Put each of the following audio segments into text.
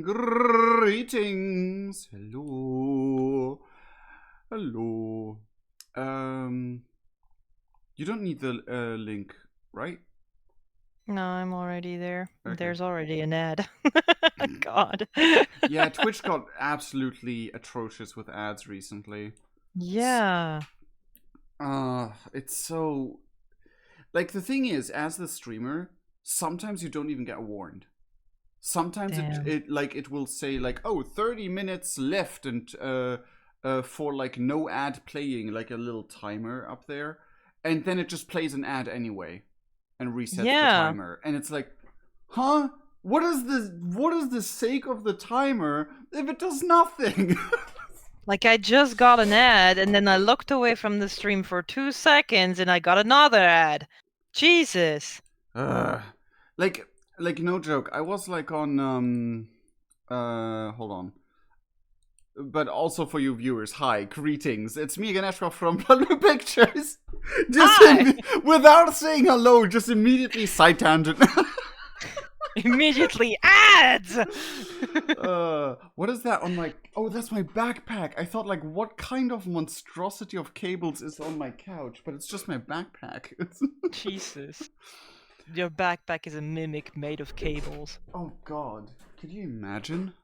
Greetings. Hello. Hello. You don't need the link, right? No, I'm already there. Okay. There's already an ad. God. Yeah, Twitch got absolutely atrocious with ads recently. Yeah. It's so... Like, the thing is, as the streamer, sometimes you don't even get warned. Sometimes Damn. it will say like, oh, 30 minutes left, and for like no ad playing, like a little timer up there, and then it just plays an ad anyway and resets the Yeah. timer, and it's like, huh, what is the sake of the timer if it does nothing? Like, I just got an ad, and then I looked away from the stream for 2 seconds, and I got another ad. Jesus. like no joke, I was like on hold on. But also for you viewers, hi, greetings. It's me again, Ashra from Blue Pictures. Hi! Without saying hello, just immediately side tangent. Immediately ads! What is that on my... Oh, that's my backpack. I thought, like, what kind of monstrosity of cables is on my couch? But it's just my backpack. Jesus. Your backpack is a mimic made of cables. Oh, God. Could you imagine?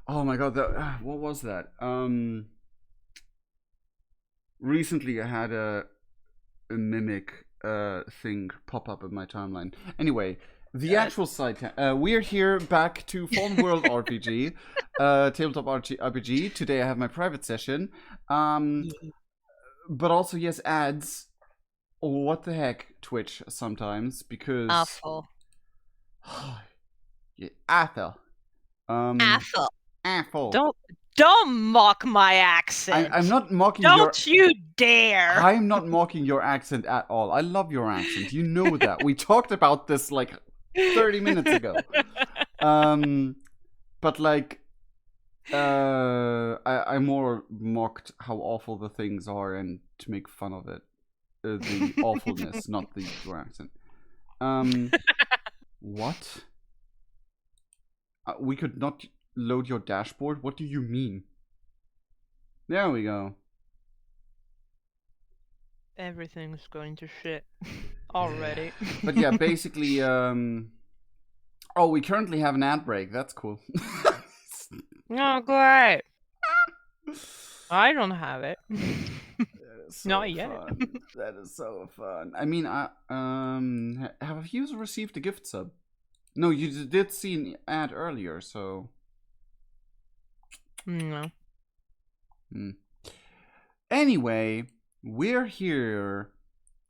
Oh my god, what was that? Recently I had a mimic thing pop up in my timeline. Anyway, the actual site. We're here back to Fallen World RPG, tabletop RPG. Today I have my private session. But also yes, ads. What the heck, Twitch sometimes because Awful. yeah, Athel. Awful. Apple. Don't mock my accent. I'm not mocking Don't you dare. I'm not mocking your accent at all. I love your accent. You know that. We talked about this like 30 minutes ago. But like, I more mocked how awful the things are and to make fun of it. The awfulness, not your accent. What? We could not load your dashboard? What do you mean? There we go. Everything's going to shit already. But yeah, basically, oh, we currently have an ad break. That's cool. Oh, great. I don't have it. So Not yet. Fun. That is so fun. I mean, have you received a gift sub? No, you did see an ad earlier, so. No. Anyway, we're here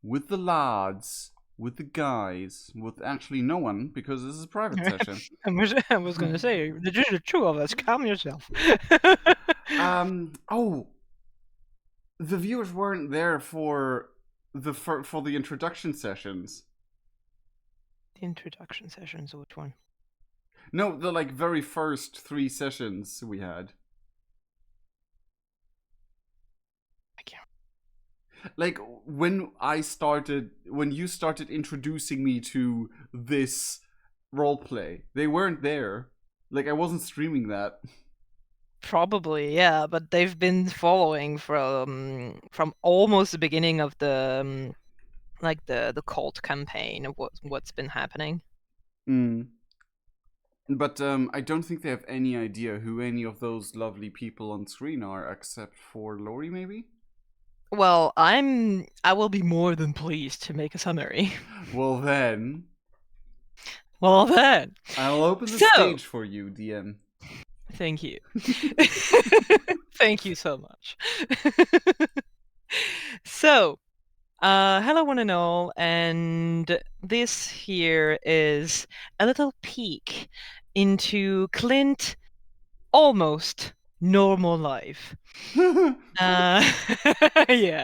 with the lads, with the guys, with actually no one because this is a private session. I was gonna say, there's just the two of us. Calm yourself. Oh, the viewers weren't there for the introduction sessions. The introduction sessions, which one? No, the like very first 3 sessions we had. I can't. Like when you started introducing me to this roleplay, they weren't there. Like I wasn't streaming that. Probably, yeah, but they've been following from almost the beginning of the like the cult campaign of what's been happening. But I don't think they have any idea who any of those lovely people on screen are, except for Lori, maybe. Well, I will be more than pleased to make a summary. Well then. I'll open the stage for you, DM. Thank you. Thank you so much. So, hello one and all, and this here is a little peek into Clint almost normal life. Yeah.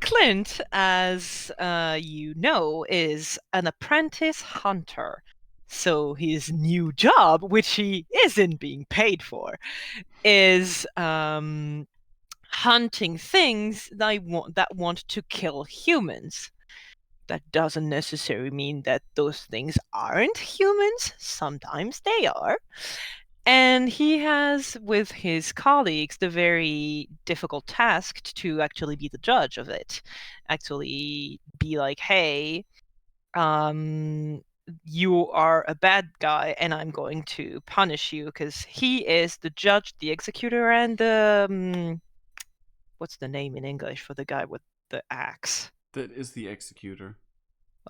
Clint, as you know, is an apprentice hunter. So his new job, which he isn't being paid for, is hunting things that want to kill humans. that doesn't necessarily mean that those things aren't humans. Sometimes they are. And he has, with his colleagues, the very difficult task to actually be the judge of it. Actually be like, hey, you are a bad guy and I'm going to punish you, because he is the judge, the executor, and the what's the name in English for the guy with the axe? That is the executor.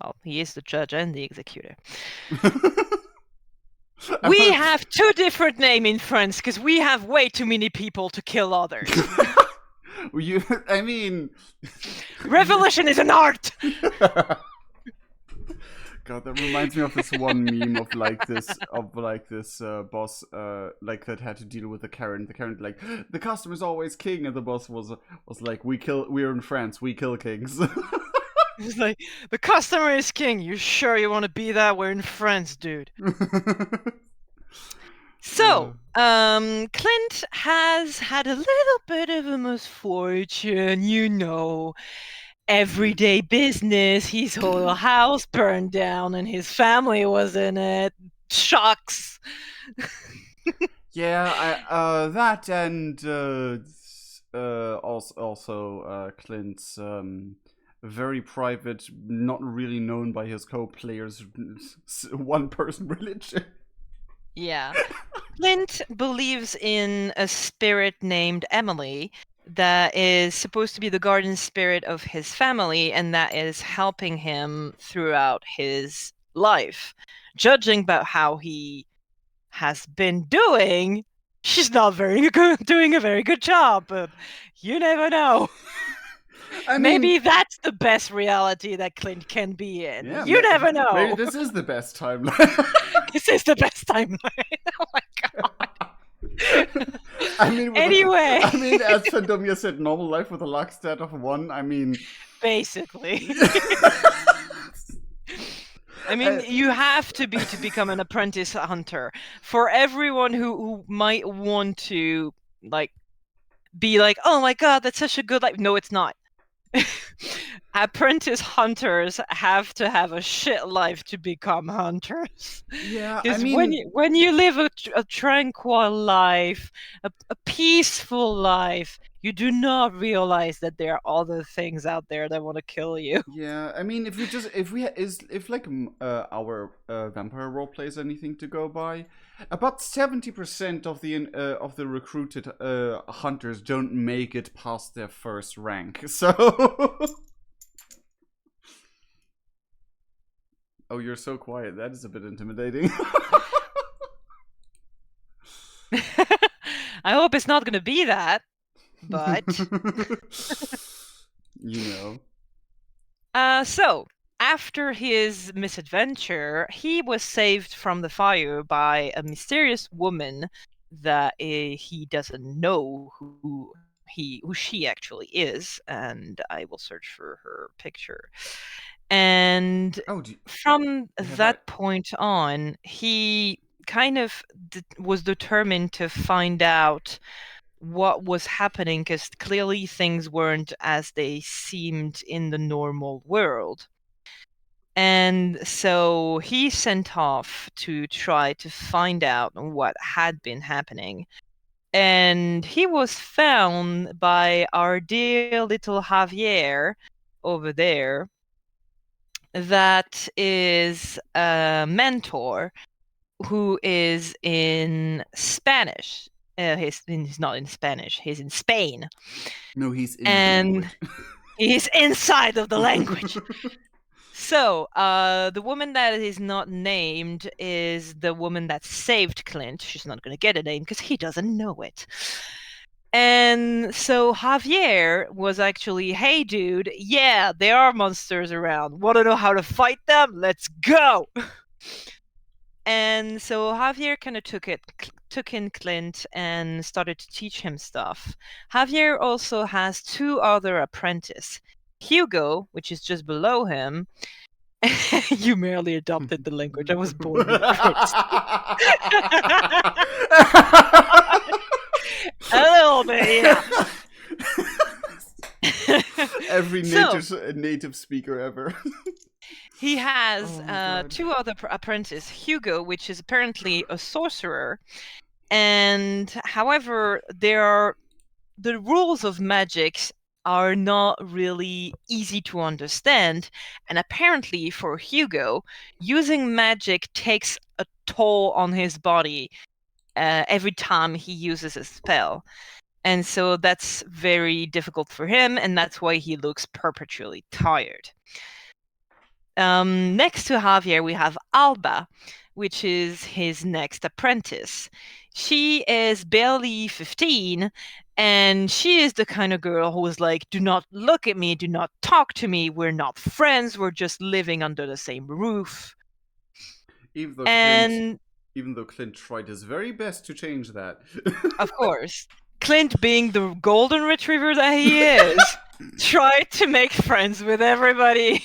Well, he is the judge and the executor. I We wanna- have two different names in France because we have way too many people to kill others. I mean, Revolution is an art. God, that reminds me of this one meme of this boss like that had to deal with the Karen. The Karen like, the customer's always king, and the boss was like, we're in France, we kill kings. It's like, the customer is king. You sure you want to be that? We're in France, dude. So, Clint has had a little bit of a misfortune, everyday business. His whole house burned down and his family was in it. Shocks. Yeah, that and also Clint's very private, not really known by his co-players, one-person religion. Yeah. Clint believes in a spirit named Emily that is supposed to be the guardian spirit of his family, and that is helping him throughout his life. Judging about how he has been doing, she's not doing a very good job, but you never know. I mean, Maybe that's the best reality that Clint can be in. yeah, You never know. Maybe this is the best timeline. This is the best timeline. Oh my god. I mean, Anyway. as Fandomia said, normal life with a luck stat of 1. I mean, basically. I mean, you have to become an apprentice hunter. For everyone who might want to be like, oh my god, that's such a good life. No, it's not. Apprentice hunters have to have a shit life to become hunters. Yeah, because when you live a tranquil life, a peaceful life, you do not realize that there are other things out there that want to kill you. Yeah, I mean, if our vampire roleplay is anything to go by, about 70% of the recruited hunters don't make it past their first rank. So, oh, you're so quiet. That is a bit intimidating. I hope it's not going to be that, but So, after his misadventure, he was saved from the fire by a mysterious woman that he doesn't know who she actually is, and I will search for her picture. And from that point on, he kind of was determined to find out what was happening, because clearly things weren't as they seemed in the normal world. And so he sent off to try to find out what had been happening. And he was found by our dear little Javier over there, that is a mentor who is in Spanish. He's not in Spanish, he's in Spain. No, he's in the language. He's inside of the language. So, the woman that is not named is the woman that saved Clint. She's not going to get a name because he doesn't know it. And so Javier was actually, hey dude, yeah, there are monsters around. Want to know how to fight them? Let's go! And so Javier kind of took in Clint and started to teach him stuff. Javier also has 2 other apprentices. Hugo, which is just below him. You merely adopted the language. I was born with a little bit, yeah. Every So native speaker ever. he has Oh my god. two other apprentices, Hugo, which is apparently a sorcerer, and however, the rules of magic are not really easy to understand, and apparently for Hugo, using magic takes a toll on his body every time he uses a spell. And so that's very difficult for him, and that's why he looks perpetually tired. Next to Javier, we have Alba, which is his next apprentice. She is barely 15, and she is the kind of girl who is like, do not look at me, do not talk to me, we're not friends, we're just living under the same roof. Even though Clint, And even though Clint tried his very best to change that. of course, Clint, being the golden retriever that he is, tried to make friends with everybody.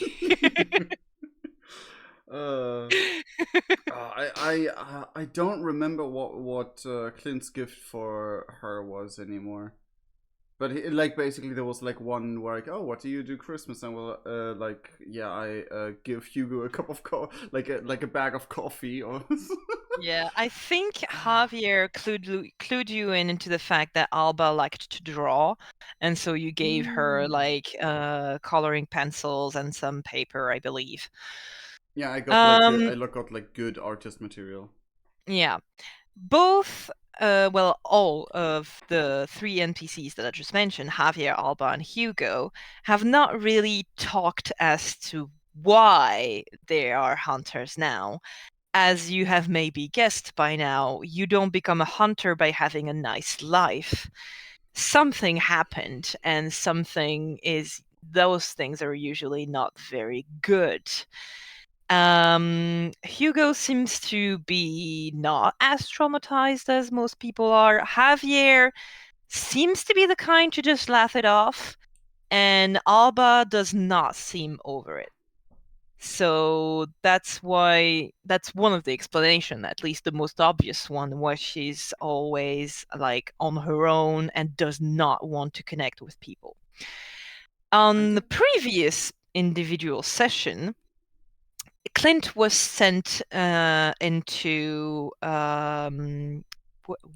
uh, I don't remember what Clint's gift for her was anymore. But like basically there was like one where like, oh, what do you do Christmas? And well, like yeah, I give Hugo a cup of like a bag of coffee or. Yeah, I think Javier clued you in into the fact that Alba liked to draw, and so you gave her like coloring pencils and some paper, I believe. Yeah, Um, I got like good artist material. yeah. Both well, all of the three NPCs that I just mentioned, Javier, Alba, and Hugo, have not really talked as to why they are hunters now. As you have maybe guessed by now, you don't become a hunter by having a nice life. Something happened, and those things are usually not very good. Hugo seems to be not as traumatized as most people are. Javier seems to be the kind to just laugh it off, and Alba does not seem over it. So that's one of the explanation, at least the most obvious one, why she's always like on her own and does not want to connect with people. I On the think previous individual session, Clint was sent into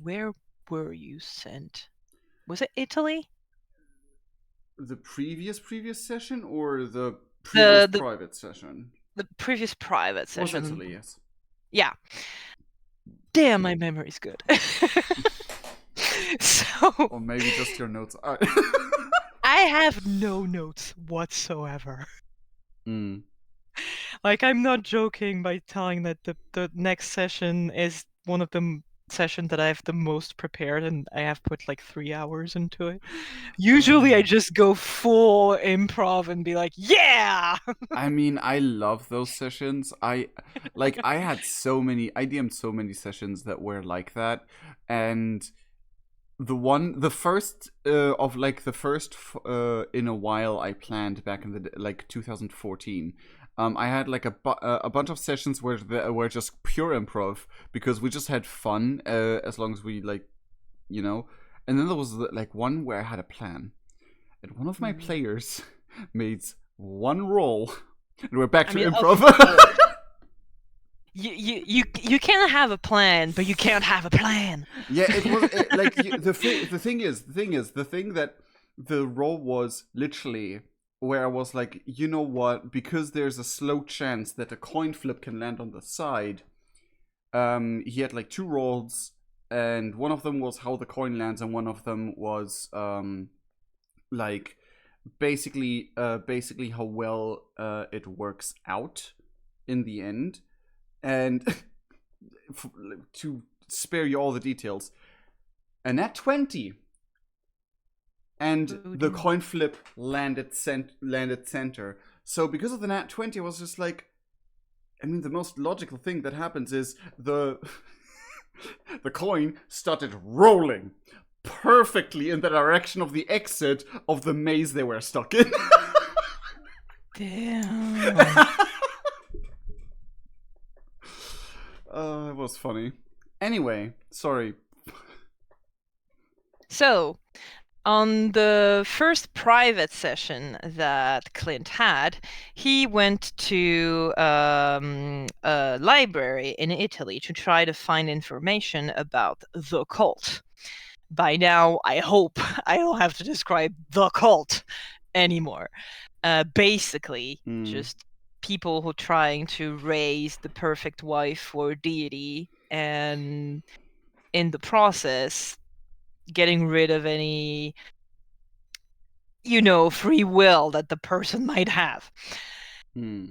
where were you sent? Was it Italy? the previous session or the previous The the private session the previous private was session. Italy, yes. Yeah. Damn, my memory's good. So Or maybe just your notes. I have no notes whatsoever. Mm. Like, I'm not joking by telling that the next session is one of the sessions that I have the most prepared, and I have put like 3 hours into it. Usually I just go full improv and be like, yeah! I mean, I love those sessions. I had I DM'd so many sessions that were like that, and the first of like the first in a while I planned back in the like 2014. I had like a bunch of sessions where were just pure improv because we just had fun as long as we like, you know. And then there was like one where I had a plan, and one of my players made one roll, and we're back I to mean, improv. of course. You can't have a plan, but you can't have a plan. Yeah, it was like the thing is the thing that the role was literally where I was like, you know what? Because there's a slow chance that a coin flip can land on the side. He had like two rolls, and one of them was how the coin lands, and one of them was like basically how well it works out in the end. And to spare you all the details, a nat 20 and Oh the dear. coin flip landed center. So because of the nat 20, I was just like, I mean, the most logical thing that happens is the the coin started rolling perfectly in the direction of the exit of the maze they were stuck in. Damn. It was funny. Anyway, sorry. So, On the first private session that Clint had, he went to a library in Italy to try to find information about the cult. By now, I hope I don't have to describe the cult anymore. Basically, just people who trying to raise the perfect wife for deity, and in the process, getting rid of any free will that the person might have.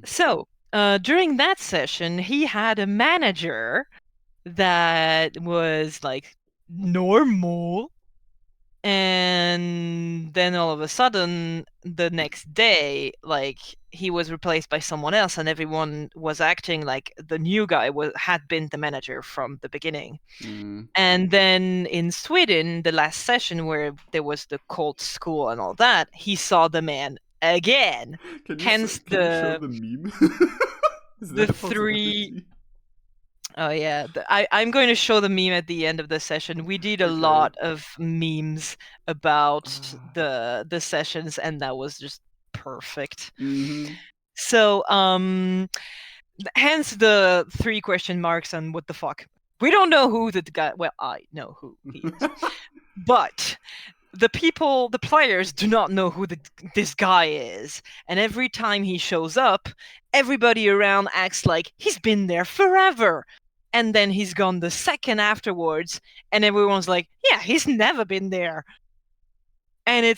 So, during that session, he had a manager that was like normal, and then all of a sudden, the next day, like he was replaced by someone else, and everyone was acting like the new guy had been the manager from the beginning. And then in Sweden, the last session where there was the cult school and all that, he saw the man again. Can you Hence show the meme? Is the that a three. possibility? Oh yeah, I'm going to show the meme at the end of the session. We did a Okay. lot of memes about the sessions, and that was just perfect. So hence the 3 question marks and what the fuck. We don't know who the guy. Well, I know who he is, but the players do not know who this guy is. And every time he shows up, everybody around acts like he's been there forever. And then he's gone the second afterwards, and everyone's like, yeah, he's never been there. And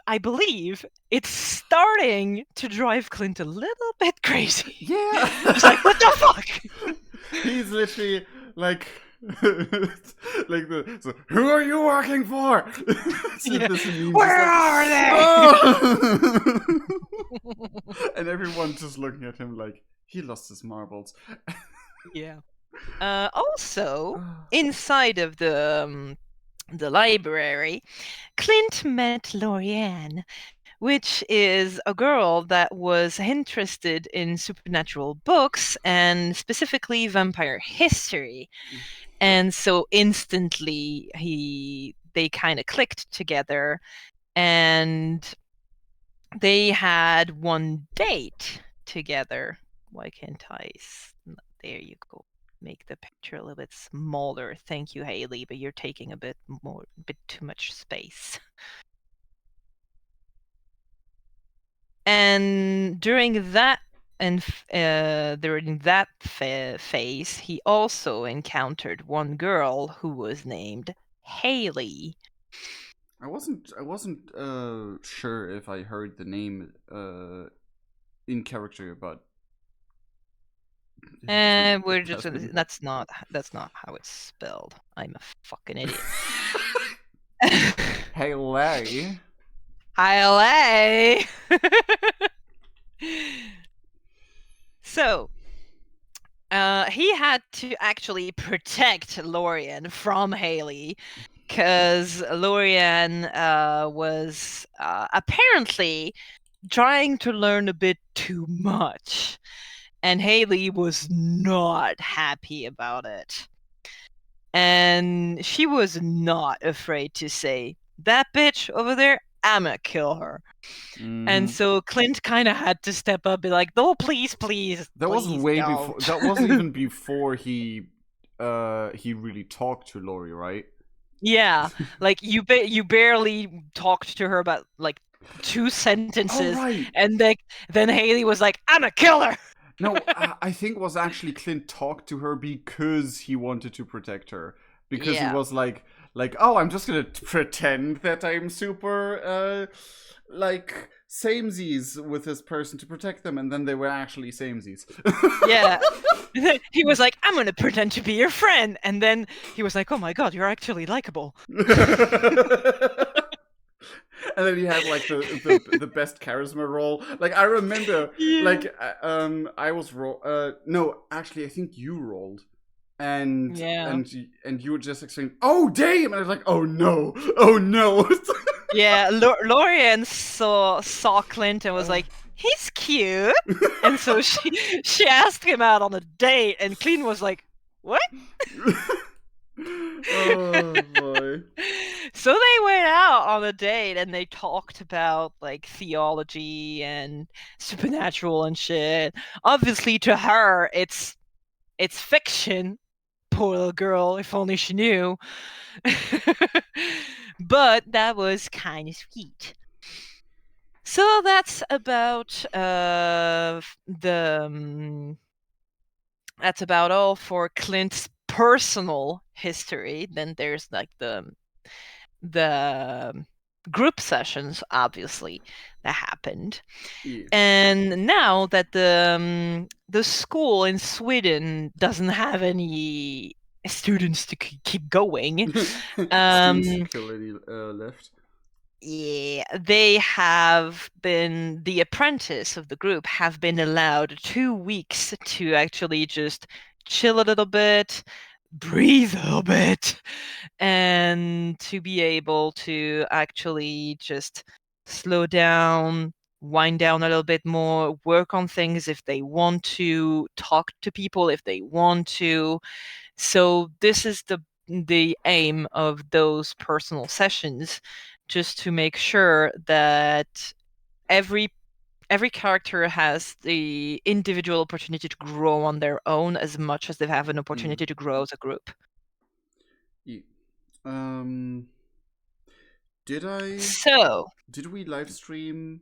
I believe it's starting to drive Clint a little bit crazy. Yeah. He's like, what the fuck? He's literally like so, who are you working for? Where are they? Oh! And everyone just looking at him like he lost his marbles. Yeah. Also, inside of the library, Clint met Lorianne, which is a girl that was interested in supernatural books and specifically vampire history. And so instantly they kind of clicked together, and they had one date together. Why can't I? There you go. Make the picture a little bit smaller. Thank you, Haley, but you're taking a bit too much space. And during that phase, he also encountered one girl who was named Haley. I wasn't sure if I heard the name in character, but we're just that's not how it's spelled. I'm a fucking idiot. Haley. Haley. So, he had to actually protect Lorianne from Haley, because Lorianne was apparently trying to learn a bit too much, and Haley was not happy about it. And she was not afraid to say, that bitch over there, I'ma kill her. And so Clint kind of had to step up, be like, "No, please, please." That was way before. That wasn't even before he really talked to Laurie, right? Yeah, like you barely talked to her about like 2 sentences, and then Haley was like, "I'm a killer." No, I think it was actually Clint talked to her because he wanted to protect her. Because he was like, oh, I'm just gonna pretend that I'm super like samesies with this person to protect them, and then they were actually samesies. Yeah. He was like, I'm gonna pretend to be your friend, and then he was like, oh my god, you're actually likable. And then he had like the best charisma roll. Like I remember, like I was no, actually I think you rolled, and you were just explaining, oh damn, and I was like, oh no. Yeah, Lorianne saw Clint and was like, he's cute, and so she asked him out on a date, and Clint was like, what? Oh boy. So they went out on a date and they talked about like theology and supernatural and shit. Obviously to her it's fiction. Poor little girl, if only she knew. But that was kind of sweet. So that's about that's about all for Clint's personal history. Then there's like the group sessions, obviously, that happened. Yeah. And now that the school in Sweden doesn't have any students to keep going, Students um, security left. yeah, they have been the apprentice of the group have been allowed 2 weeks to actually just chill a little bit, breathe a little bit, and to be able to actually just slow down, wind down a little bit more, work on things if they want to, talk to people if they want to. So this is the aim of those personal sessions, just to make sure that every every character has the individual opportunity to grow on their own as much as they have an Mm. opportunity to grow as a group. Yeah. Um. Did I? So, Did we live stream?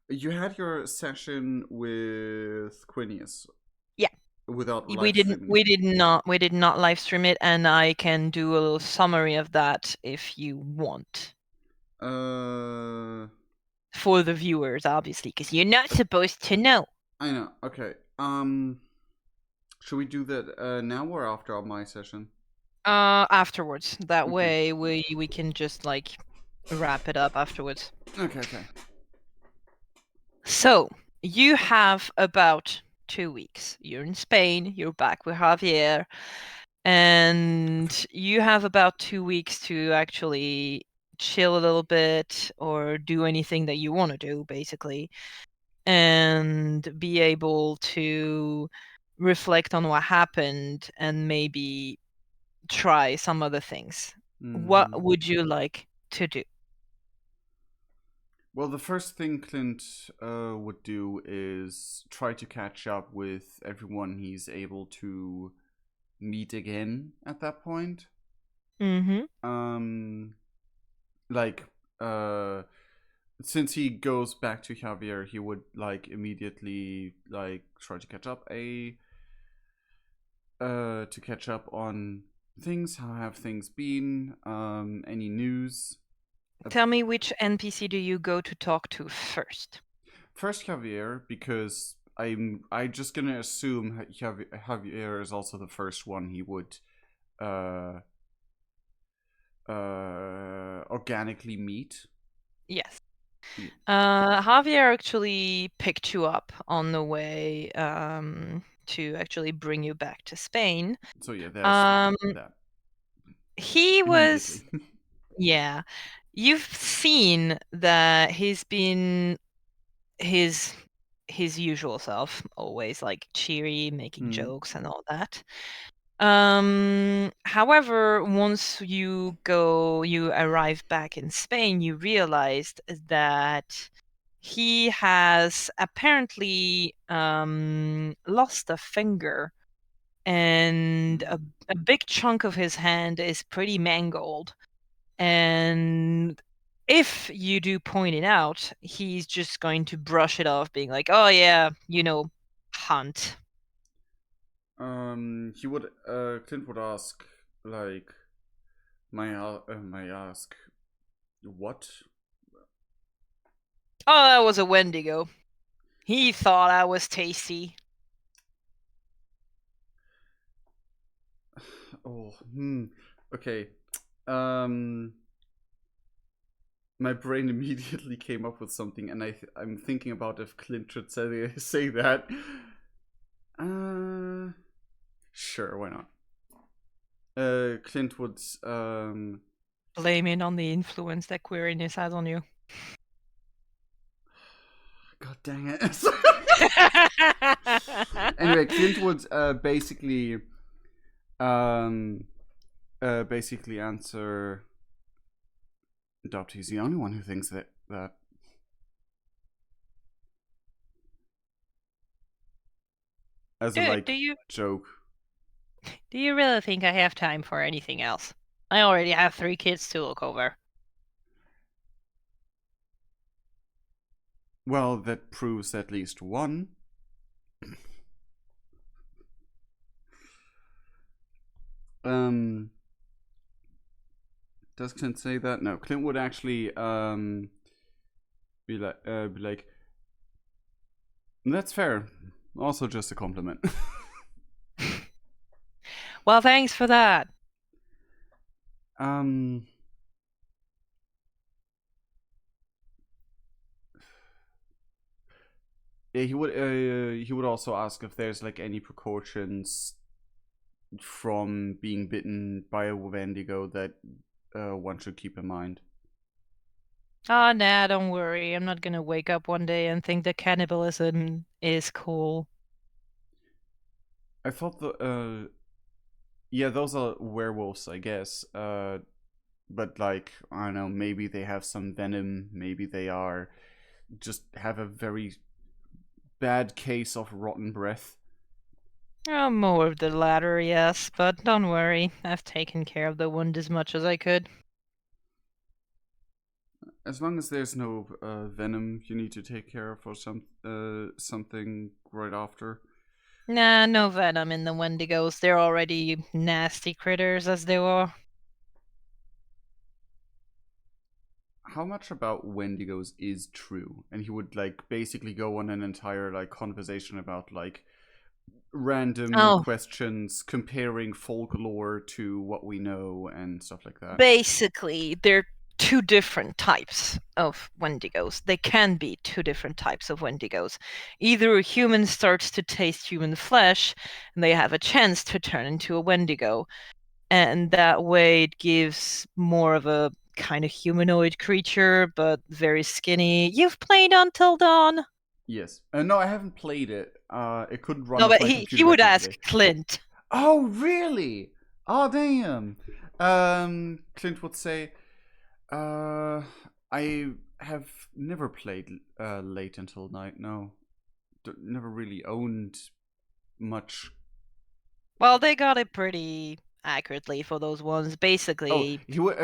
You had your session with Quinius yeah, without we live didn't streaming. we did not live stream it, and I can do a little summary of that if you want Uh, for the viewers, obviously, because you're not supposed to know. I know. Okay. Should we do that now or after my session? Afterwards. That Okay. way we can just like wrap it up afterwards. Okay. Okay. So you have about 2 weeks. You're in Spain. You're back with Javier, and you have about 2 weeks to actually chill a little bit or do anything that you want to do, basically, and be able to reflect on what happened and maybe try some other things. What Mm-hmm. would you like to do? Well, the first thing Clint would do is try to catch up with everyone he's able to meet again at that point. Mm-hmm. Um, like, uh, since he goes back to Javier, he would like immediately like try to catch up on things. How have things been? Any news? Tell me, which NPC do you go to talk to first? First Javier, because I just gonna assume Javier is also the first one he would uh organically meet. Yes. Yeah. Javier actually picked you up on the way to actually bring you back to Spain. So yeah, there's Um, that he immediately. was, yeah. You've seen that he's been his his usual self, always like cheery, making Mm. jokes and all that. However, once you arrive back in Spain, you realized that he has apparently lost a finger, and a big chunk of his hand is pretty mangled. And if you do point it out, he's just going to brush it off, being like, "Oh yeah, hunt." He would Clint would ask like may I ask what? Oh, that was a Wendigo. He thought I was tasty. Oh, okay. Um, my brain immediately came up with something, and I'm thinking about if Clint should say that. Uh, sure, why not? Clint would Blaming on the influence that queeriness has on you. God dang it. Anyway, Clint would basically Um, basically answer. Doubt he's the only one who thinks that. As a Dude, like joke. do you really think I have time for anything else? I already have 3 kids to look over. Well, that proves at least one. Um, does Clint say that? No, Clint would actually be like, that's fair. Also, just a compliment. Well, thanks for that. um, yeah, he would also ask if there's like any precautions from being bitten by a Wendigo that one should keep in mind. Oh, nah, don't worry. I'm not gonna wake up one day and think that cannibalism is cool. I thought yeah, those are werewolves, I guess. But like, I don't know, maybe they have some venom, maybe they are just have a very bad case of rotten breath. Oh, more of the latter, yes, but don't worry. I've taken care of the wound as much as I could. As long as there's no venom you need to take care of or something right after. Nah, no venom in the Wendigos. They're already nasty critters as they were. How much about Wendigos is true? And he would like basically go on an entire like conversation about like random Oh, questions comparing folklore to what we know and stuff like that. basically, they're two different types of Wendigos. They can be two different types of Wendigos. Either a human starts to taste human flesh and they have a chance to turn into a Wendigo, and that way it gives more of a kind of humanoid creature, but very skinny. You've played Until Dawn? Yes. No, I haven't played it. It couldn't run No, off but my he computer would back ask yesterday. Clint. Oh, really? Oh, damn. Clint would say, uh, I have never played late until night. No, never really owned much. Well, they got it pretty accurately for those ones. Oh, Basically,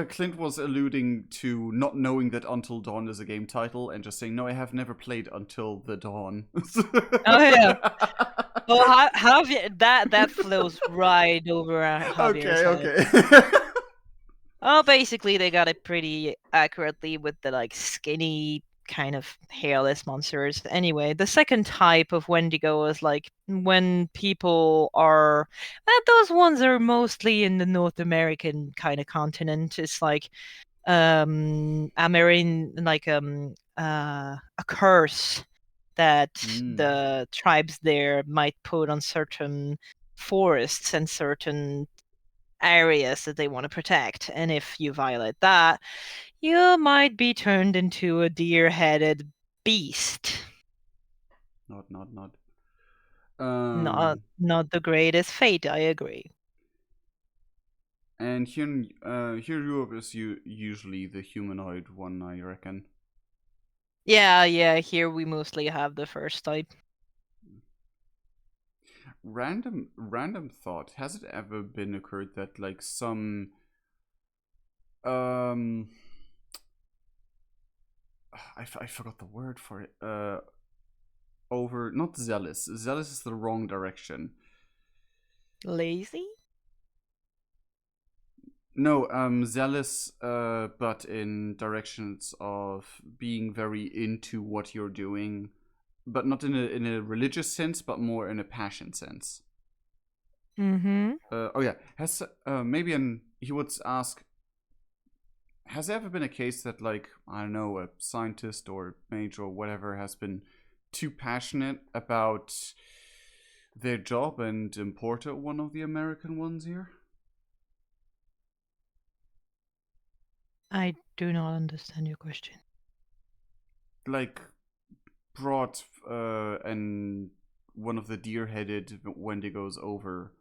Clint was alluding to not knowing that Until Dawn is a game title and just saying, no, I have never played Until the Dawn. oh yeah. Well, Javier, that flows right over Javier's Okay, head. okay. Oh, basically, they got it pretty accurately with the like skinny kind of hairless monsters. Anyway, the second type of Wendigo is like when people are, those ones are mostly in the North American kind of continent. It's like a marine, like a curse that Mm, the tribes there might put on certain forests and certain areas that they want to protect. And if you violate that, you might be turned into a deer-headed beast. not. Not the greatest fate, I agree. And here Europe is usually the humanoid one, I reckon. Yeah, here we mostly have the first type. Random thought. Has it ever been occurred that like some um I forgot the word for it. Over not zealous. Zealous is the wrong direction. Lazy? No, zealous, but in directions of being very into what you're doing, but not in a religious sense, but more in a passion sense. Mm-hmm. Oh yeah, has maybe an he would ask, has there ever been a case that like I don't know a scientist or mage or whatever has been too passionate about their job and imported one of the American ones here? I do not understand your question. Like brought and one of the deer-headed Wendigos over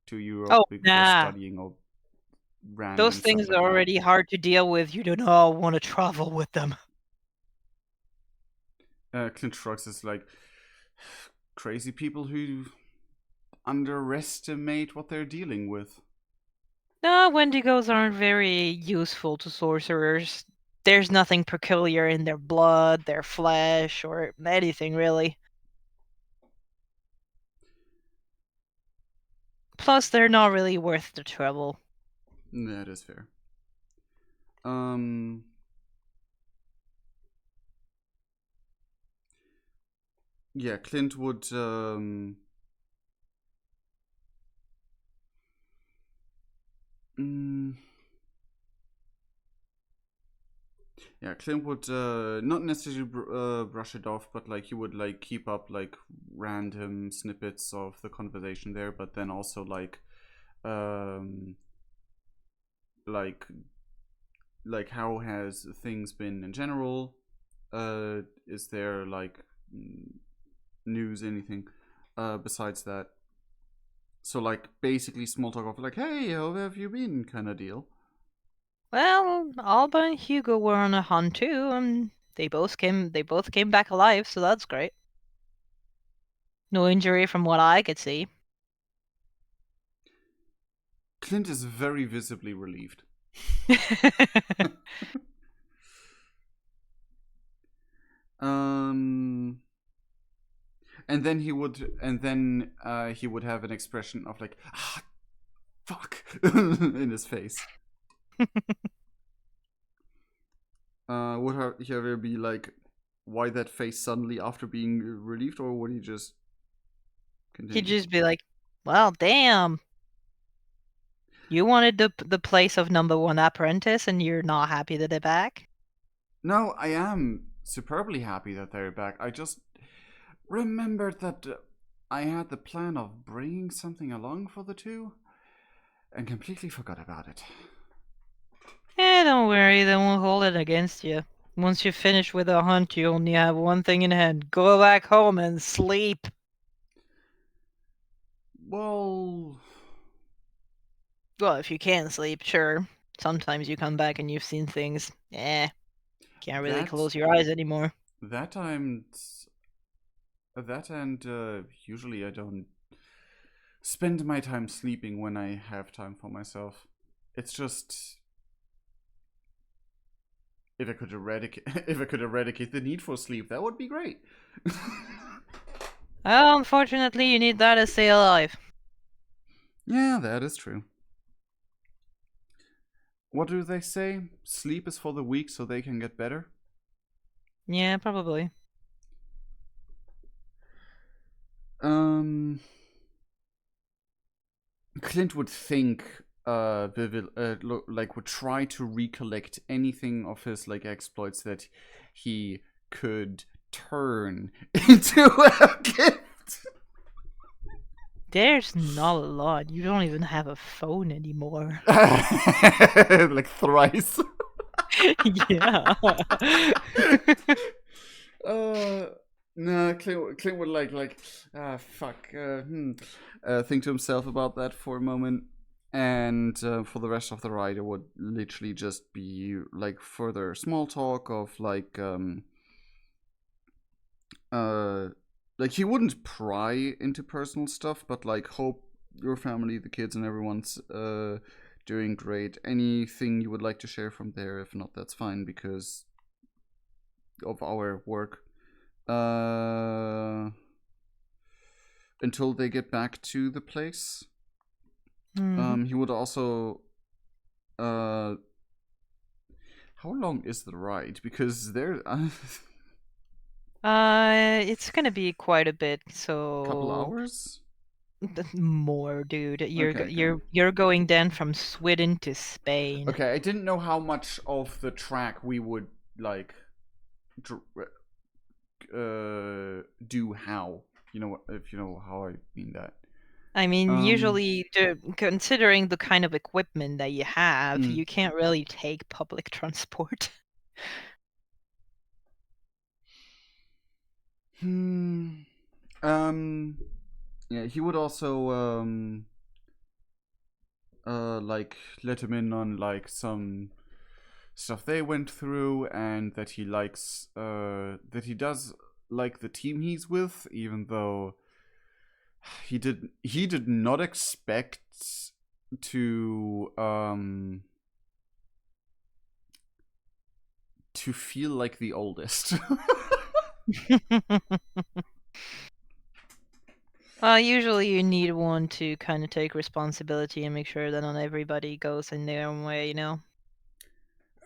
to Europe Oh, for nah. studying or Those random stuff things like are that. already hard to deal with. You don't all want to travel with them. Clint shrugs. Is like crazy people who underestimate what they're dealing with. No, Wendigos aren't very useful to sorcerers. There's nothing peculiar in their blood, their flesh, or anything really. Plus, they're not really worth the trouble. That is fair. Um, yeah, Clint would mm, yeah, Clint would not necessarily brush it off, but like he would like keep up like random snippets of the conversation there, but then also um like like how has things been in general? Is there like news, anything besides that? So like basically small talk of like, hey, how have you been, kind of deal. Well, Alba and Hugo were on a hunt too, and they both came back alive, so that's great. No injury from what I could see. Clint is very visibly relieved. um, and then he would have an expression of like, ah, fuck, in his face. Would he ever be like, why that face suddenly after being relieved, or would he just He'd continue? just be like, "Well, damn, you wanted the place of number one apprentice, and you're not happy that they're back." No, I am superbly happy that they're back. I just remembered that I had the plan of bringing something along for the two and completely forgot about it. Don't worry, they won't hold it against you. Once you finish with a hunt, you only have one thing in hand: go back home and sleep. Well, Well, if you can sleep, sure. Sometimes you come back and you've seen things. Can't really that close your eyes anymore. that I'm that and usually I don't spend my time sleeping when I have time for myself. It's just if I could eradicate if I could eradicate the need for sleep, that would be great. Well, unfortunately, you need that to stay alive. Yeah, that is true. What do they say? Sleep is for the weak so they can get better? Yeah, probably. Um Clint would think like would try to recollect anything of his like exploits that he could turn into a gift. There's not a lot. You don't even have a phone anymore. Like thrice. Yeah. uh no, Clint would fuck think to himself about that for a moment, and for the rest of the ride it would literally just be like further small talk of uh like he wouldn't pry into personal stuff, but like hope your family, the kids and everyone's doing great. Anything you would like to share from there? If not, that's fine because of our work. uh until they get back to the place. Mhm. He would also uh how long is the ride? Because there It's gonna be quite a bit, couple so hours. more, dude. Okay, okay. You're going then from Sweden to Spain. Okay, I didn't know how much of the track we would like do how. You know, if you know how I mean that. I mean, Um, usually, considering the kind of equipment that you have, mm, you can't really take public transport. hmm. Um, yeah, he would also like let him in on like some stuff they went through, and that he likes that he does like the team he's with, even though he did not expect to to feel like the oldest. Well, usually you need one to kind of take responsibility and make sure that not everybody goes in their own way, you know?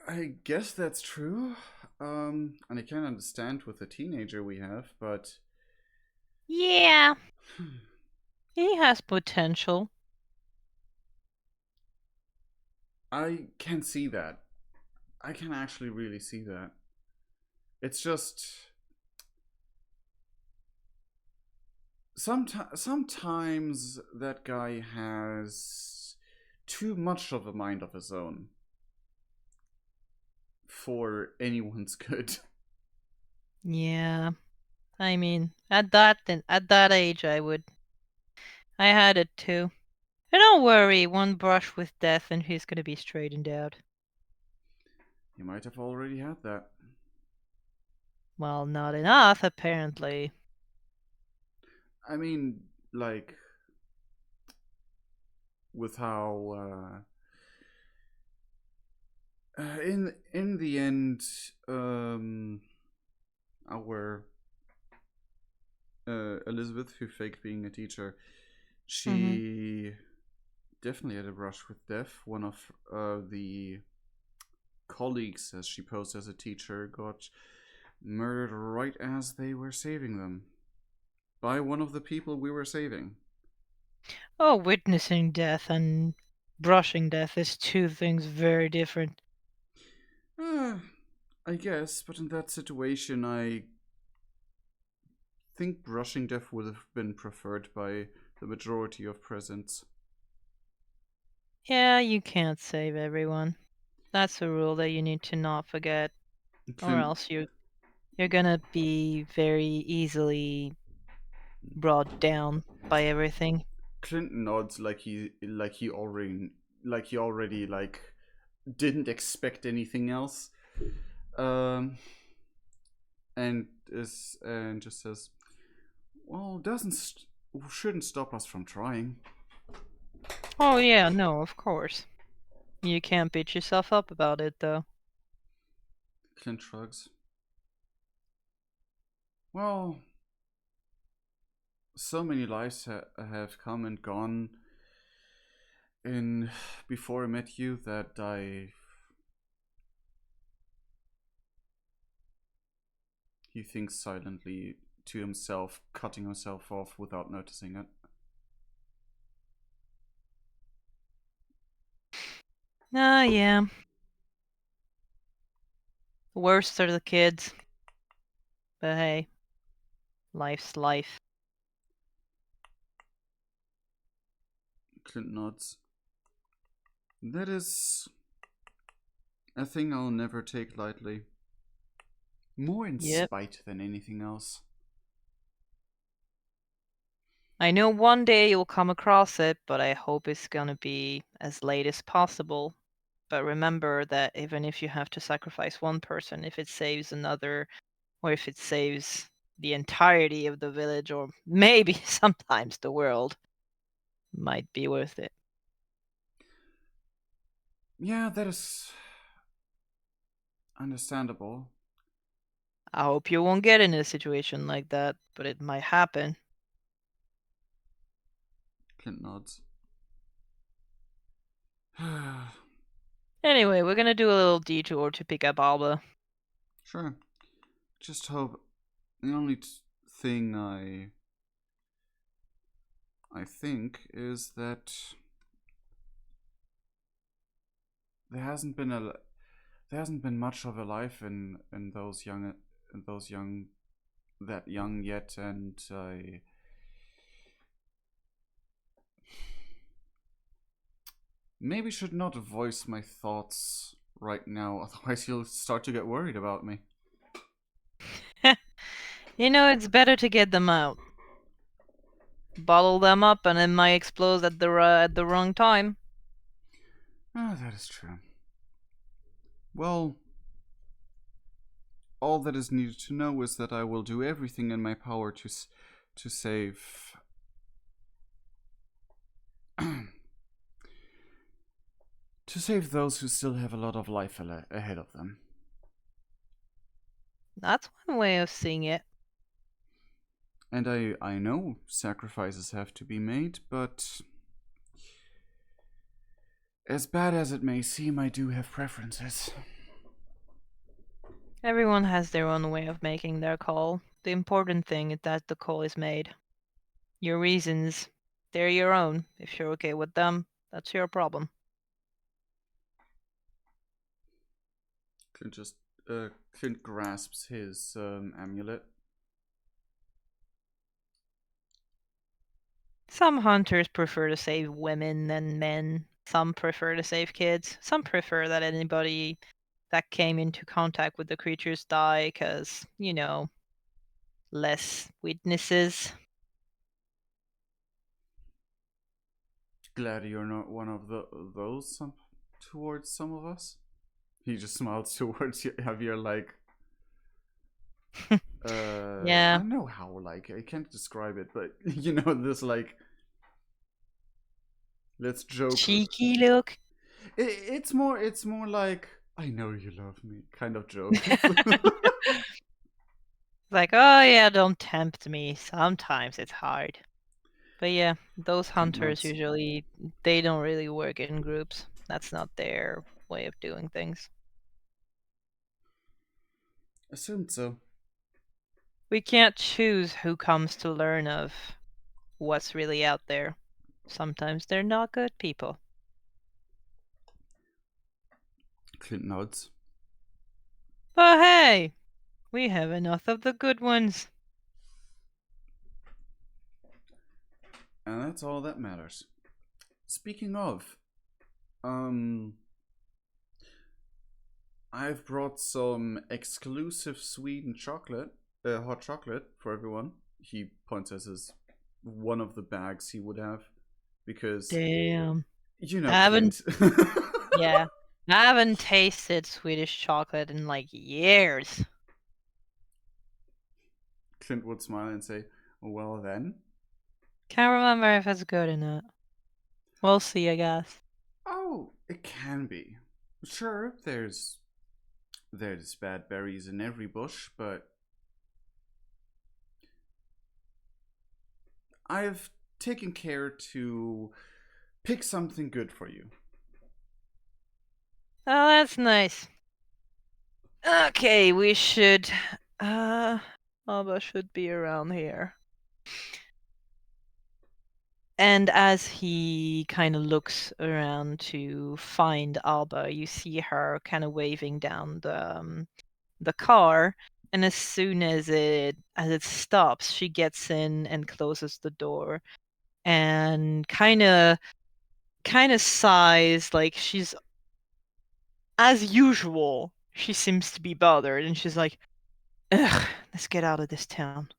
I guess that's true. And I can understand with the teenager we have, but Yeah, he has potential. I can see that. I can actually really see that. It's just sometimes that guy has too much of a mind of his own for anyone's good. Yeah, I mean, at that age, I had it too. And don't worry, one brush with death and he's gonna be straightened out. He might have already had that. Well, not enough, apparently. I mean, like with how in the end, our Elizabeth, who faked being a teacher, Mm-hmm. she definitely had a brush with death. One of the colleagues, as she posed as a teacher, got murdered right as they were saving them by one of the people we were saving. Oh, witnessing death and brushing death is two things very different. Uh, I guess, but in that situation, I think brushing death would have been preferred by the majority of presents. Yeah, you can't save everyone. That's a rule that you need to not forget, or Clint else you're gonna be very easily brought down by everything. Clint nods like he already like didn't expect anything else. Um, and just says, "Well, shouldn't stop us from trying." Oh yeah, no, of course. You can't beat yourself up about it though. Clint shrugs. Well, so many lives have come and gone in before I met you that he thinks silently to himself, cutting himself off without noticing it. Ah, yeah. The worst are the kids. But hey, life's life. Clint nods. That is a thing I'll never take lightly. More in Yep. spite than anything else. I know one day you'll come across it, but I hope it's gonna be as late as possible. But remember that even if you have to sacrifice one person, if it saves another, or if it saves the entirety of the village, or maybe sometimes the world, might be worth it. Yeah, that is understandable. I hope you won't get in a situation like that, but it might happen. Clint nods. Anyway, we're gonna do a little detour to pick up Alba. Sure. Just hope the only thing I think is that there hasn't been a there hasn't been much of a life in those young that young yet, and I maybe should not voice my thoughts right now, otherwise you'll start to get worried about me. You know, it's better to get them out. Bottle them up and it might explode at the wrong time. Ah, that is true. Well, all that is needed to know is that I will do everything in my power to save to save those who still have a lot of life ahead of them. That's one way of seeing it. And I know sacrifices have to be made, but as bad as it may seem, I do have preferences. Everyone has their own way of making their call. The important thing is that the call is made. Your reasons, they're your own. If you're okay with them, that's your problem. Clint just Clint grasps his amulet. Some hunters prefer to save women than men. Some prefer to save kids. Some prefer that anybody that came into contact with the creatures die because, less witnesses. Glad you're not one of those towards some of us. He just smiles towards you, Javier, like, I Yeah. don't know how, like, I can't describe it, but you know, this, like, let's joke. Cheeky look. It's more like, I know you love me kind of joke. Like, oh yeah, don't tempt me. Sometimes it's hard. But yeah, those Clint hunters nods. usually, they don't really work in groups. That's not their way of doing things. Assumed so. We can't choose who comes to learn of what's really out there. Sometimes they're not good people. Clint nods. But hey, we have enough of the good ones. And that's all that matters. Speaking of, um, I've brought some exclusive sweet and chocolate, hot chocolate for everyone. He points at his one of the bags he would have because Damn. you know I haven't, Clint. yeah. I haven't tasted Swedish chocolate in like years. Clint would smile and say, "Well then." Can't remember if it's good or not. We'll see, I guess. Oh, it can be. Sure, there's bad berries in every bush, but I've taken care to pick something good for you. Oh, that's nice. Okay, we should. Alba should be around here. And as he kind of looks around to find Alba, you see her kind of waving down the car. And as soon as it stops, she gets in and closes the door, and kind of sighs, like she's, as usual, she seems to be bothered, and she's like, "Ugh, let's get out of this town."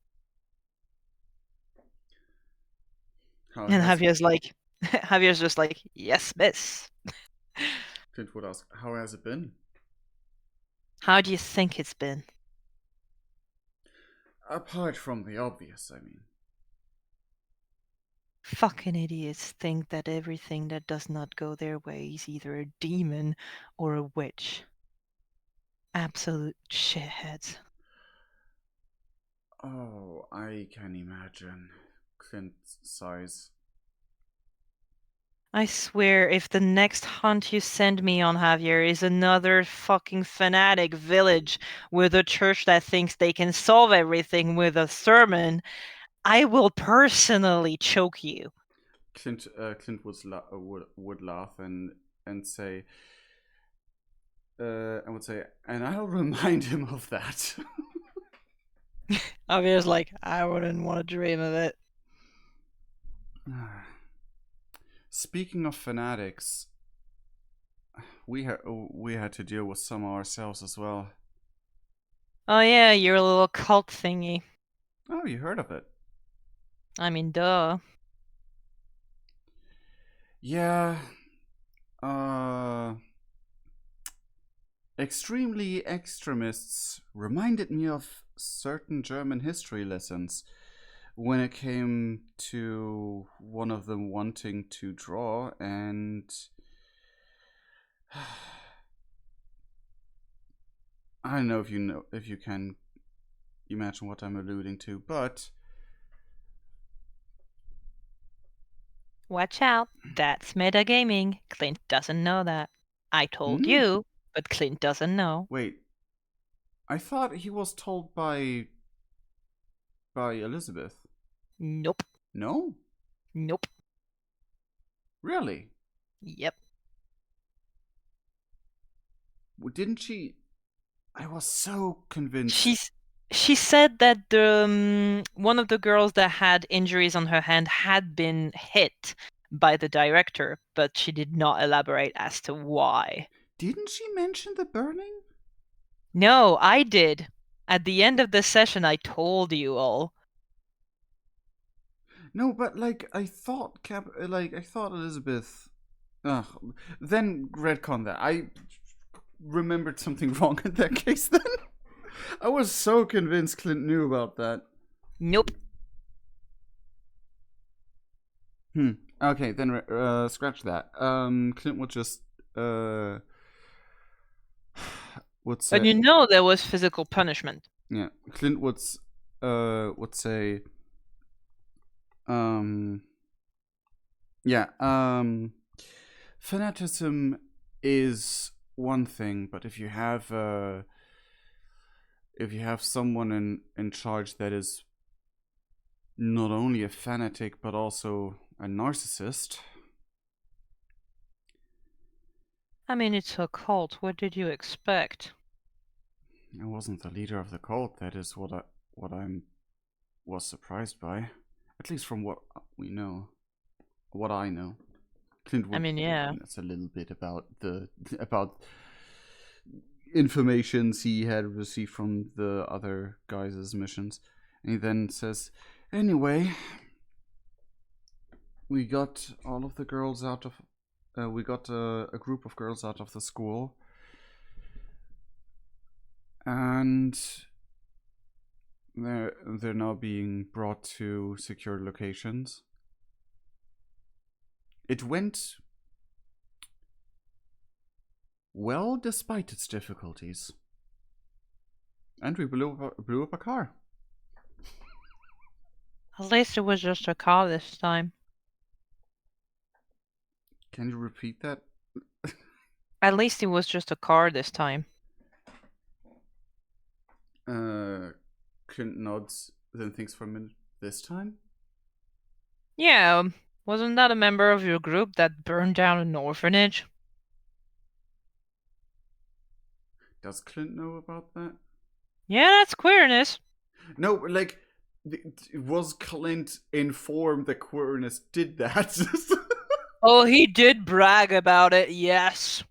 How And has Javier's like, Javier's just like, "Yes, miss." Clint would ask, "How has it been?" How do you think it's been? Apart from the obvious, I mean. Fucking idiots think that everything that does not go their way is either a demon or a witch. Absolute shitheads. Oh, I can imagine. Clint sighs. I swear, if the next hunt you send me on, Javier, is another fucking fanatic village with a church that thinks they can solve everything with a sermon, I will personally choke you. Clint would laugh and say, and would say, and I'll remind him of that. Javier's like, I wouldn't want to dream of it. Speaking of fanatics, we had to deal with some ourselves as well. Oh yeah, your little cult thingy. Oh, you heard of it? I mean, duh. Yeah. uh, extremely extremists reminded me of certain German history lessons when it came to one of them wanting to draw, and I don't know if you can imagine what I'm alluding to, but Watch out. That's metagaming. Clint doesn't know that. I told hmm? you, but Clint doesn't know. Wait, I thought he was told by Elizabeth. Nope. No, Nope. really? Yep. Didn't she? I was so convinced. She's she said that the one of the girls that had injuries on her hand had been hit by the director, but she did not elaborate as to why. Didn't she mention the burning? No, I did. At the end of the session, I told you all. No, but like I thought Elizabeth. Ugh. Then retcon that. I remembered something wrong in that case. Then I was so convinced Clint knew about that. Nope. Hmm. Okay, then scratch that. Clint would And say you know there was physical punishment. yeah. Clint would say um yeah fanaticism is one thing, but if you have someone in charge that is not only a fanatic but also a narcissist. I mean, it's a cult. What did you expect? I wasn't the leader of the cult. That is what I'm was surprised by, at least from what we know, what I know. Clint I would mean, yeah. that's a little bit about the about informations he had received from the other guys' missions, and he then says, "Anyway, we got all of the girls out of we got a group of girls out of the school, and they're now being brought to secure locations. It went well despite its difficulties, and we blew up a car." At least it was just a car this time. Can you repeat that? At least it was just a car this time. Uh, Clint nods, then thinks for a minute. This time? Yeah, wasn't that a member of your group that burned down an orphanage? Does Clint know about that? Yeah, that's queerness. No, like, was Clint informed that Queerness did that? Oh, he did brag about it, yes.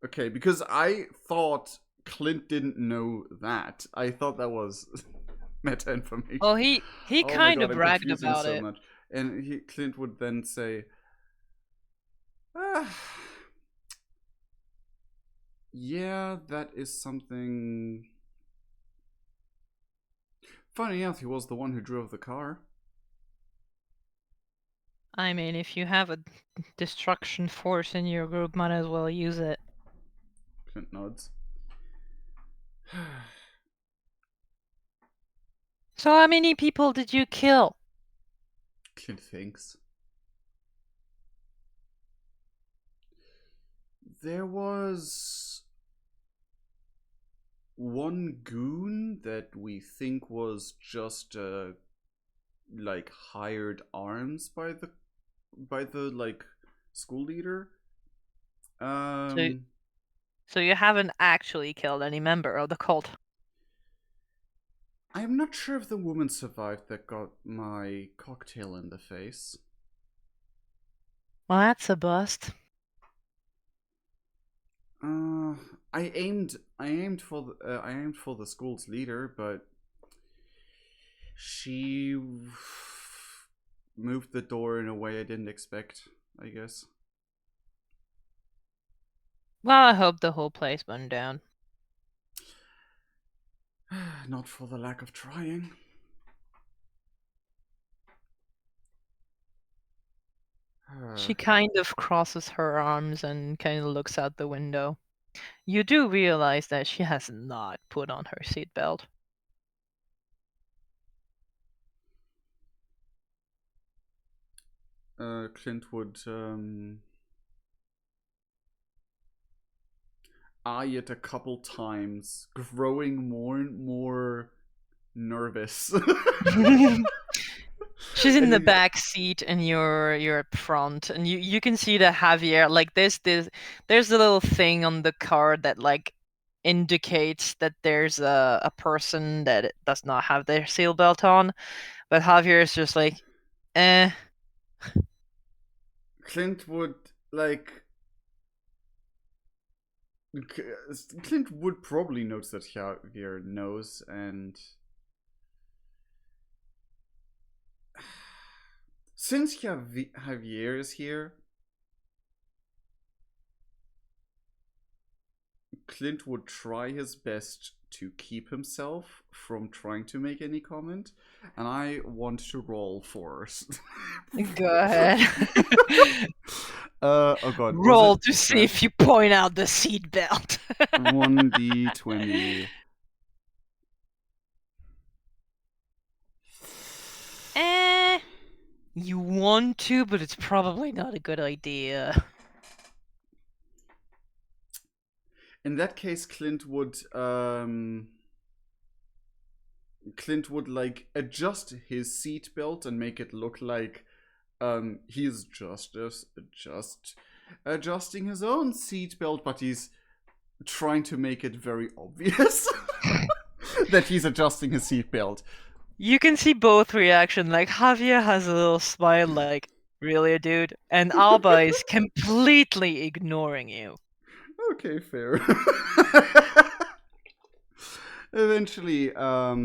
Okay, because I thought Clint didn't know that. I thought that was meta information. Oh, he Oh my kind god, of I'm bragged confusing about so it. much. And Clint would then say, ah, yeah, that is something. Funny enough, he was the one who drove the car. I mean, if you have a destruction force in your group, might as well use it. Clint nods. So how many people did you kill? Clint thinks. There was one goon that we think was just like hired arms by the like school leader. So Um so you haven't actually killed any member of the cult. I'm not sure if the woman survived that got my cocktail in the face. Well, that's a bust. Uh, I aimed for the school's leader, but she moved the door in a way I didn't expect, I guess. Well, I hope the whole place burned down. Not for the lack of trying. She kind of crosses her arms and kind of looks out the window. You do realize that she has not put on her seatbelt. Clint would eye it a couple times, growing more and more nervous. She's in And the then, back seat and you're up front and you can see that Javier like there's a little thing on the car that like indicates that there's a person that does not have their seatbelt on, but Javier is just like, eh. Clint would like Clint would probably notice that Javier knows, and since Javier is here, Clint would try his best to keep himself from trying to make any comment, and I want to roll first. Go ahead. Oh god, was Roll it to see that? if you point out the seatbelt. 1d20. Eh, you want to, but it's probably not a good idea. In that case, Clint would like adjust his seatbelt and make it look like he's just adjusting his own seatbelt, but he's trying to make it very obvious that he's adjusting his seatbelt. You can see both reaction. Like Javier has a little smile, like really, dude, and Alba is completely ignoring you. Okay, fair. Eventually, uh,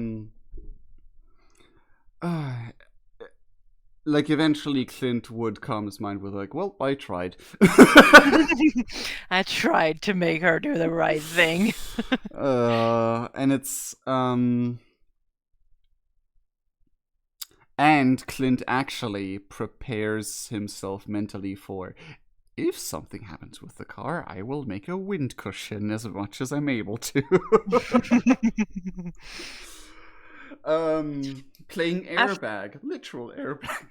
eventually Clint would calm his mind with like, well, I tried. I tried to make her do the right thing. And it's and Clint actually prepares himself mentally for, if something happens with the car, I will make a wind cushion as much as I'm able to. Playing airbag, literal airbag.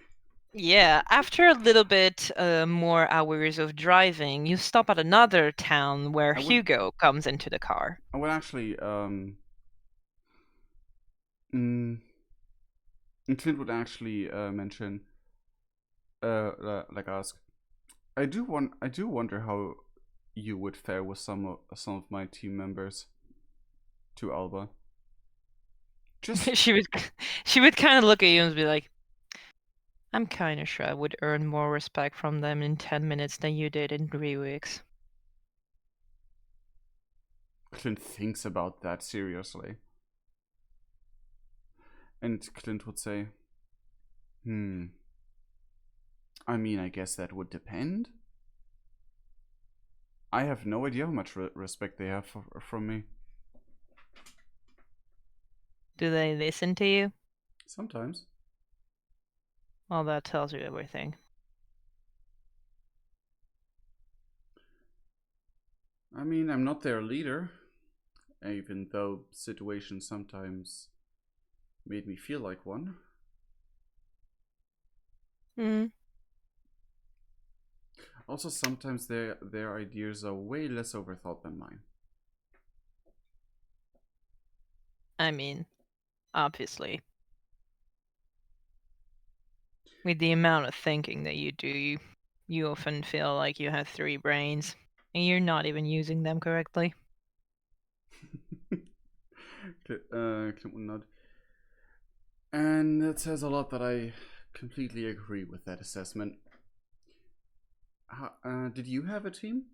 Yeah, after a little bit more hours of driving, you stop at another town where I would Hugo comes into the car. I would actually mm, and Clint would actually mention like ask, I do wonder how you would fare with some of my team members, to Alba. Just she would she would kind of look at you and be like, I'm kind of sure I would earn more respect from them in 10 minutes than you did in 3 weeks. Clint thinks about that seriously. And Clint would say, I mean, I guess that would depend. I have no idea how much respect they have from me. Do they listen to you? Sometimes. Well, that tells you everything. I mean, I'm not their leader, even though situations sometimes made me feel like one. Hmm. Also, sometimes their ideas are way less overthought than mine. I mean, obviously. With the amount of thinking that you do, you often feel like you have 3 brains, and you're not even using them correctly. Clint would nod. And that says a lot that I completely agree with that assessment. Did you have a team?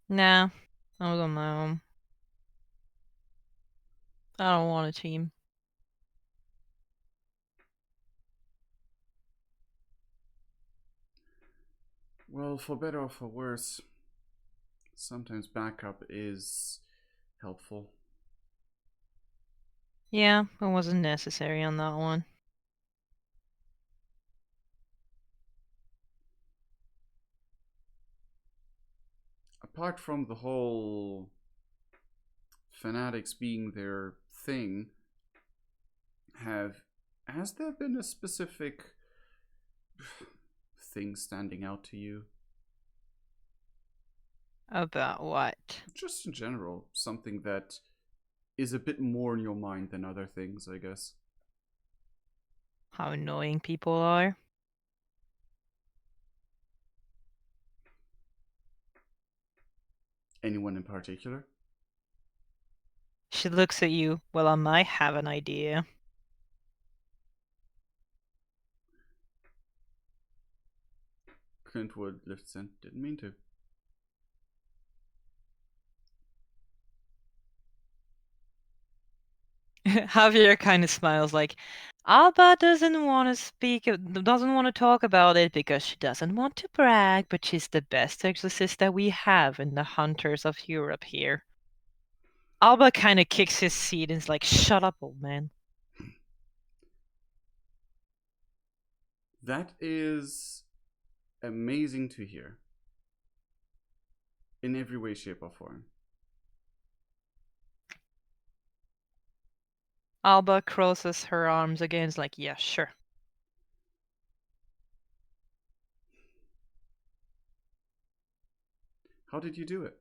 Nah, I was on my own. I don't want a team. Well, for better or for worse, Sometimes backup is helpful. Yeah, it wasn't necessary on that one. Apart from the whole fanatics being their thing, have has there been a specific thing standing out to you? About what? Just in general, something that is a bit more in your mind than other things, I guess. How annoying people are. Anyone in particular? She looks at you. Well, I might have an idea. Clintwood lifts in. Didn't mean to. Javier kind of smiles like, Alba doesn't want to doesn't want to talk about it because she doesn't want to brag, but she's the best exorcist that we have in the Hunters of Europe here. Alba kind of kicks his seat and is like, shut up, old man. That is amazing to hear. In every way, shape, or form. Alba crosses her arms again, is like, yeah, sure. How did you do it?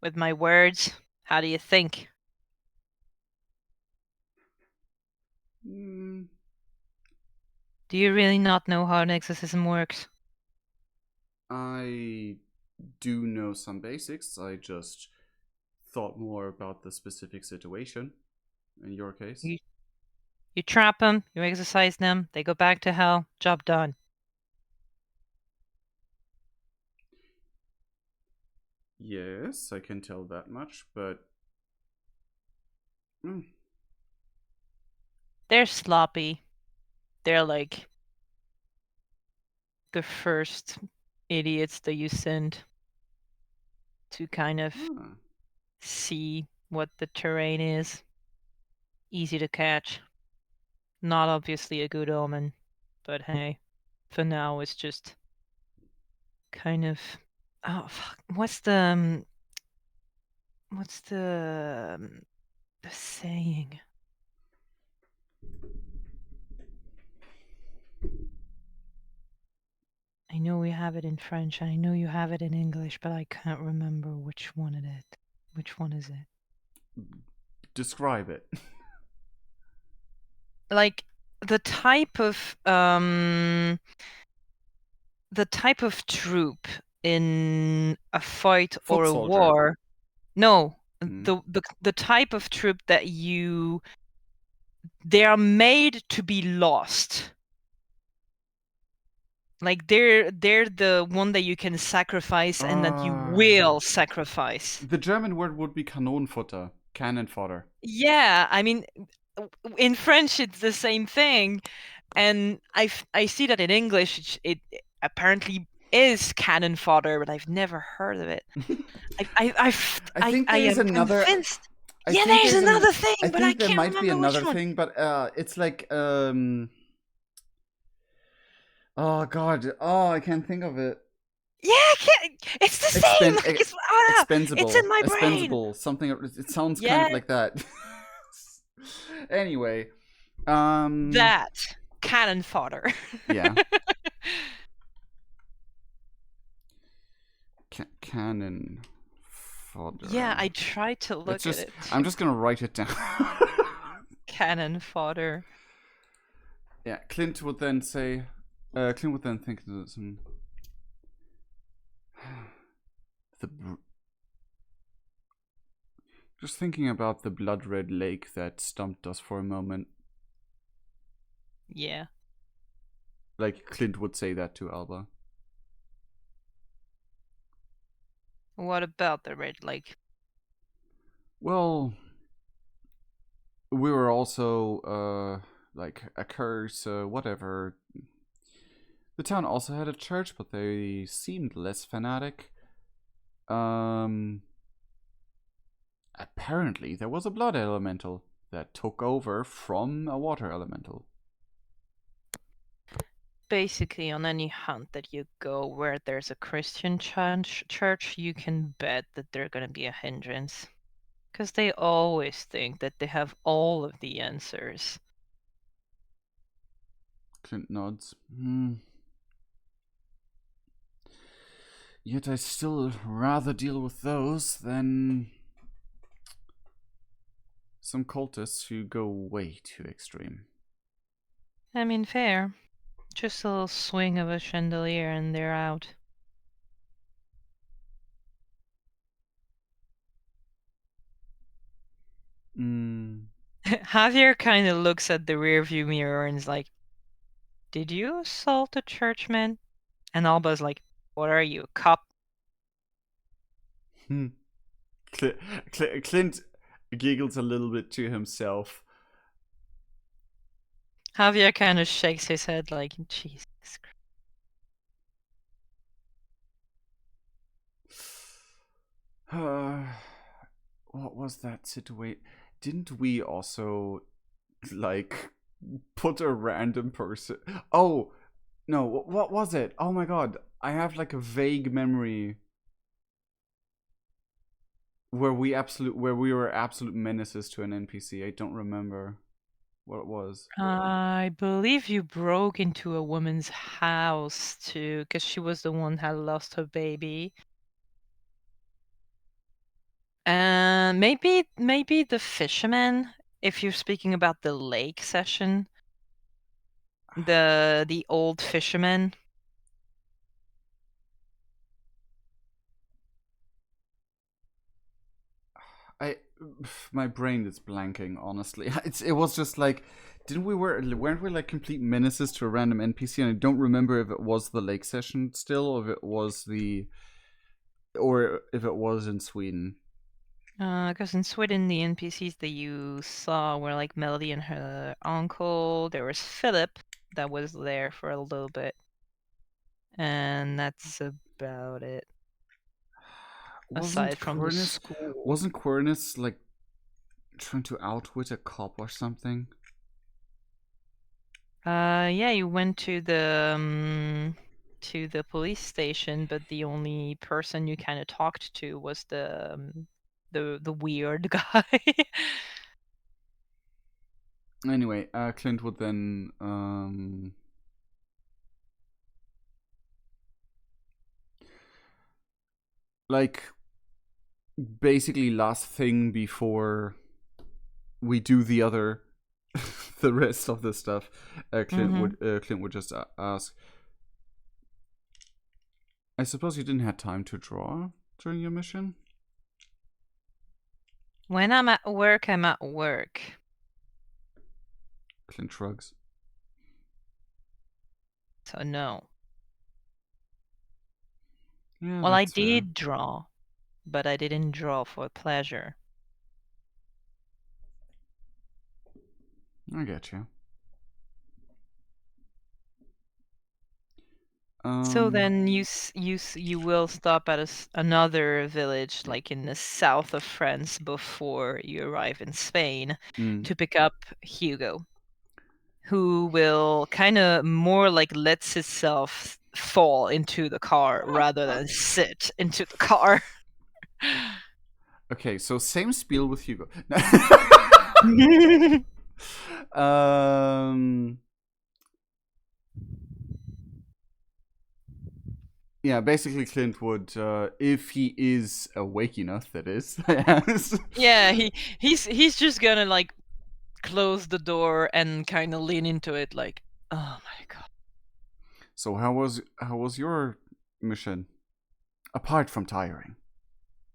With my words, how do you think? Mm, Do you really not know how an exorcism works? I do know some basics. I just thought more about the specific situation. In your case, You, you trap them, you exorcise them, they go back to hell, job done. yes, I can tell that much, but mm, They're sloppy. They're like the first idiots that you send to kind of huh. see what the terrain is. Easy to catch. Not obviously a good omen, but hey, for now it's just kind of. Oh fuck! What's the saying? I know we have it in French. I know you have it in English, but I can't remember which one it is. Which one is it? Describe it. Like the type of troop in a fight or Foot a soldier. war. No, Hmm. the type of troop that they are made to be lost. Like they're the one that you can sacrifice and that you Uh, will sacrifice. the German word would be Kanonenfutter, cannon fodder. Yeah, I mean, in French it's the same thing, and I see that in English it apparently is cannon fodder, but I've never heard of it. I think I there is am another. convinced. I Yeah, think there's there's an. another I thing, but I think there can't might be remember which another one. thing, but it's like Oh God! Oh, I can't think of it. Yeah, I can't. It's the same. Expend Like it's Expensible, in my brain. expendable. Something. It sounds kind Yeah, of like that. Anyway, um, that cannon fodder. yeah, cannon Yeah, fodder. I tried to Let's look at just. it I'm too. just gonna write it down. Cannon fodder. Yeah, Clint would then say. Clint would then think that the just thinking about the blood red lake that stumped us for a moment. Yeah. Like Clint would say that to Alba. What about the red lake? Well, we were also like a curse, whatever. The town also had a church, but they seemed less fanatic. Um, apparently there was a blood elemental that took over from a water elemental. Basically, on any hunt that you go where there's a Christian church, you can bet that they're gonna be a hindrance. Because they always think that they have all of the answers. Clint nods. Yet I still rather deal with those than some cultists who go way too extreme. I mean, fair. Just a little swing of a chandelier and they're out. Javier kind of looks at the rearview mirror and is like, "Did you assault a churchman?" And Alba's like, "What are you, a cop?" Clint giggles a little bit to himself. Javier kind of shakes his head like, Jesus Christ. What was that situation? Didn't we also, like, put a random person? Oh, no, what was it? Oh my god, I have like a vague memory where we were absolute menaces to an NPC. I don't remember what it was. I believe you broke into a woman's house too, because she was the one who had lost her baby. And maybe the fisherman, if you're speaking about the lake session. The old fisherman. I my brain is blanking. Honestly, it was just like, didn't we weren't we like complete menaces to a random NPC? And I don't remember if it was the lake session still, or if it was in Sweden. Because in Sweden, the NPCs that you saw were like Melody and her uncle. There was Philip that was there for a little bit. And that's about it. Wasn't Aside from the Quirnus school. wasn't Quirnus like trying to outwit a cop or something? Yeah, you went to the police station, but the only person you kind of talked to was the weird guy. Anyway, Clint would then like basically last thing before we do the rest of the stuff. Clint would just ask. I suppose you didn't have time to draw during your mission. When I'm at work, I'm at work. Clint shrugs. So no. Yeah, Well, I that's fair. did draw, but I didn't draw for pleasure. I get you. So then you will stop at another village, like in the south of France, before you arrive in Spain, mm. to pick up Hugo, who will kind of more like lets itself fall into the car rather than sit into the car. Okay, so same spiel with Hugo. um, yeah, basically Clint would, if he is awake enough, that is. Yeah, he's just gonna like close the door and kind of lean into it, like, oh my god. So how was your mission, apart from tiring?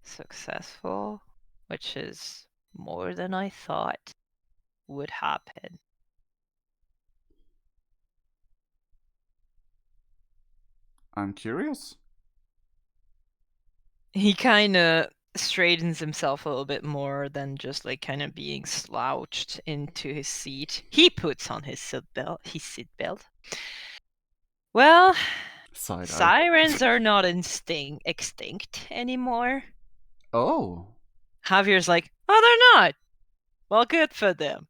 Successful, which is more than I thought would happen. I'm curious. He kind of straightens himself a little bit more than just like kind of being slouched into his seat. He puts on his seatbelt. Well, Side eye. Sirens are not extinct anymore. Oh. Javier's like, oh, they're not. Well, good for them.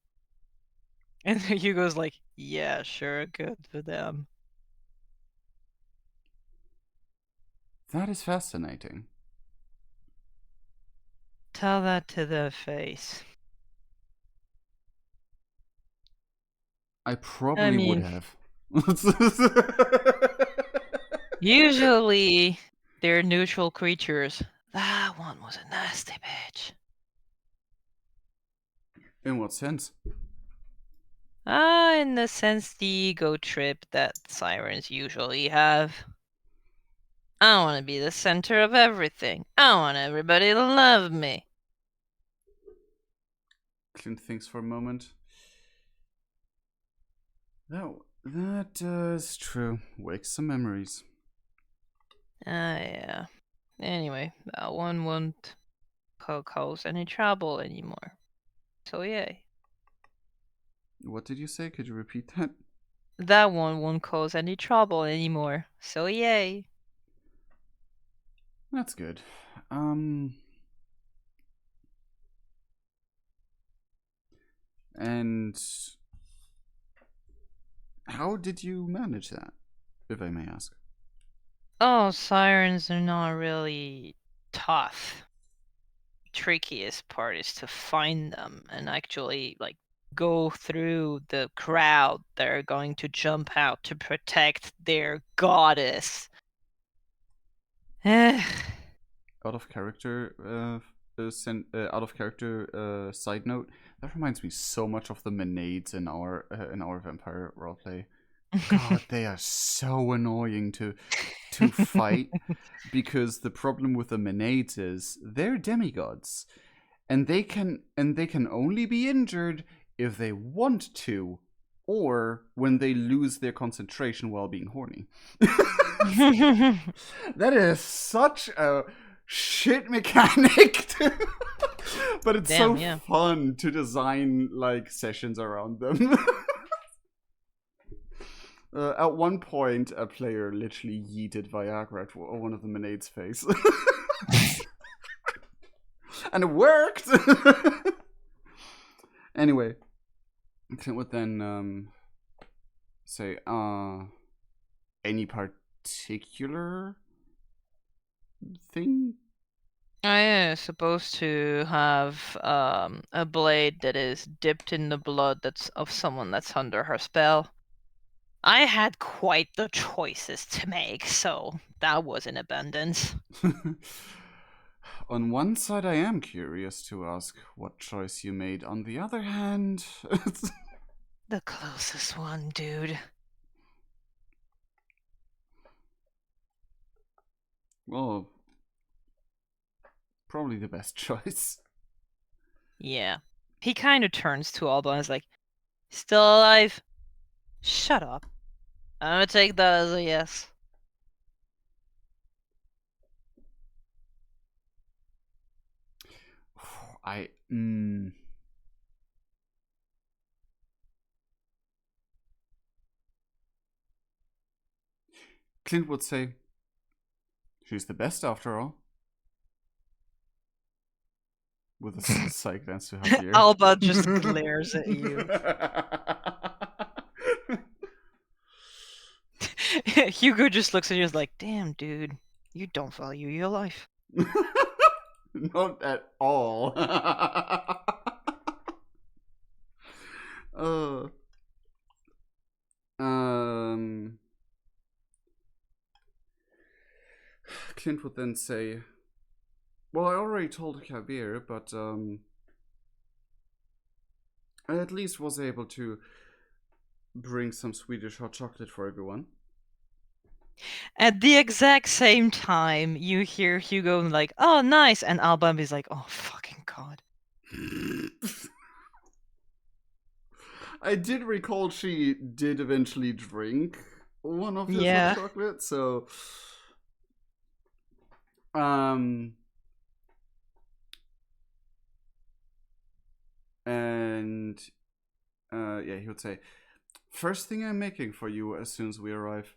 And Hugo's like, yeah, sure, good for them. That is fascinating. Tell that to their face. I I probably would mean, have. usually they're neutral creatures. That one was a nasty bitch. In what sense? In the sense the ego trip that sirens usually have. I want to be the center of everything. I want everybody to love me. Clint thinks for a moment. That is true. Wakes some memories. Yeah. Anyway, that one won't cause any trouble anymore. So yay. What did you say? Could you repeat that? That one won't cause any trouble anymore. So yay. That's good. And how did you manage that, if I may ask? Oh, sirens are not really tough. Trickiest part is to find them and actually like go through the crowd that are going to jump out to protect their goddess. Eh. Out of character, out of character. Side note. That reminds me so much of the Menades in our vampire roleplay. God, they are so annoying to fight because the problem with the Menades is they're demigods, and they can only be injured if they want to, or when they lose their concentration while being horny. That is such a shit mechanic, but it's Damn, so yeah. fun to design like sessions around them. At one point, a player literally yeeted Viagra at one of the Menades' face. And it worked! Anyway, Clint would then say, any particular thing? I supposed to have a blade that is dipped in the blood that's of someone that's under her spell. I had quite the choices to make, so that was in abundance. On one side, I am curious to ask what choice you made. On the other hand, The closest one, dude. well, probably the best choice. Yeah. He kind of turns to Alba and is like, still alive? Shut up. I'm gonna take that as a yes. I. Clint would say, she's the best after all. With a side glance to Javier. Alba just glares at you. Hugo just looks at you and is like, damn, dude, you don't value your life. Not at all. uh, um, Clint would then say, well, I already told Kabir, but I at least was able to bring some Swedish hot chocolate for everyone. At the exact same time, you hear Hugo like, oh, nice. And Alba is like, oh, fucking God. I did recall she did eventually drink one of his hot chocolate, so and he would say, first thing I'm making for you as soon as we arrive.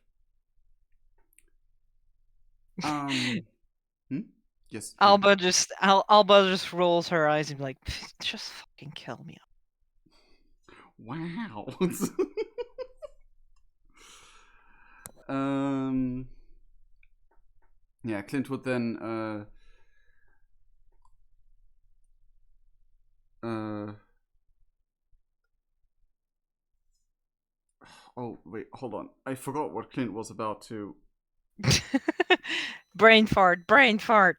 Um. Hmm? Yes, Clint. Alba just rolls her eyes and be like, just fucking kill me. Wow. um. Yeah, Clint would then uh oh wait, hold on. I forgot what Clint was about to. Brain fart, brain fart.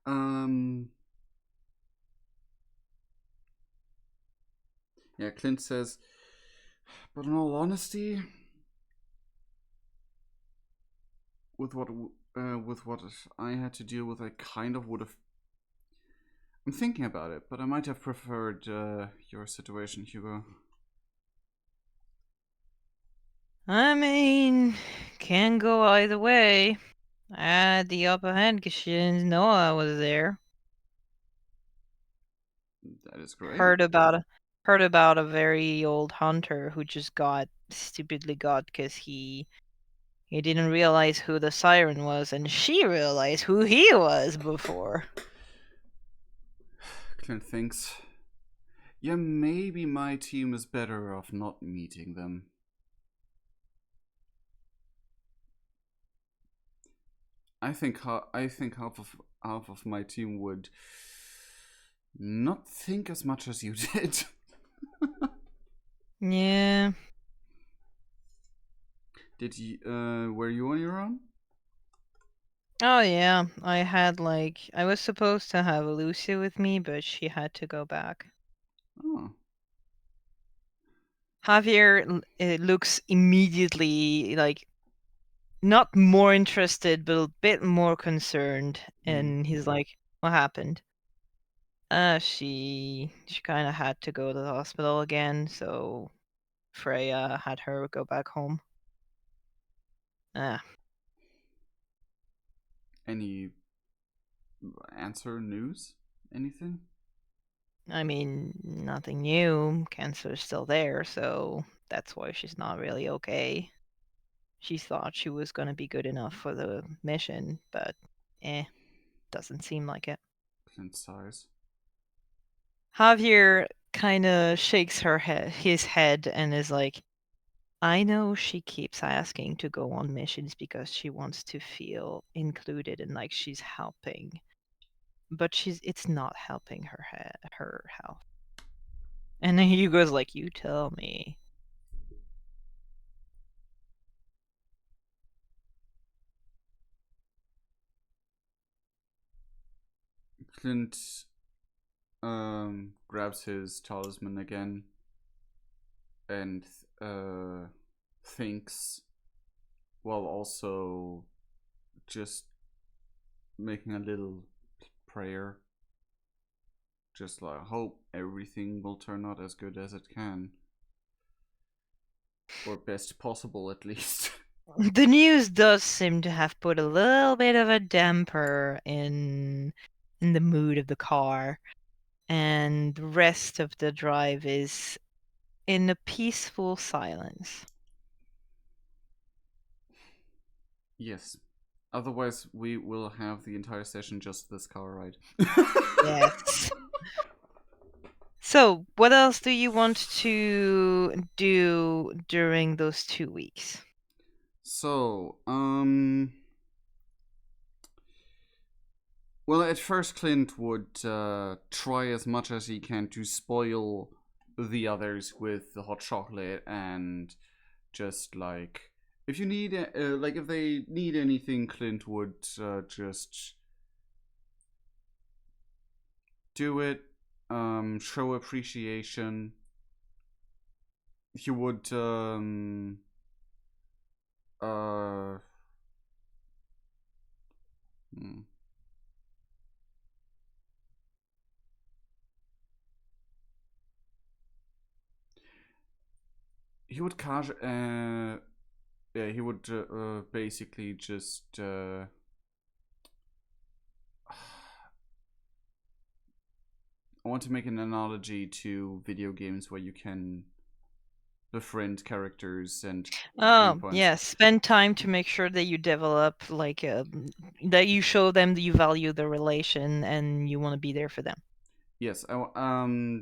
Um. Yeah, Clint says, but in all honesty, with what I had to deal with, I kind of would have. I'm thinking about it, but I might have preferred your situation, Hugo. I mean, can go either way. I had the upper hand because she didn't know I was there. That is great. Heard about a very old hunter who just got stupidly got because he didn't realize who the siren was, and she realized who he was before. Clint thinks, yeah, maybe my team is better off not meeting them. I think half of my team would not think as much as you did. Yeah. Did you? Were you on your own? Oh yeah. I was supposed to have Lucy with me, but she had to go back. Oh, Javier looks immediately like not more interested, but a bit more concerned, hmm. and he's like, "What happened?" She kind of had to go to the hospital again, so Freya had her go back home. Ah, Any answer news? Anything? I mean, nothing new. Cancer's still there, so that's why she's not really okay. She thought she was gonna be good enough for the mission, but doesn't seem like it. Clint sighs. Javier kind of shakes his head, and is like, I know she keeps asking to go on missions because she wants to feel included and like she's helping, but it's not helping her health. And then Hugo's like, you tell me. Clint grabs his talisman again and thinks while also just making a little prayer. Just like hope everything will turn out as good as it can. Or best possible at least. The news does seem to have put a little bit of a damper in the mood of the car, and the rest of the drive is in a peaceful silence. Yes. Otherwise, we will have the entire session just this car ride. Yes. So, what else do you want to do during those 2 weeks? So, well, at first, Clint would try as much as he can to spoil the others with the hot chocolate and just like if you need like if they need anything, Clint would just do it. Show appreciation. He would uh hmm. he would yeah, he would basically just I want to make an analogy to video games where you can befriend characters and gain Oh, points. yes. Spend time to make sure that you develop, like, that you show them that you value the relation and you want to be there for them. Yes,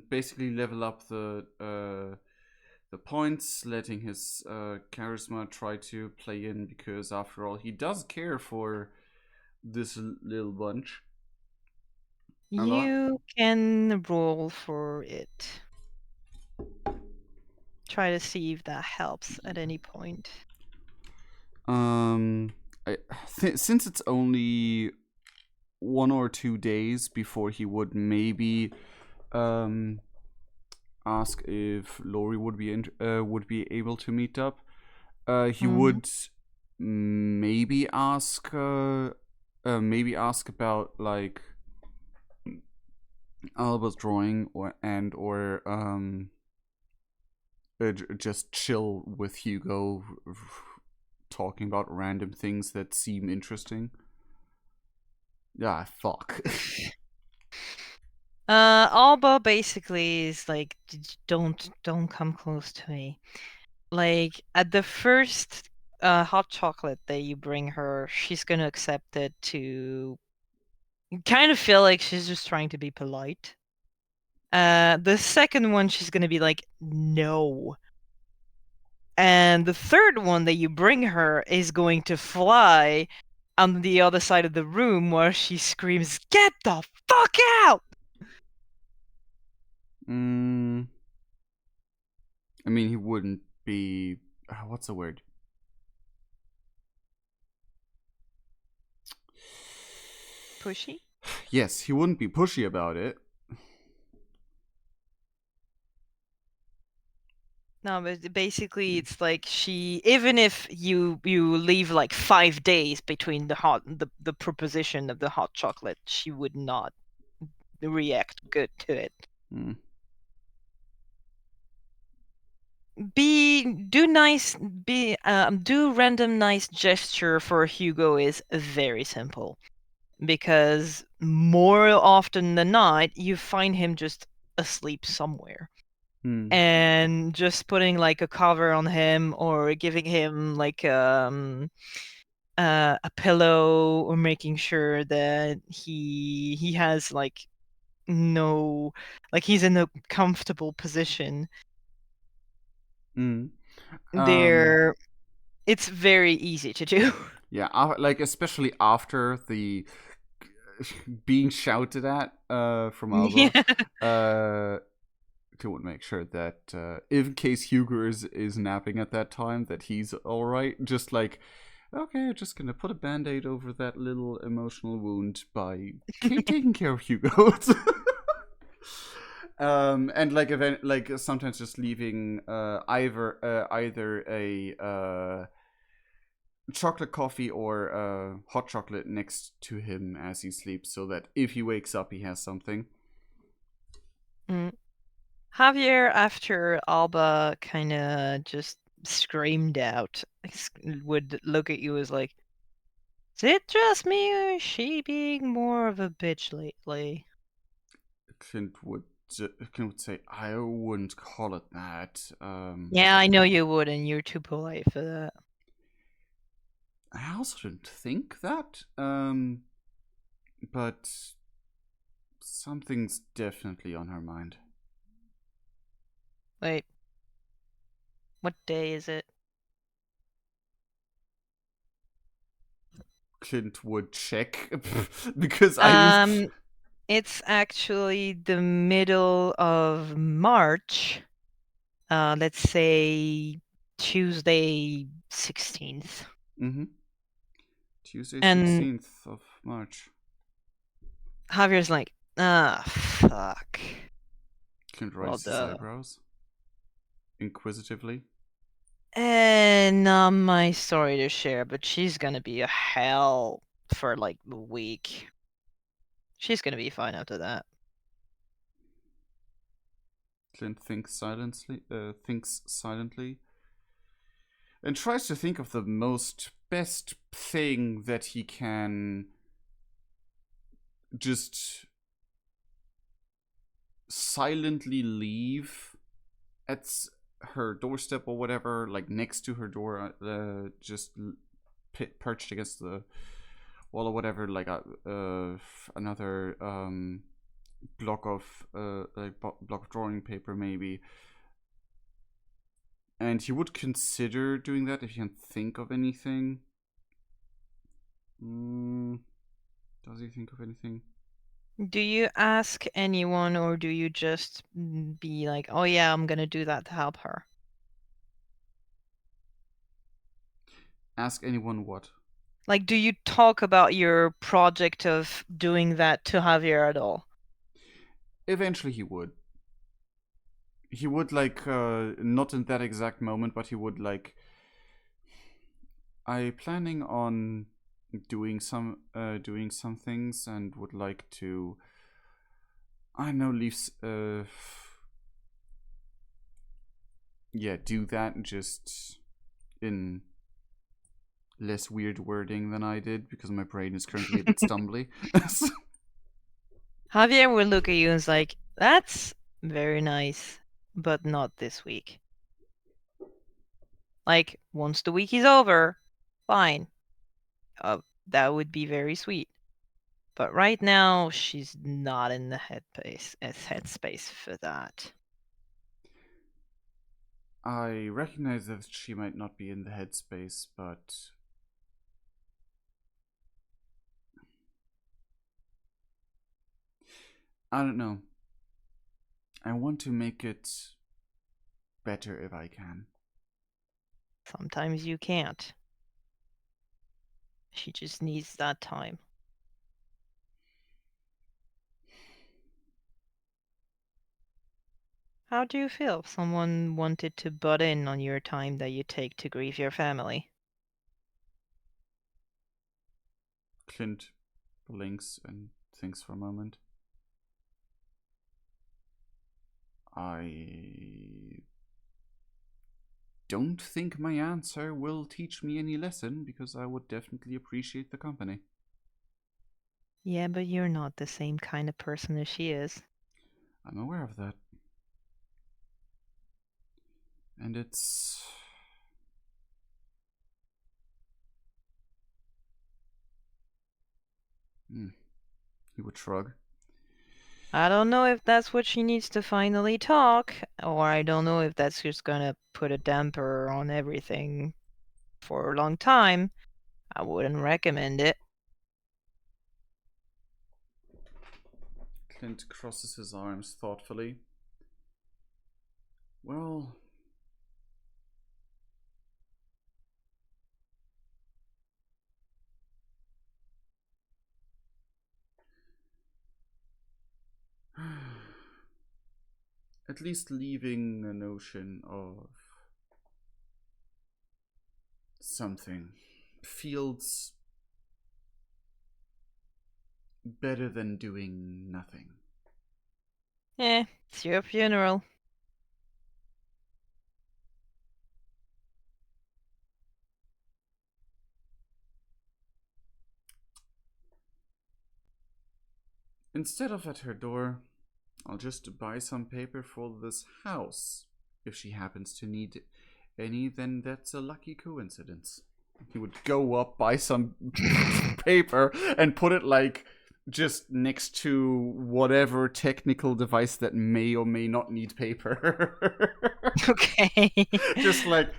basically level up the points, letting his charisma try to play in, because after all, he does care for this little bunch a lot. You can roll for it. Try to see if that helps at any point. Um, since it's only 1 or 2 days before he would maybe um ask if Lori would be able to meet up. He Mhm. would maybe ask about like Alba's drawing or just chill with Hugo, talking about random things that seem interesting. Ah, fuck. Alba basically is like, don't come close to me. Like at the first hot chocolate that you bring her, she's gonna accept it to kind of feel like she's just trying to be polite. The second one, she's gonna be like, no. And the third one that you bring her is going to fly on the other side of the room where she screams, "Get the fuck out!" mm, I mean, he wouldn't be. What's the word? Pushy? Yes, he wouldn't be pushy about it. No, but basically it's like she, even if you leave like 5 days between the proposition of the hot chocolate, she would not react good to it. Mm. Do random nice gesture for Hugo is very simple, because more often than not you find him just asleep somewhere, Mm. and just putting like a cover on him or giving him like a pillow, or making sure that he has like no, like he's in a comfortable position. Mm. Um. There, it's very easy to do. Yeah. Like especially after the being shouted at from Alba. Yeah. Uh. To make sure that in case Hugo is napping at that time, that he's all right. Just like, okay, just gonna put a band-aid over that little emotional wound by taking care of Hugo. And like like sometimes just leaving either a chocolate coffee or hot chocolate next to him as he sleeps, so that if he wakes up, he has something. Mm. Javier, after Alba kind of just screamed out, would look at you as like, is it just me, or is she being more of a bitch lately? Clint would Clint would say, I wouldn't call it that. Yeah, I know you would, and you're too polite for that. I also didn't think that. But something's definitely on her mind. Wait, what day is it? Clint would check because I was. Um, it's actually the middle of March. Let's say Tuesday 16th. Mm-hmm. Tuesday, And 16th of March. Javier's like, ah, fuck. Clint Well, raises his duh. eyebrows inquisitively. And not my story to share, but she's gonna be a hell for like a week. She's gonna be fine after that. Clint thinks silently, and tries to think of the most best thing that he can just silently leave at her doorstep or whatever, like next to her door, just perched against the wall or whatever, like another block of block of drawing paper maybe. And he would consider doing that if he can think of anything. Does he think of anything? Do you ask anyone, or do you just be like, oh yeah, I'm gonna do that to help her? Ask anyone what? Like, do you talk about your project of doing that to Javier at all? Eventually he would. He would, like, not in that exact moment, but he would, like, I planning on doing some things and would like to, I don't know, leave yeah, do that just in less weird wording than I did because my brain is currently a bit stumbly. Javier will look at you and is like, that's very nice, but not this week. Like, once the week is over, fine. That would be very sweet. But right now, she's not in the headspace for that. I recognize that she might not be in the headspace, but I don't know. I want to make it better if I can. Sometimes you can't. She just needs that time. How do you feel if someone wanted to butt in on your time that you take to grieve your family? Clint blinks and thinks for a moment. I don't think my answer will teach me any lesson because I would definitely appreciate the company. Yeah, but you're not the same kind of person as she is. I'm aware of that. And it's... He would shrug. I don't know if that's what she needs to finally talk, or I don't know if that's just gonna put a damper on everything for a long time. I wouldn't recommend it. Clint crosses his arms thoughtfully. Well... At least leaving a notion of something feels better than doing nothing. It's your funeral. Instead of at her door, I'll just buy some paper for this house. If she happens to need any, then that's a lucky coincidence. He would go up, buy some paper, and put it like just next to whatever technical device that may or may not need paper. Okay. Just like,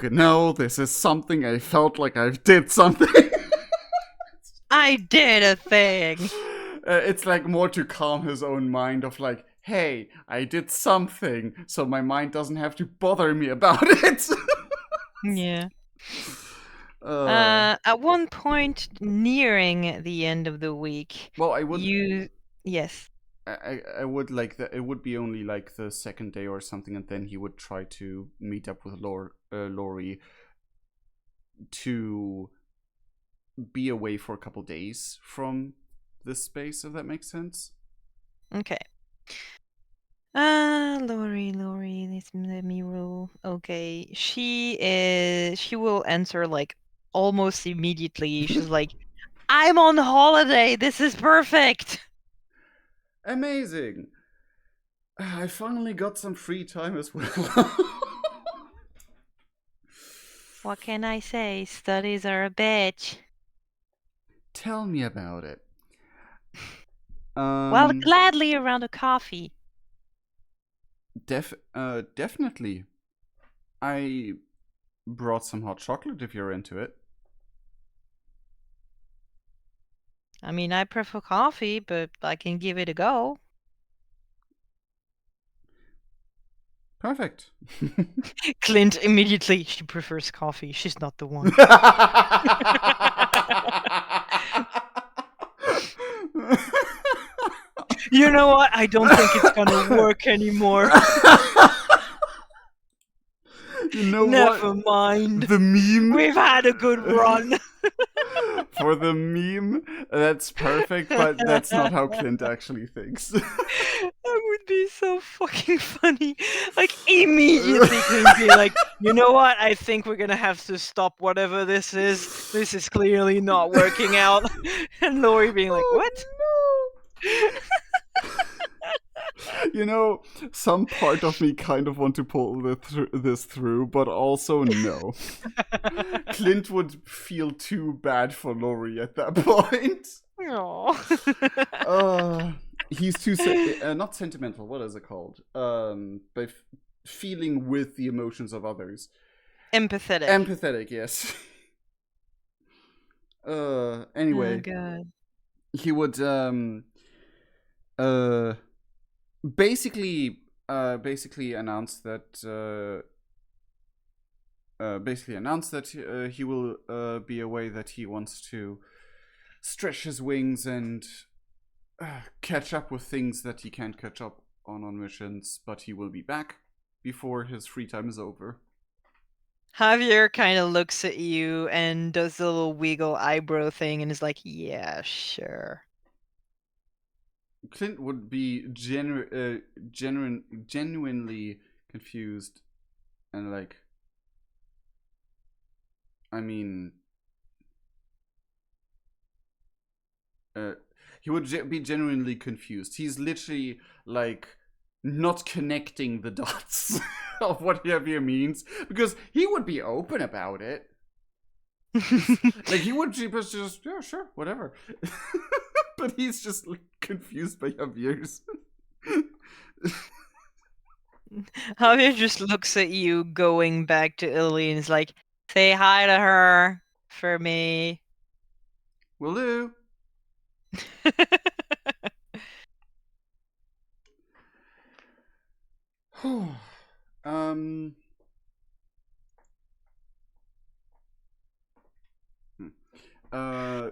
you know, this is something I felt like I did something. I did a thing. It's like more to calm his own mind of like, hey, I did something, so my mind doesn't have to bother me about it. Yeah. At one point nearing the end of the week, well, I would. Yes. I would like that. It would be only like the second day or something, and then he would try to meet up with Lori to be away for a couple days from this space, if that makes sense. Okay. Lori, let me roll. Okay. She will answer like almost immediately. She's like, I'm on holiday. This is perfect. Amazing. I finally got some free time as well. What can I say? Studies are a bitch. Tell me about it. Well, Um, gladly around a coffee. definitely. I brought some hot chocolate if you're into it. I mean, I prefer coffee, but I can give it a go. Perfect. Clint immediately, she prefers coffee. She's not the one. You know what? I don't think it's gonna work anymore. You know what? Never mind. The meme. We've had a good run. For the meme, that's perfect, but that's not how Clint actually thinks. That would be so fucking funny. Like, immediately Clint be like, you know what? I think we're gonna have to stop whatever this is. This is clearly not working out. And Lori being like, what? Oh, you know, some part of me kind of want to pull this through, but also no. Clint would feel too bad for Laurie at that point. Aw. He's too not sentimental. What is it called? By feeling with the emotions of others. Empathetic. Empathetic, yes. Anyway, Oh god. he would uh basically announce that he will be a way that he wants to stretch his wings and catch up with things that he can't catch up on missions, but he will be back before his free time is over. Javier kind of looks at you and does the little wiggle eyebrow thing and is like, yeah, sure. Clint would be genuinely confused and like, I mean, he would be genuinely confused. He's literally like not connecting the dots of what Javier means because he would be open about it. Like he would just yeah, sure, whatever. But he's just like, confused by Javier's. Javier just looks at you going back to Italy and is like, say hi to her for me. Will do. um.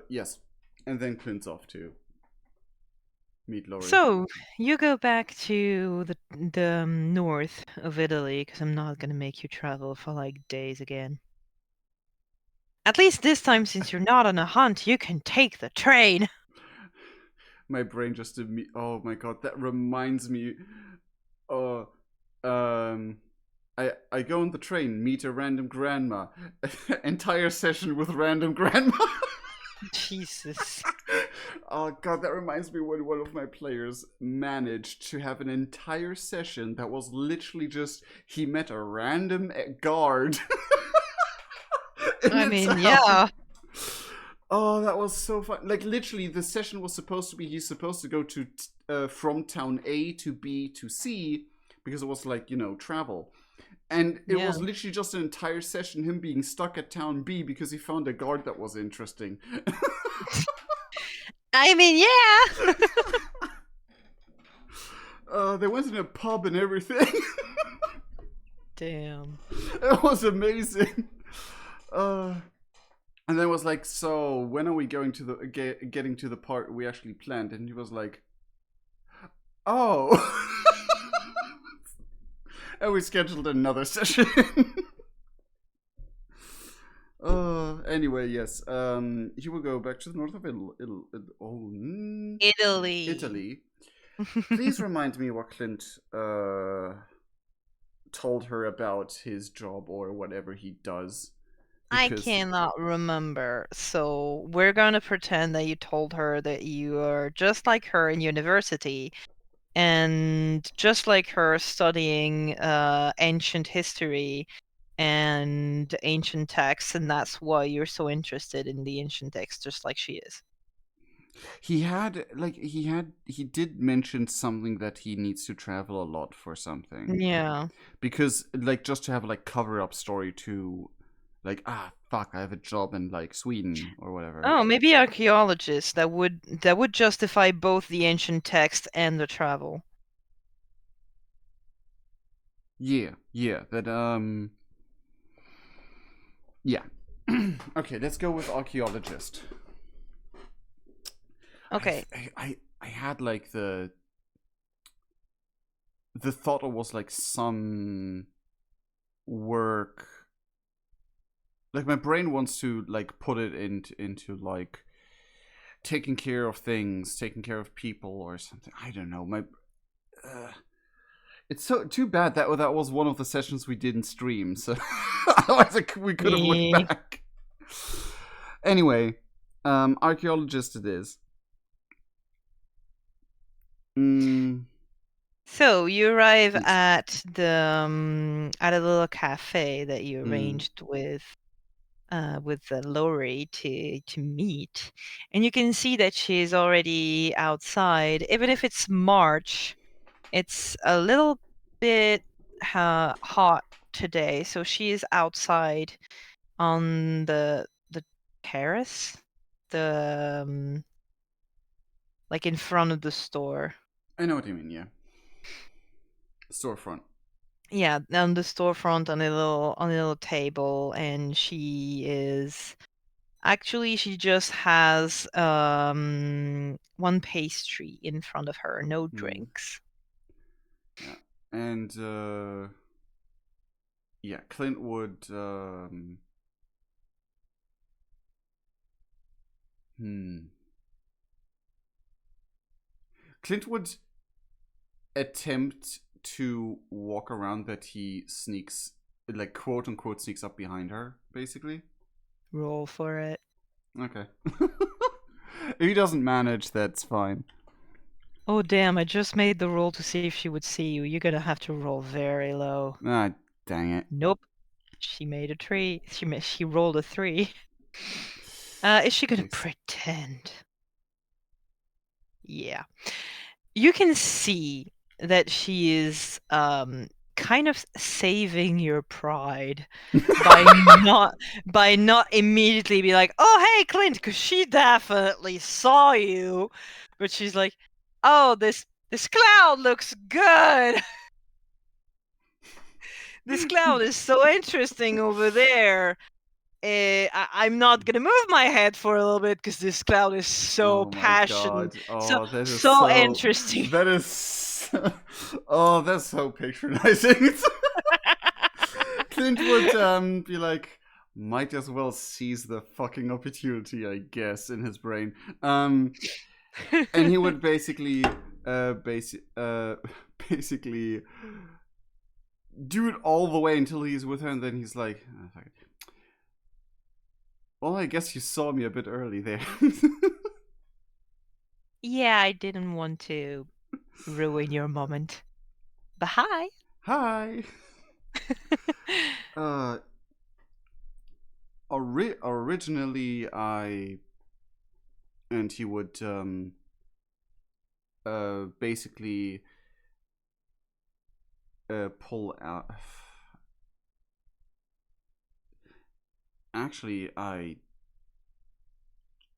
Yes, and then Clint's off to meet Laurie. So, you go back to the north of Italy, because I'm not going to make you travel for like days again. At least this time, since you're not on a hunt, you can take the train. My brain just oh my god, that reminds me. Oh, I go on the train, meet a random grandma, entire session with random grandma. Jesus. Oh god, that reminds me when one of my players managed to have an entire session that was literally just he met a random guard. I mean, yeah. Oh, that was so fun. Like literally the session was supposed to be he's supposed to go to from town A to B to C because it was like, you know, travel. And it was literally just an entire session him being stuck at town B because he found a guard that was interesting. I mean, yeah. They went in a pub and everything. Damn. It was amazing. And then it was like, so when are we going to the getting to the part we actually planned? And he was like, oh. And we scheduled another session. Anyway, yes. He will go back to the north of Italy. Italy. Please remind me what Clint told her about his job or whatever he does. I cannot remember. So we're gonna pretend that you told her that you are just like her in university, And just like her studying ancient history and ancient texts, and that's why you're so interested in the ancient texts, just like she is. He did mention something that he needs to travel a lot for something. Yeah. Because like just to have like cover up story to like fuck I have a job in like Sweden or whatever. Oh, maybe archaeologists that would justify both the ancient text and the travel. Yeah, that yeah. Okay, let's go with archaeologist. Okay. I had like the thought it was like some work, like my brain wants to like put it into like taking care of things, taking care of people or something. I don't know. My it's so too bad that that was one of the sessions we didn't stream. So otherwise we could have looked Yeah. back. Anyway, archaeologist it is. Mm, So you arrive yes. at a little cafe that you Mm, arranged with the Lori to meet, and you can see that she's already outside. Even if it's March, it's a little bit hot today, so she is outside on the terrace, the like in front of the store. I know what you mean. Yeah, storefront. Yeah, on the storefront on a little table, and she is actually she just has one pastry in front of her, no Mm, drinks. yeah, and yeah, Clint would. Hmm. Clint would attempt to walk around that he sneaks, like quote unquote, sneaks up behind her, basically. Roll for it. Okay. If he doesn't manage, that's fine. Oh damn, I just made the roll to see if she would see you. You're gonna have to roll very low. Ah, dang it. Nope. She made a three. She rolled a three. Is she gonna Okay. pretend? Yeah. You can see that she is kind of saving your pride by not immediately be like, "Oh, hey, Clint," because she definitely saw you, but she's like, "Oh, this cloud looks good. This cloud is so interesting over there. I'm not gonna move my head for a little bit because this cloud is so Oh my passionate, god. so Oh, that is so so. interesting." That is. Oh, that's so patronizing. Clint would be like, might as well seize the fucking opportunity, I guess, in his brain. And he would basically, basically do it all the way until he's with her, and then he's like, "Ah, fuck it. Well, I guess you saw me a bit early there." Yeah, I didn't want to ruin your moment. But hi. Hi. Uh, originally, I and he would basically pull out. Actually, I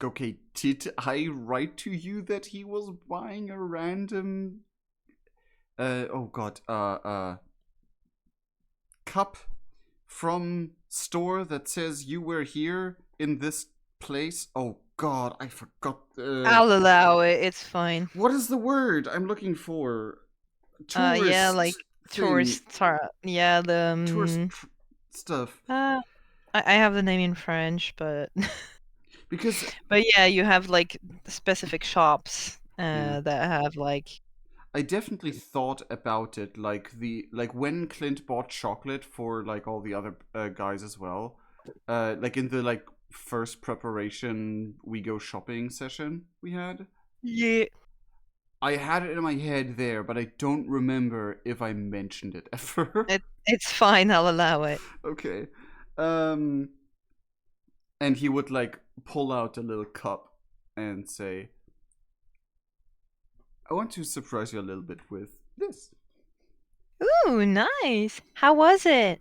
okay. Did I write to you that he was buying a random? Oh god. Cup from store that says you were here in this place. Oh god, I forgot. I'll allow it. It's fine. What is the word I'm looking for? Yeah, like Tourist thing. tourist. Yeah, Tourist stuff. I have the name in French, but Because but yeah, you have like specific shops yeah, that have like I definitely thought about it, like when Clint bought chocolate for like all the other guys as well, like in the like first preparation we go shopping session we had. yeah. I had it in my head there, but I don't remember if I mentioned it ever. It's fine. I'll allow it. Okay. Um, and he would like pull out a little cup and say, "I want to surprise you a little bit with this." Ooh, nice. How was it?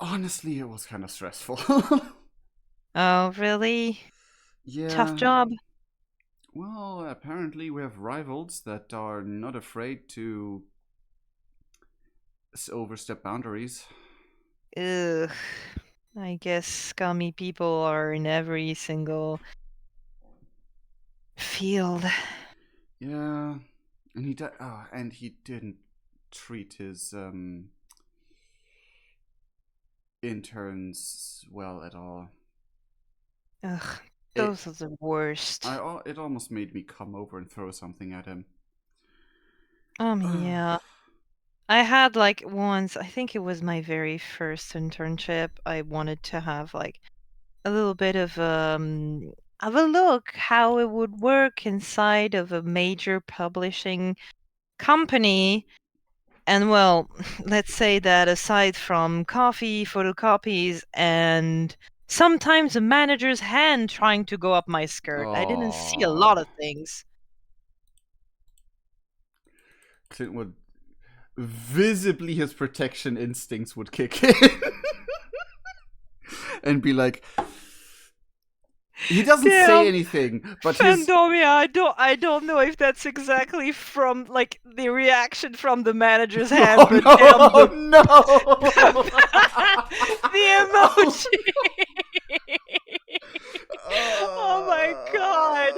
Honestly, it was kind of stressful. Oh, really? Tough Yeah. job. Well, apparently we have rivals that are not afraid to overstep boundaries. Ugh. I guess scummy people are in every single field. Yeah, and and he didn't treat his interns well at all. Ugh, It those are the worst. it almost made me come over and throw something at him. Yeah. I had like once, I think it was my very first internship. I wanted to have like a little bit of a look how it would work inside of a major publishing company. And well, let's say that aside from coffee, photocopies, and sometimes a manager's hand trying to go up my skirt, I didn't see a lot Oh, of things. Clint would visibly his protection instincts would kick in and be like, he doesn't say Damn, anything, but his Fandomia, I don't know if that's exactly from like the reaction from the manager's hand, oh but damn no, no. the emoji. Oh my Uh, god.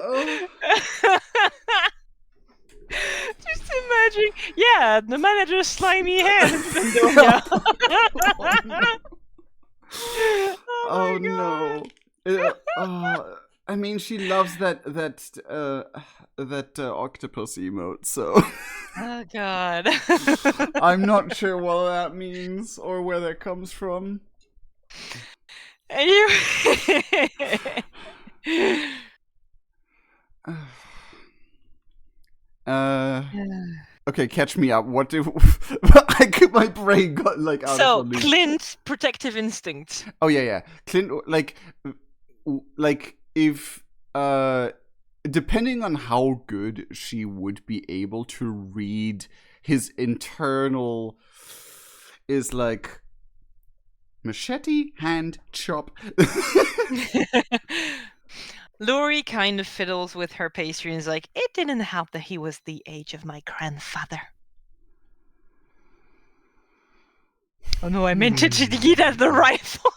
Just imagine, yeah, the manager's slimy hand, Fandonia. oh no. Oh Oh my no. god. I mean, she loves that octopus emote, so Oh god. I'm not sure what that means or where that comes from. And you uh, okay, catch me up. What do my brain got like out of a So, loop? Clint's protective instinct. Oh yeah, yeah. Clint, like if depending on how good she would be able to read his internal is like machete hand chop. Lori kind of fiddles with her pastry and is like, it didn't help that he was the age of my grandfather. Oh no, I meant to eat at the rifle.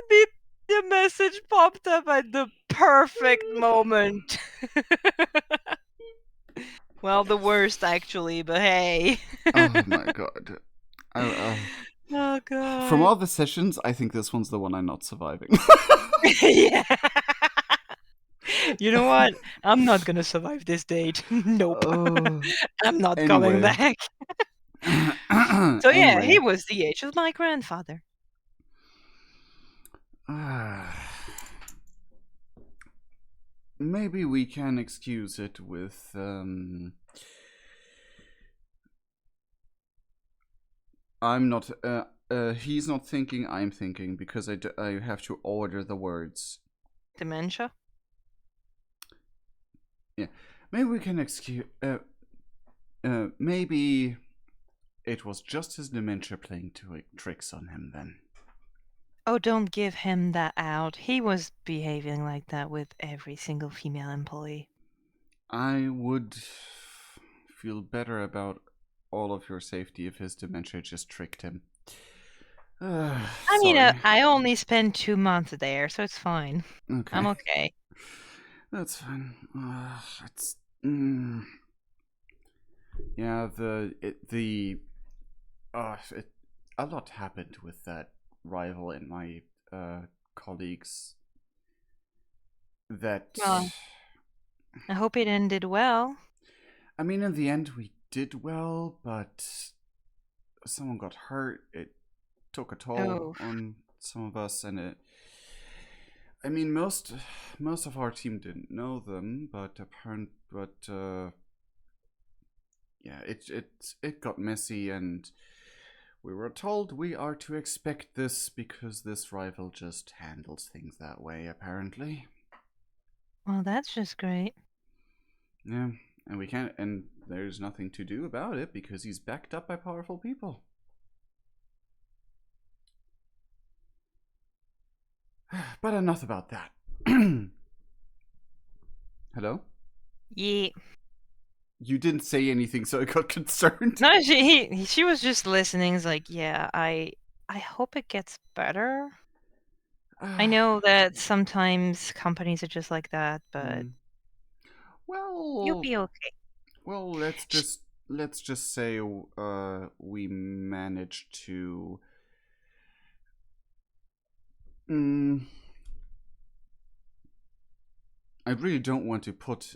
the, the message popped up at the perfect moment. Well, the worst actually, but hey. Oh my god. Oh From god. all the sessions, I think this one's the one I'm not surviving. Yeah. You know what? I'm not gonna survive this date. Nope. Oh, I'm not coming anyway. back. So yeah, Anyway. he was the age of my grandfather. Maybe we can excuse it with I'm not he's not thinking, I'm thinking, because I have to order the words. Dementia? Yeah. Maybe we can excuse maybe it was just his dementia playing tricks on him then. Oh, don't give him that out. He was behaving like that with every single female employee. I would feel better about all of your safety if his dementia just tricked him. I mean, Sorry. I only spent 2 months there, so it's fine. Okay. I'm okay. That's fine. It's yeah. A lot happened with that rival and my colleagues. That Well, I hope it ended well. I mean, in the end, we did well, but someone got hurt. It took a toll Oh, on some of us, and it. I mean, most of our team didn't know them, but yeah, it got messy, and we were told we are to expect this because this rival just handles things that way, apparently. well, that's just great. Yeah, and we can't, and there's nothing to do about it because he's backed up by powerful people. But enough about that. Hello? Yeah. You didn't say anything, so I got concerned. No, she was just listening. It's like, yeah, I hope it gets better. I know that sometimes companies are just like that, but Hmm. you'll Well, be okay. well, let's just say we managed to. Mm, I really don't want to put.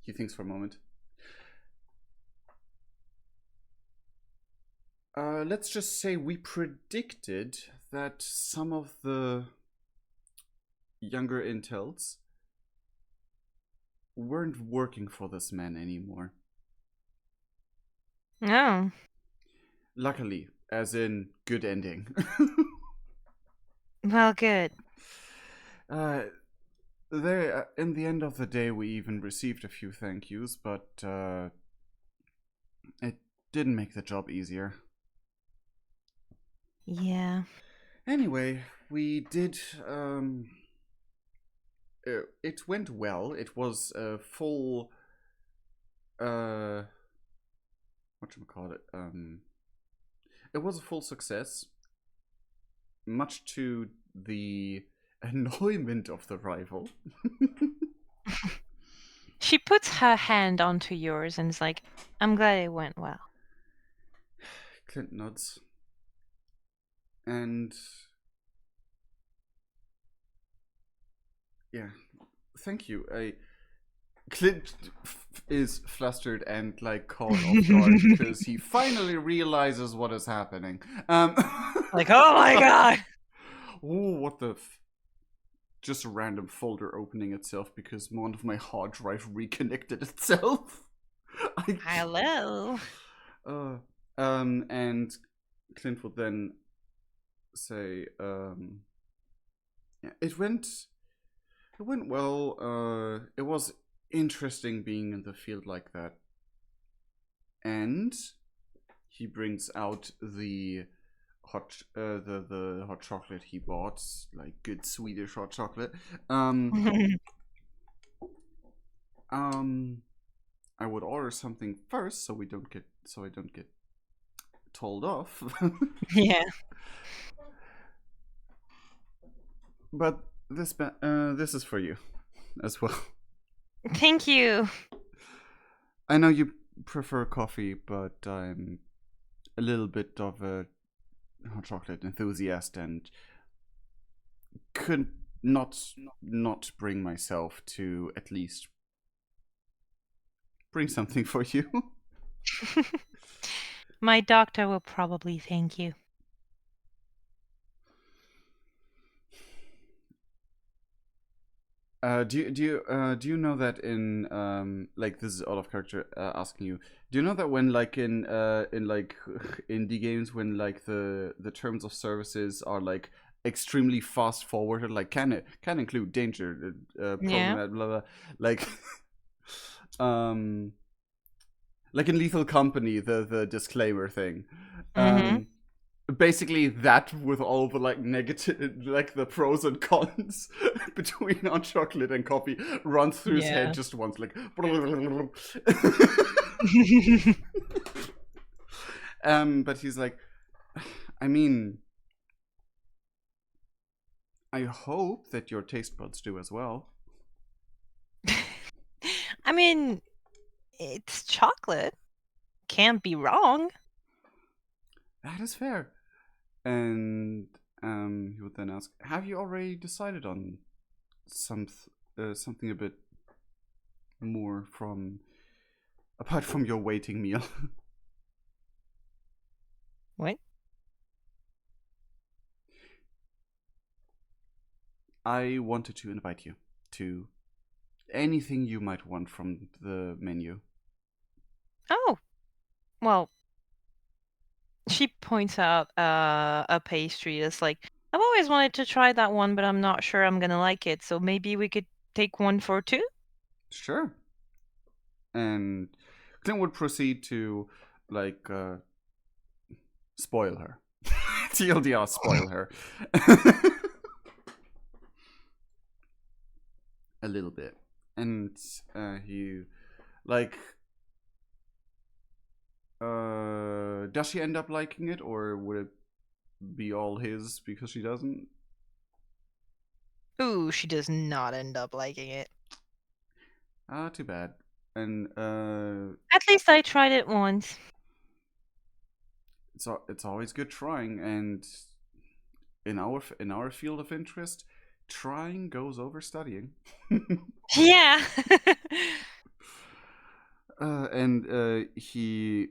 He thinks for a moment. Let's just say we predicted that some of the younger intels weren't working for this man anymore. No. Luckily, as in good ending. Well, good. uh, there, in the end of the day, we even received a few thank yous, but it didn't make the job easier. Yeah. Anyway, we did. It went well. It was a full. What should we call it? It was a full success, much to the annoyment of the rival. She puts her hand onto yours and is like, I'm glad it went well. Clint nods. And yeah, thank you. Clint is flustered and like caught off guard because he finally realizes what is happening. Like, oh my god! Oh, what the? Just a random folder opening itself because one of my hard drive reconnected itself. Hello. Uh, and Clint would then say, yeah, it went well. It was interesting being in the field like that. And he brings out the the hot chocolate he bought, like good Swedish hot chocolate. Um, I would order something first so I don't get told off. Yeah. But this is for you as well. Thank you. I know you prefer coffee, but I'm a little bit of a hot chocolate enthusiast and could not bring myself to at least bring something for you. My doctor will probably thank you. Do you know that in like this is out of character asking you, do you know that when like in like indie games when like the terms of services are like extremely fast forwarded, like can include danger, Yeah. problematic, blah blah, like um like in Lethal Company, the disclaimer thing. Mm-hmm. Basically that with all the like negative, like the pros and cons between hot chocolate and coffee runs through his head Yeah. just once, like but he's like, I mean, I hope that your taste buds do as well. I mean, it's chocolate. Can't be wrong. That is fair. And he would then ask, have you already decided on something a bit more from apart from your waiting meal? What? I wanted to invite you to anything you might want from the menu. Oh, well, she points out a pastry that's like, I've always wanted to try that one, but I'm not sure I'm gonna like it. So maybe we could take one for two? Sure. And Clint would proceed to like spoil her. TLDR, spoil her. A little bit. And he like does she end up liking it, or would it be all his because she doesn't? Ooh, she does not end up liking it. Ah, too bad. And At least I tried it once. it's always good trying, and in our field of interest, trying goes over studying. Yeah. And he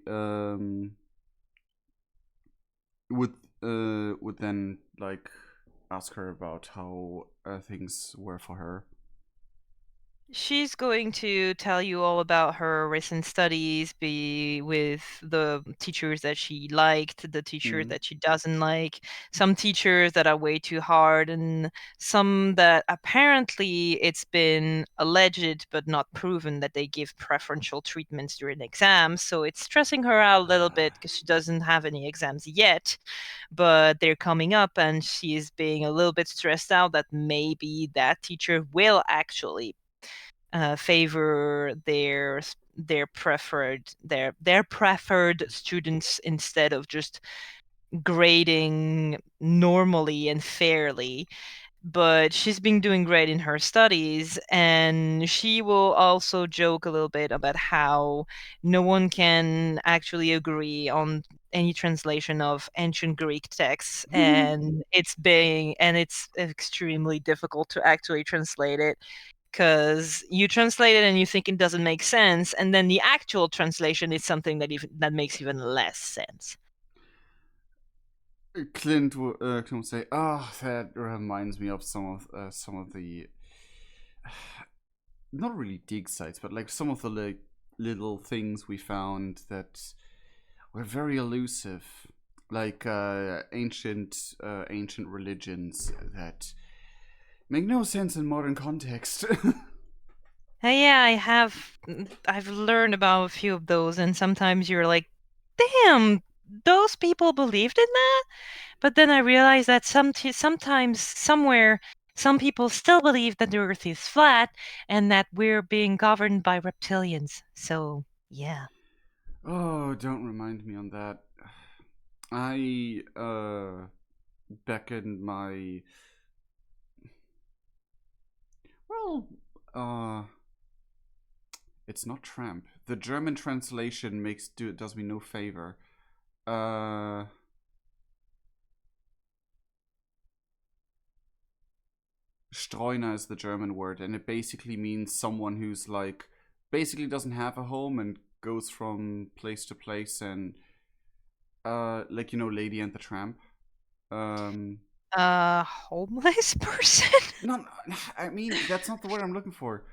would then like ask her about how things were for her. She's going to tell you all about her recent studies, be with the teachers that she liked, the teachers Mm. that she doesn't like, some teachers that are way too hard, and some that apparently it's been alleged but not proven that they give preferential treatments during exams. So it's stressing her out a little bit because she doesn't have any exams yet, but they're coming up and she's being a little bit stressed out that maybe that teacher will actually favor their preferred students instead of just grading normally and fairly. But she's been doing great in her studies, and she will also joke a little bit about how no one can actually agree on any translation of ancient Greek texts, and it's extremely difficult to actually translate it because you translate it and you think it doesn't make sense, and then the actual translation is something that makes even less sense. Clint will say, "Ah, that reminds me of some of the not really dig sites, but like some of the like little things we found that were very elusive, like ancient religions that make no sense in modern context." Yeah, I've learned about a few of those, and sometimes you're like, damn, those people believed in that. But then I realized that sometimes somewhere some people still believe that the earth is flat and that we're being governed by reptilians. So yeah. Oh, don't remind me on that. I beckoned my well uh it's not tramp. The German translation does me no favor. Uh Streuner is the German word, and it basically means someone who's like basically doesn't have a home and goes from place to place, and like Lady and the Tramp. Um A homeless person? no, I mean that's not the word I'm looking for.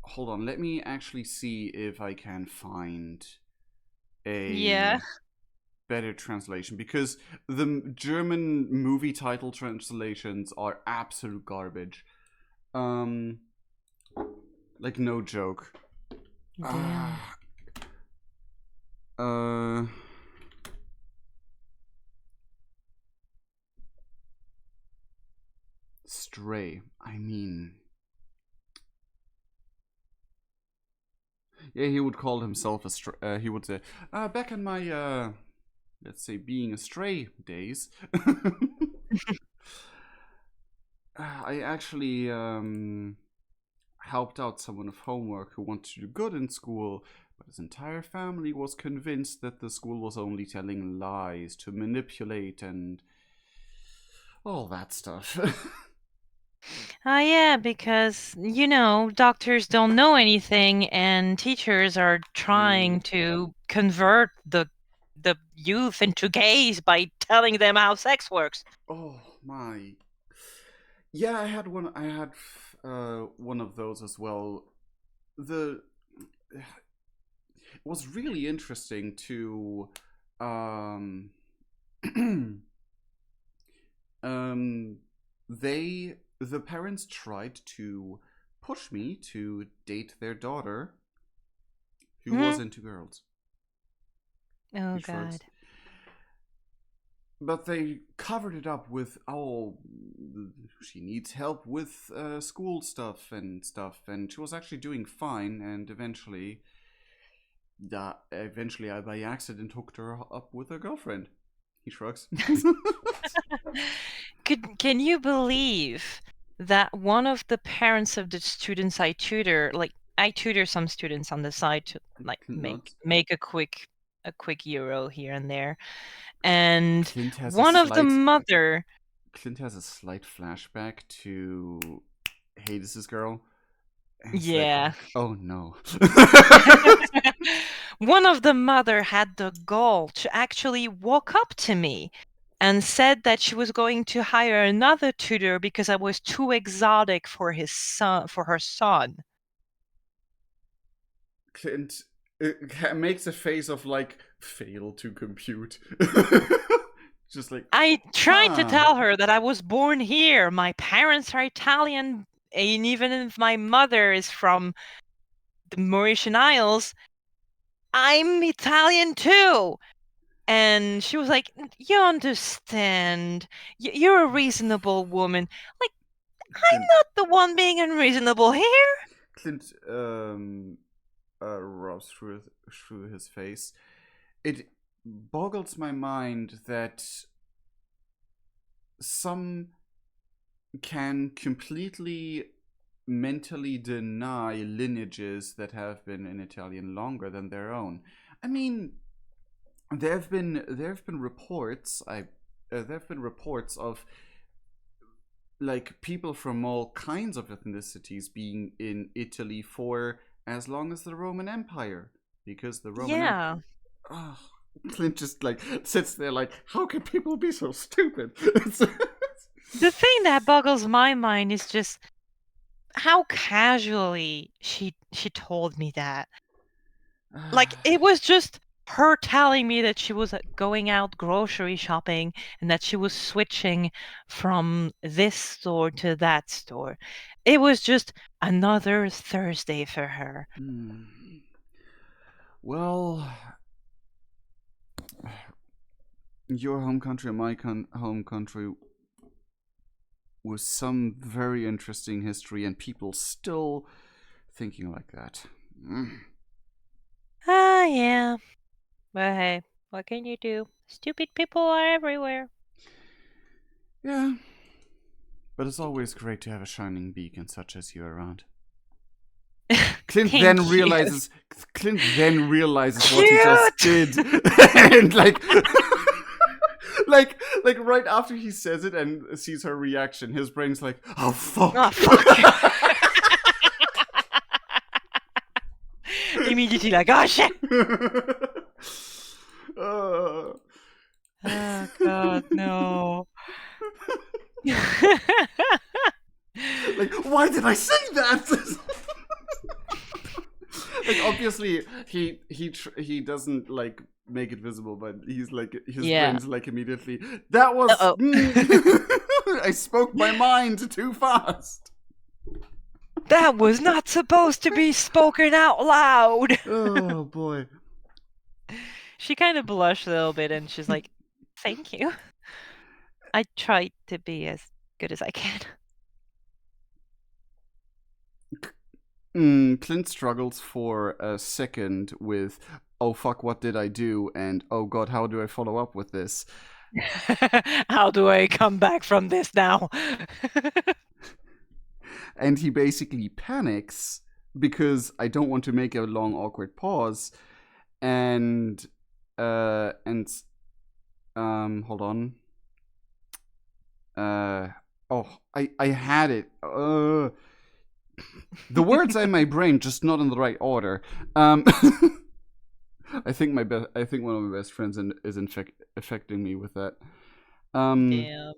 Hold on, let me actually see if I can find Yeah. a better translation, because the German movie title translations are absolute garbage. Um, like no joke. Damn. Ah, uh, Stray. I mean, yeah, he would call himself a stray. He would say, back in my let's say being a stray days, I actually helped out someone with homework who wanted to do good in school, but his entire family was convinced that the school was only telling lies to manipulate and all that stuff. Yeah, because, doctors don't know anything and teachers are trying Mm. to convert the youth into gays by telling them how sex works. Oh my. Yeah, I had one. I had one of those as well. The It was really interesting to um um the parents tried to push me to date their daughter who was Hmm? into girls. Oh He shrugs. God. But they covered it up with, oh, she needs help with school stuff, and she was actually doing fine. And eventually, I by accident hooked her up with her girlfriend. He shrugs. Can you believe that one of the parents of the students I tutor, like I tutor some students on the side to like Not. make a quick euro here and there, and Clint has a one of the slight. mother, Clint has a slight flashback to Hades' girl, and he's like, yeah, "Oh no." one of the mother had the gall to actually walk up to me and said that she was going to hire another tutor because I was too exotic for her son. Clint makes a face of like fail to compute. Just like, I tried to huh. tell her that I was born here. My parents are Italian, and even if my mother is from the Mauritian Isles, I'm Italian too. And she was like, "You understand. You're a reasonable woman. Like, I'm Clint not the one being unreasonable here." Clint rubs through his face. It boggles my mind that some can completely mentally deny lineages that have been in Italian longer than their own. I mean, there have been reports. There have been reports of like people from all kinds of ethnicities being in Italy for as long as the Roman Empire, because the Roman Empire. Yeah. Oh, Clint just like sits there like, how can people be so stupid? The thing that boggles my mind is just how casually she told me that. Like, it was just her telling me that she was going out grocery shopping and that she was switching from this store to that store. It was just another Thursday for her. Hmm. Well, your home country and my home country with some very interesting history, and people still thinking like that. Mm. Ah, yeah. But hey, what can you do? Stupid people are everywhere. Yeah, but it's always great to have a shining beacon such as you around. Clint then Thank you. realizes what he just Cute! did, and like right after he says it and sees her reaction, his brain's like, "Oh Oh, fuck." fuck. Immediately like, oh shit! Uh, Oh god, no. like, why did I say that? Like, obviously, he doesn't like make it visible, but he's like his Yeah. brain's like immediately. That was. Uh-oh. I spoke my mind too fast. That was not supposed to be spoken out loud. Oh boy. She kind of blushed a little bit and she's like, "Thank you. I tried to be as good as I can." Clint struggles for a second with, oh fuck, what did I do? And oh god, how do I follow up with this? How do I come back from this now? And he basically panics because I don't want to make a long, awkward pause. And, hold on. Oh, I had it. The words are in my brain, just not in the right order. Um, I think one of my best friends is affecting me with that. Um, Damn.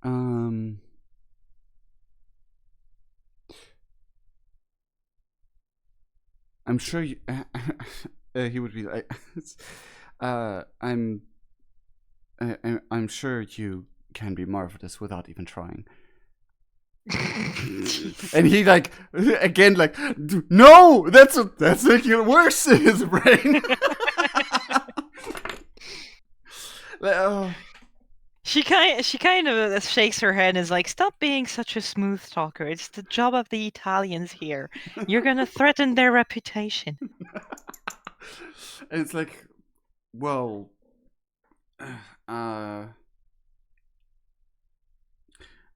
um, I'm sure you, he would be like, I'm I'm sure you can be marvelous without even trying. And he like again like no, that's making it worse in his brain. Like, oh. She kind of shakes her head and is like, "Stop being such a smooth talker. It's the job of the Italians here. You're gonna threaten their reputation." And it's like, well, uh,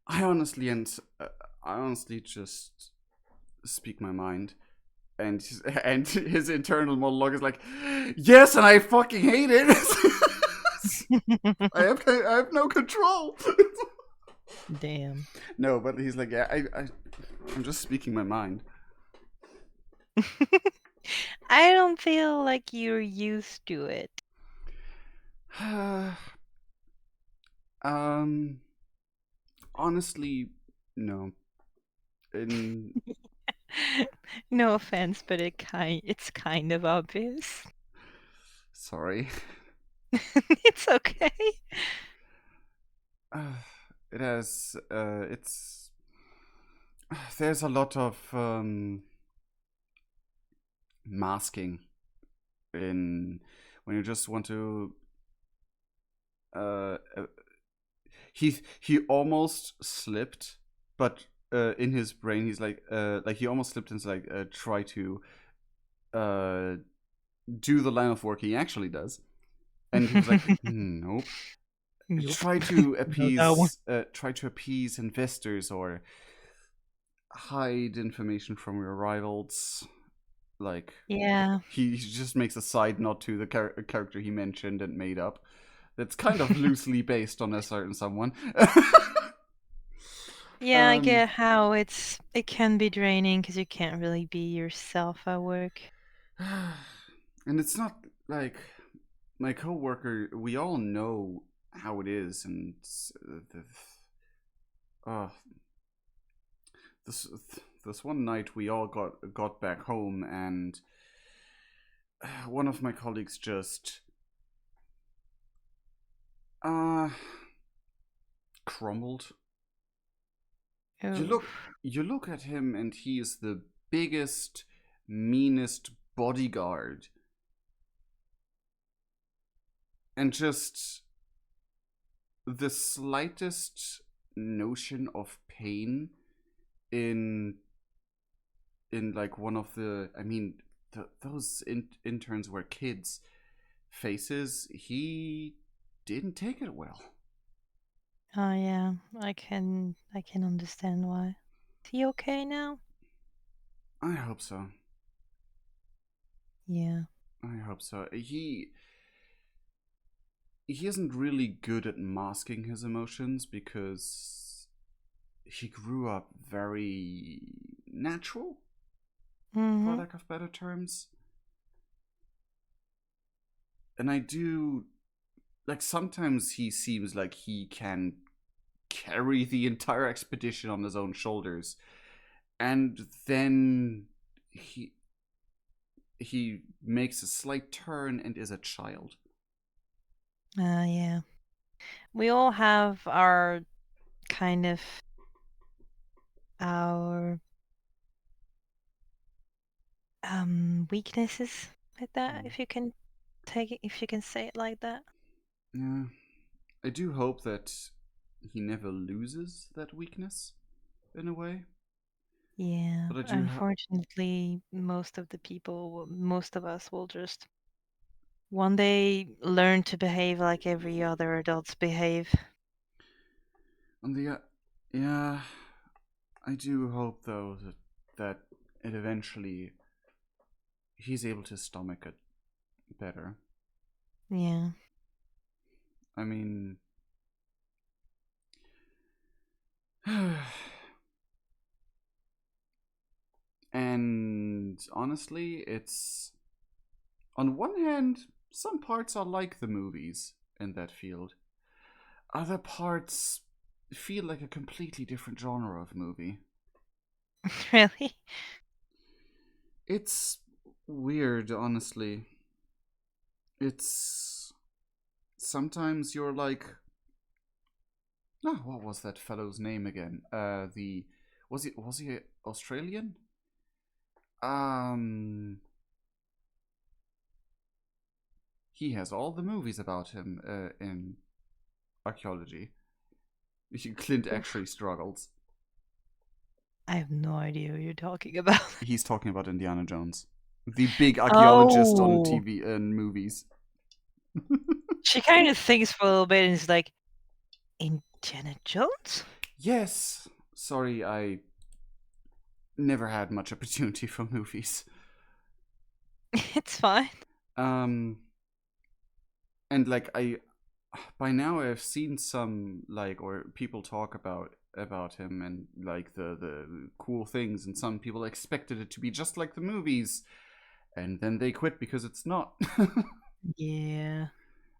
I honestly and I honestly just speak my mind. And his internal monologue is like, yes, and I fucking hate it. I have no control. Damn. No, but he's like, yeah, I'm just speaking my mind. I don't feel like you're used to it. um, honestly, no. In No offense, but it's kind of obvious. sorry, It's okay. it has. It's there's a lot of masking in when you just want to. Uh, uh, he almost slipped, but in his brain he's like he almost slipped and like try to uh do the line of work he actually does, and he was like, nope. Nope. Try to Not that one. appease investors or hide information from your rivals. Like Yeah. he just makes a side nod to the character he mentioned and made up. That's kind of loosely based on a certain someone. Yeah, I um, get how it can be draining because you can't really be yourself at work. and it's not like my coworker. We all know how it is, and uh, this this one night we all got back home, and one of my colleagues just uh crumbled. You Oh. look you look at him, and he is the biggest, meanest bodyguard, and just the slightest notion of pain in like one of the those interns were kids faces, he didn't take it well. Oh yeah, I can understand why. Is he okay now? I hope so. Yeah. I hope so. He isn't really good at masking his emotions because he grew up very natural, for Mm-hmm. lack of better terms. And I do like sometimes he seems like he can carry the entire expedition on his own shoulders, and then he makes a slight turn and is a child. Yeah. We all have our kind of our weaknesses like that, Mm. if you can say it like that. Yeah, I do hope that he never loses that weakness in a way. Yeah. But I do. Unfortunately, most of us will just One day learn to behave like every other adults behave. On the yeah, I do hope though that it eventually he's able to stomach it better. Yeah. I mean, and honestly, it's on one hand, some parts are like the movies in that field. Other parts feel like a completely different genre of movie. Really? It's weird, honestly. It's sometimes you're like, oh, what was that fellow's name again? The was he Australian? Um, he has all the movies about him in archaeology. Clint Oof. actually struggles. I have no idea who you're talking about. He's talking about Indiana Jones, the big archaeologist on Oh, TV and movies. she kind of thinks for a little bit and is like, Indiana Jones? Yes, sorry, I never had much opportunity for movies. It's fine. Um, and like I, by now I've seen some like or people talk about him and like the cool things, and some people expected it to be just like the movies, and then they quit because it's not. Yeah.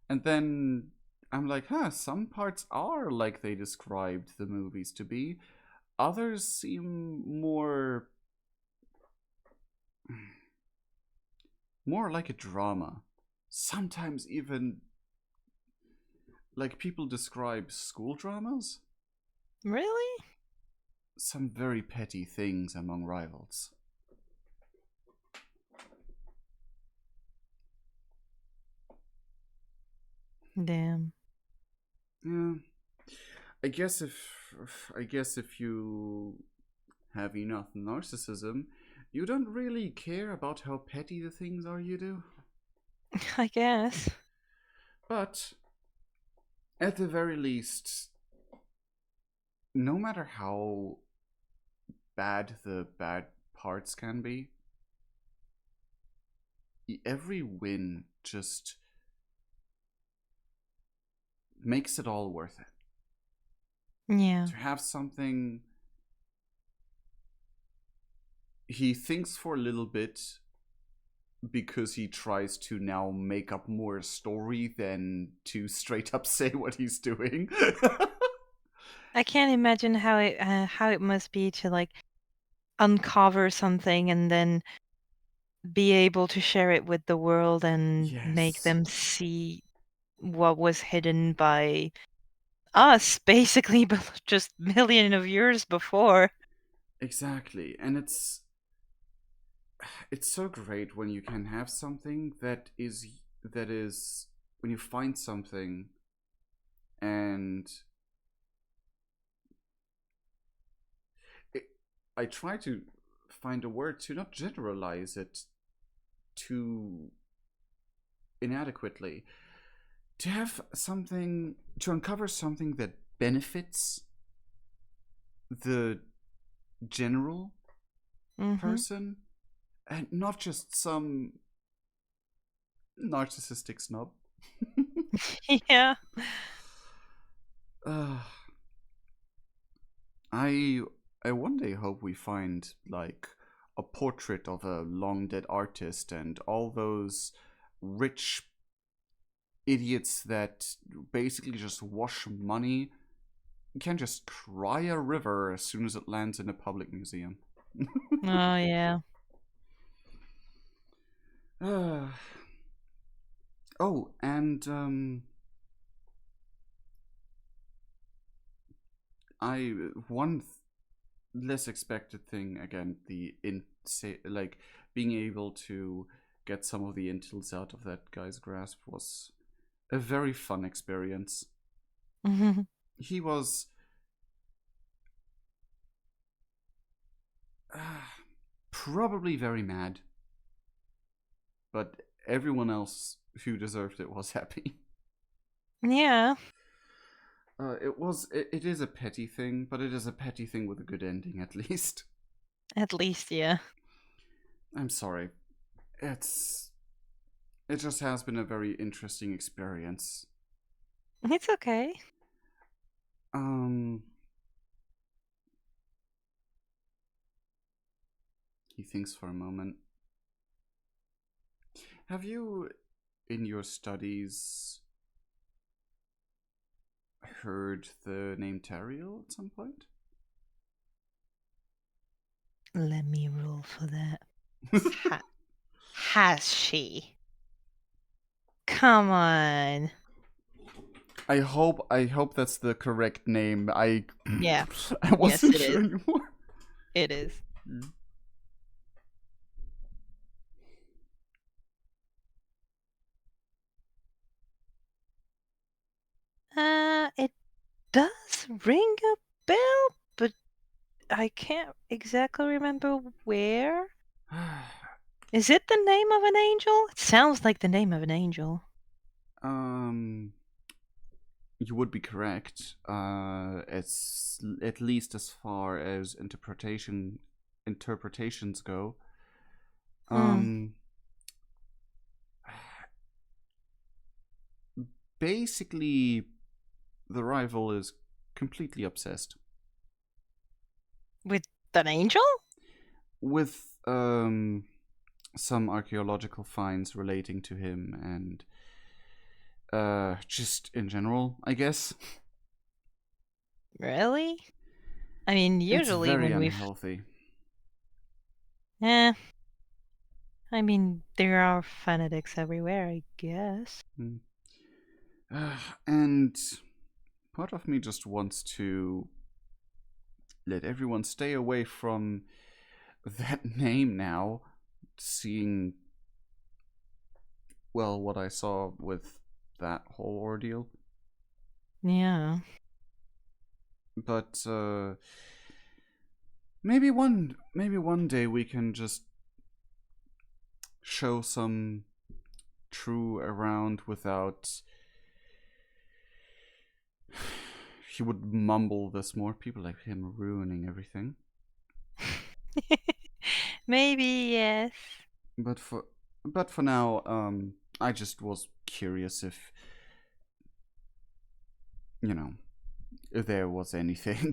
And then I'm like, huh, some parts are like they described the movies to be. Others seem more like a drama. Sometimes even like people describe school dramas. Really? Some very petty things among rivals. Damn. Yeah. I guess if you have enough narcissism, you don't really care about how petty the things are you do. I guess. But at the very least, no matter how bad the bad parts can be, every win just makes it all worth it. Yeah. To have something, he thinks for a little bit because he tries to now make up more story than to straight up say what he's doing. I can't imagine how it must be to like uncover something and then be able to share it with the world and make Yes, them see what was hidden by us, basically, but just million of years before. exactly. And it's so great when you can have something that is when you find something and it, I try to find a word to not generalize it too inadequately, to have something, to uncover something that benefits the general Hmm. person and not just some narcissistic snob. Yeah. uh, I I one day hope we find like a portrait of a long dead artist, and all those rich idiots that basically just wash money can just cry a river as soon as it lands in a public museum. Oh, yeah. uh, oh, and I one less expected thing again, the in say like being able to get some of the intels out of that guy's grasp was a very fun experience. Hmm. He was probably very mad, but everyone else who deserved it was happy. Yeah, It is a petty thing, but it is a petty thing with a good ending at least. at least, yeah. I'm sorry. It's it just has been a very interesting experience. It's okay. Um, he thinks for a moment. Have you, in your studies, heard the name Tariel at some point? Let me roll for that. Ha- has she? Come on. I hope that's the correct name. Yeah. I Yes, wasn't it sure is. anymore. It is. Mm. It does ring a bell, but I can't exactly remember where. Is it the name of an angel? It sounds like the name of an angel. um, you would be correct. It's at least as far as interpretations go. Hmm. Um, basically, the rival is completely obsessed With an angel? with some archaeological finds relating to him and just in general, I guess. Really? I mean, It's usually very when we've. unhealthy. Eh. I mean, there are fanatics everywhere, I guess. Mm. And part of me just wants to let everyone stay away from that name now, seeing, well, what I saw with that whole ordeal. Yeah. But maybe one day we can just show some true around without he would mumble this more people like him ruining everything. Maybe, yes. But for now, I just was curious if you know if there was anything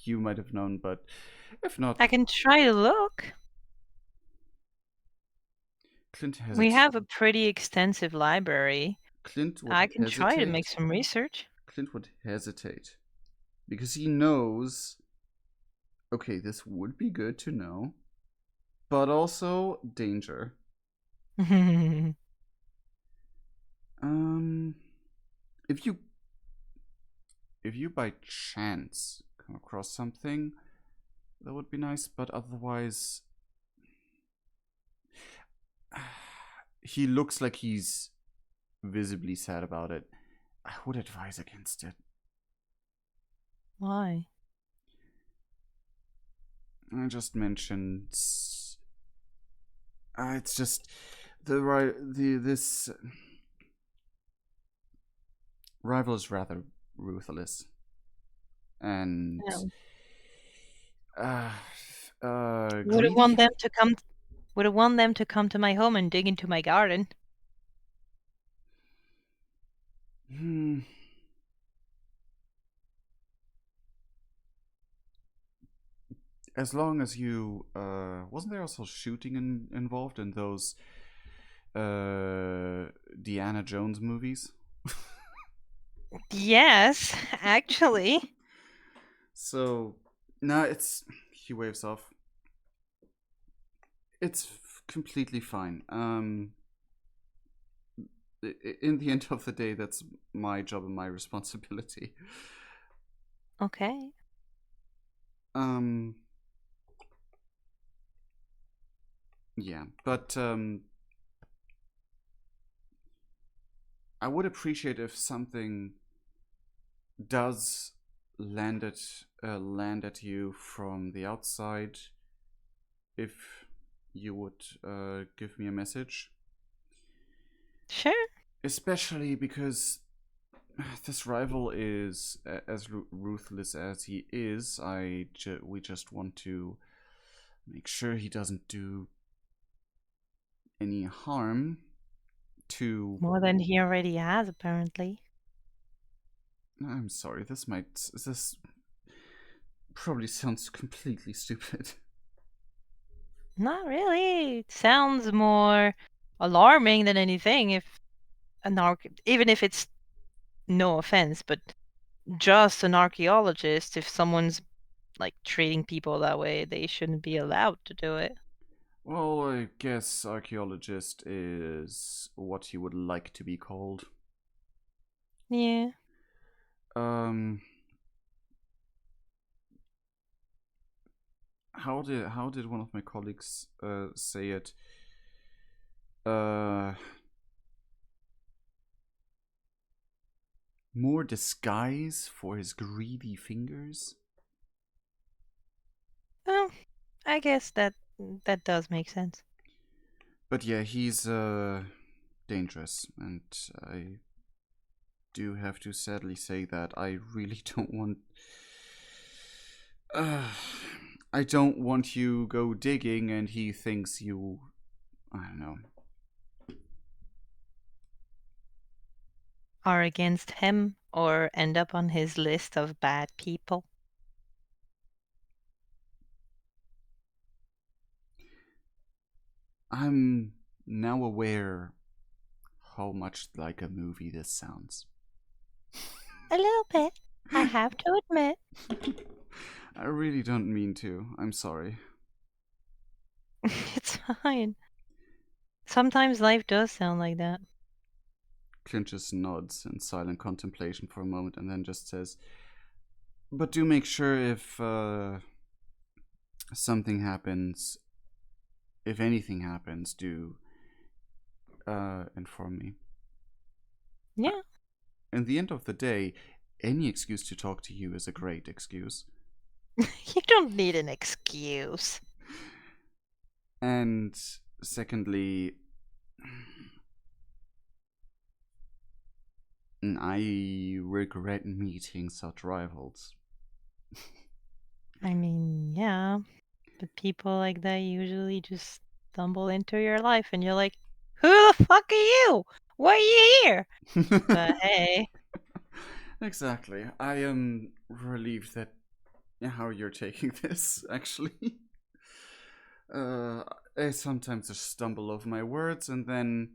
you might have known, but if not, I can try to look. Clint We hesitates. have a pretty extensive library. Clint would I can try to make hesitate. some research. Clint would hesitate because he knows. Okay, this would be good to know, but also danger. Um, if you by chance come across something, that would be nice. But otherwise, he looks like he's visibly sad about it. I would advise against it. Why? I just mentioned. It's just this rival is rather ruthless, and No. uh, Would have want greedy. them to come. Would have want them to come to my home and dig into my garden. Hmm. As long as you wasn't there also shooting involved in those Deanna Jones movies? Yes, actually. So no, it's he waves off. It's completely fine. In the end of the day, that's my job and my responsibility. Okay. Um, yeah, but I would appreciate if something does land at you from the outside. If you would give me a message, Sure. Especially because this rival is as ruthless as he is. We just want to make sure he doesn't do any harm to. More than he already has, apparently. I'm sorry. This probably sounds completely stupid. Not really. It sounds more alarming than anything if even if it's no offense, but just an archaeologist, if someone's like treating people that way, they shouldn't be allowed to do it. Well, I guess archaeologist is what you would like to be called. Yeah. Um, how did one of my colleagues say it? Uh, More disguise for his greedy fingers. Well, I guess that does make sense. But yeah, he's dangerous, and I do have to sadly say that I really don't want. Uh, I don't want you go digging, and he thinks you. I don't know. Are against him or end up on his list of bad people. I'm now aware how much like a movie this sounds. A little bit, I have to admit. I really don't mean to. I'm sorry. It's fine. Sometimes life does sound like that. Clint just nods in silent contemplation for a moment and then just says, but do make sure if something happens, if anything happens, do inform me. Yeah. At the end of the day, any excuse to talk to you is a great excuse. You don't need an excuse. And secondly, I regret meeting such rivals. I mean, yeah, but people like that usually just stumble into your life and you're like, who the fuck are you? Why are you here? But hey. Exactly. I am relieved that how you're taking this, actually. I sometimes just stumble over my words and then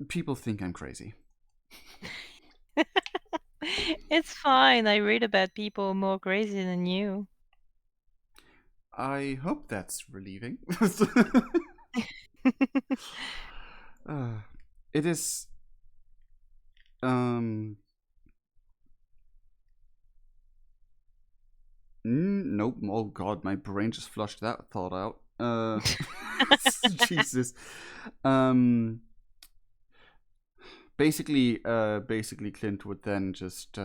people think I'm crazy. It's fine. I read about people more crazy than you. I hope that's relieving. uh, it is. Um. Nope. Oh God, my brain just flushed that thought out. Jesus. Um. Basically, Clint would then just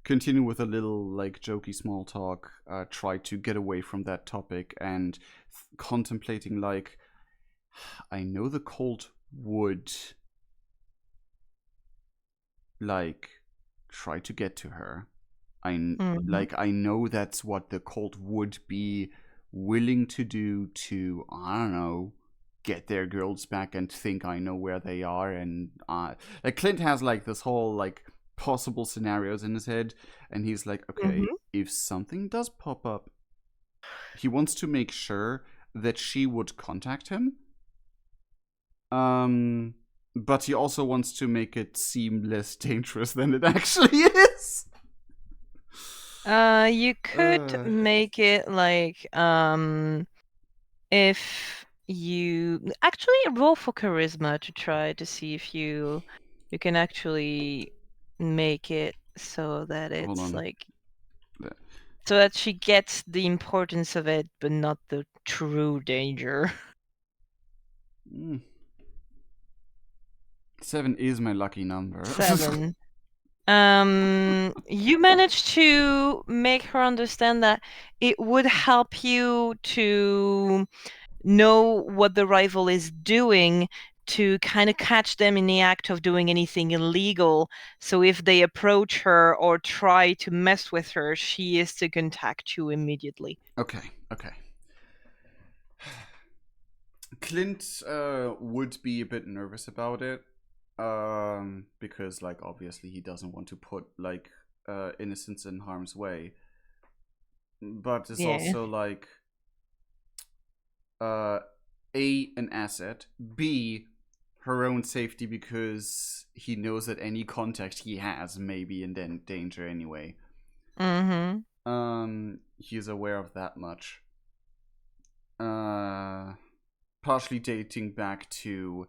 continue with a little like jokey small talk, try to get away from that topic, and contemplating like, I know the cult would like try to get to her. Mhm. I know that's what the cult would be willing to do to, I don't know, get their girls back and think I know where they are. And like Clint has like this whole like possible scenarios in his head, and he's like, okay, Mhm. if something does pop up, he wants to make sure that she would contact him. Um, but he also wants to make it seem less dangerous than it actually is. You could Uh, make it like if you actually roll for charisma to try to see if you can actually make it so that Hold it's on. like so that she gets the importance of it but not the true danger. Mm. 7 is my lucky number. 7. You managed to make her understand that it would help you to know what the rival is doing to kind of catch them in the act of doing anything illegal. So if they approach her or try to mess with her, she is to contact you immediately. Okay, okay. Clint would be a bit nervous about it, because like obviously he doesn't want to put like innocents in harm's way, but it's Yeah. also like uh, A, an asset, B, her own safety because he knows that any contact he has may be in danger anyway. Mm-hmm. He's aware of that much. Partially dating back to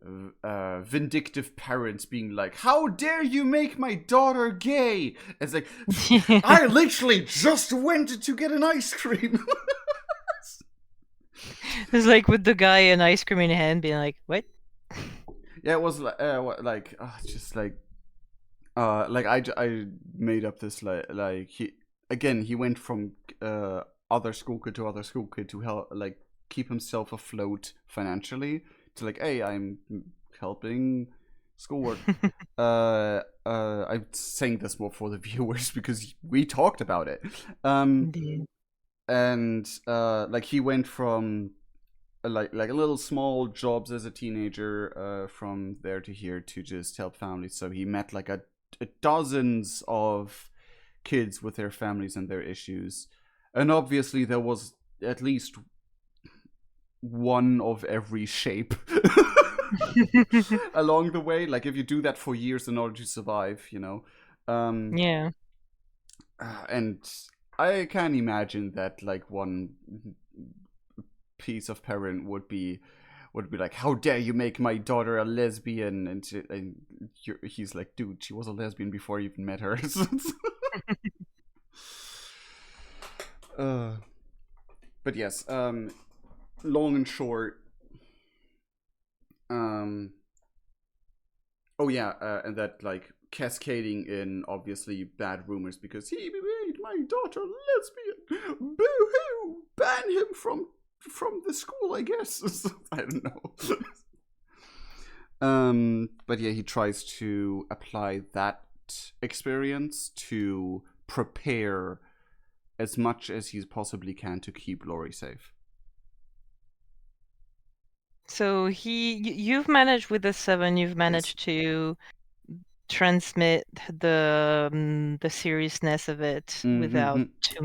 vindictive parents being like, "How dare you make my daughter gay?" It's like, I literally just went to get an ice cream. It's like with the guy in ice cream in hand being like, what? Yeah, it was like just like I made up this like he went from other school kid to other school kid to help like keep himself afloat financially to like, hey, I'm helping schoolwork. I'm saying this more for the viewers because we talked about it. Indeed. And like he went from like a little small jobs as a teenager, from there to here to just help families. So he met like a dozens of kids with their families and their issues, and obviously there was at least one of every shape along the way. Like if you do that for years in order to survive, you know. um Yeah. and I can imagine that like one piece of parent would be like, how dare you make my daughter a lesbian, and he's like, dude, she was a lesbian before you even met her. uh, but yes, long and short, um oh yeah, and that like cascading in obviously bad rumors because he made my daughter lesbian. Boo hoo! Ban him from the school, I guess. I don't know. But yeah, he tries to apply that experience to prepare as much as he possibly can to keep Lori safe. So you've managed with the 7, you've Yes. managed to transmit the seriousness of it without Mm-hmm. too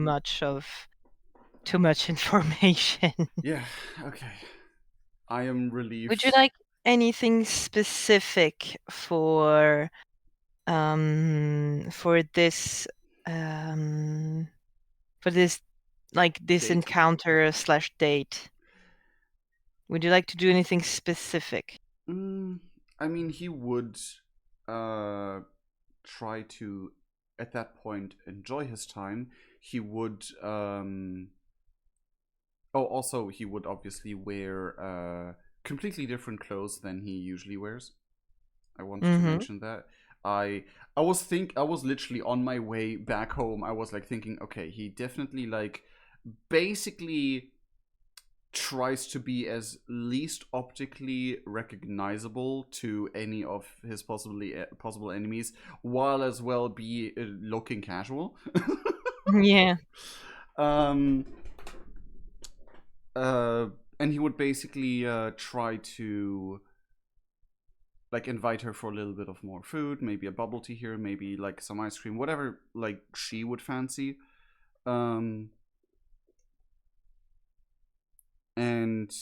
much information. Yeah. Okay. I am Would you relieved. like anything specific for this um for this like this Date. encounter slash date? Would you like to do anything specific? Mm, I mean, he would uh, try to, at that point, enjoy his time. He would. Oh, also, he would obviously wear completely different clothes than he usually wears. I wanted to Mm-hmm. mention that. I was literally on my way back home. I was like thinking, okay, he definitely like basically tries to be as least optically recognizable to any of his possible enemies, while as well be looking casual. Yeah. um, uh, and he would basically try to like invite her for a little bit of more food, maybe a bubble tea here, maybe like some ice cream, whatever like she would fancy. Um, and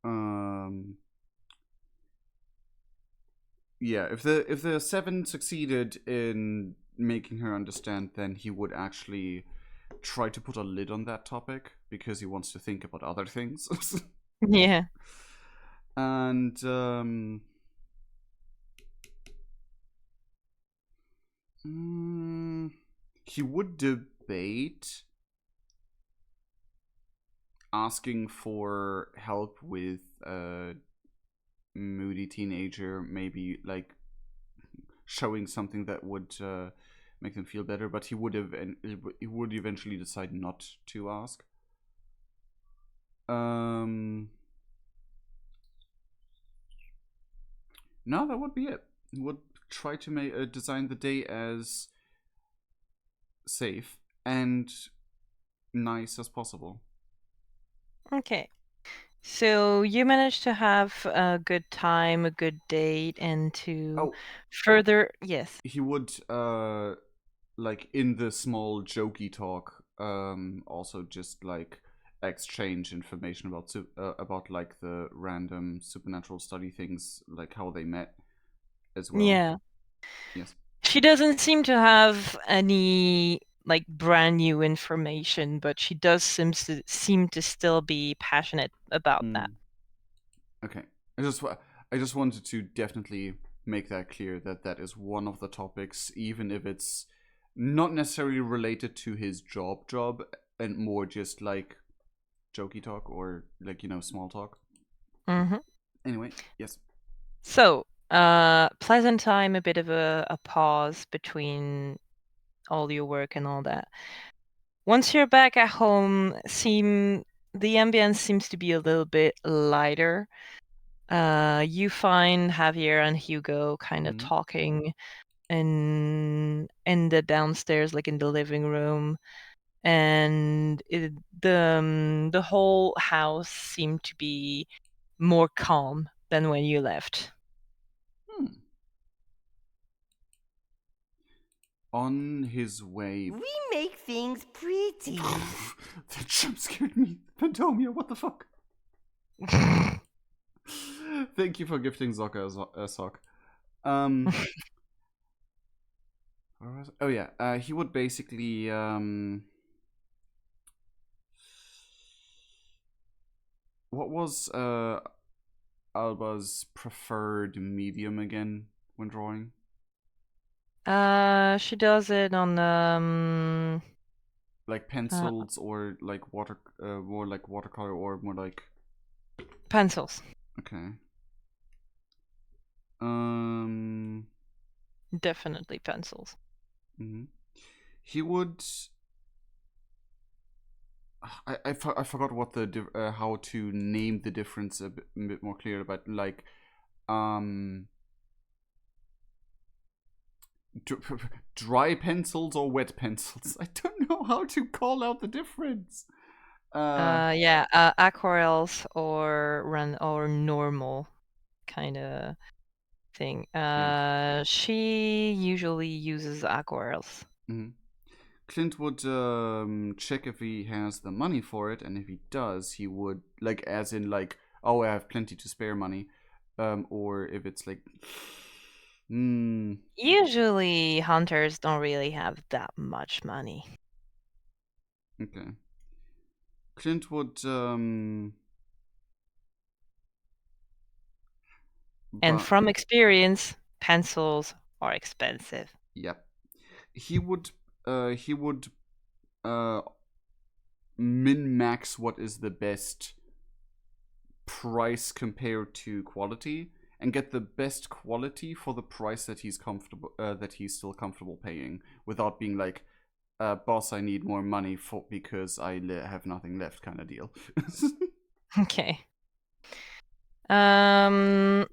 um, yeah, if the 7 succeeded in making her understand, then he would actually try to put a lid on that topic because he wants to think about other things. Yeah. And mm, he would debate asking for help with a moody teenager, maybe like showing something that would make them feel better, but he would eventually decide not to ask. Um, no, that would be it. He would try to make design the day as safe and nice as possible. Okay. So you managed to have a good time, a good date, and to Oh, further, yes. he would like in the small jokey talk also just like exchange information about like the random supernatural study things, like how they met as well. Yeah. Yes. She doesn't seem to have any like brand new information, but she does seem to still be passionate about that. Mm. Okay. I just wanted to definitely make that clear that that is one of the topics, even if it's not necessarily related to his job, and more just like jokey talk or like small talk. Hmm. Anyway, yes. So, pleasant time, a bit of a pause between all your work and all that. Once you're back at home, the ambience seems to be a little bit lighter. You find Javier and Hugo kind of Mm-hmm. talking in the downstairs, like in the living room, and the whole house seemed to be more calm than when you left. Hmm. On his way. We make things pretty. That jump scared me. Pantomia, what the fuck? Thank you for gifting Sokka a sock. Um, oh yeah, he would basically what was Alba's preferred medium again when drawing? She does it on Like pencils or like more like watercolor or more like pencils. okay. Um, Definitely pencils. mhm. He would. I forgot what how to name the difference a bit more clear, but like um dry pencils or wet pencils. I don't know how to call out the difference. Yeah, aquarels or normal kind of thing. Yeah. She usually uses aquarels. Mhm. Clint would check if he has the money for it, and if he does, he would like, as in like, oh, I have plenty to spare money, or if it's like, hmm, Usually hunters don't really have that much money. okay. Clint would And but from experience, pencils are expensive. yep, he would uh min max what is the best price compared to quality, and get the best quality for the price that he's still comfortable paying, without being like, boss, I need more money for because have nothing left, kind of deal. Okay. Um,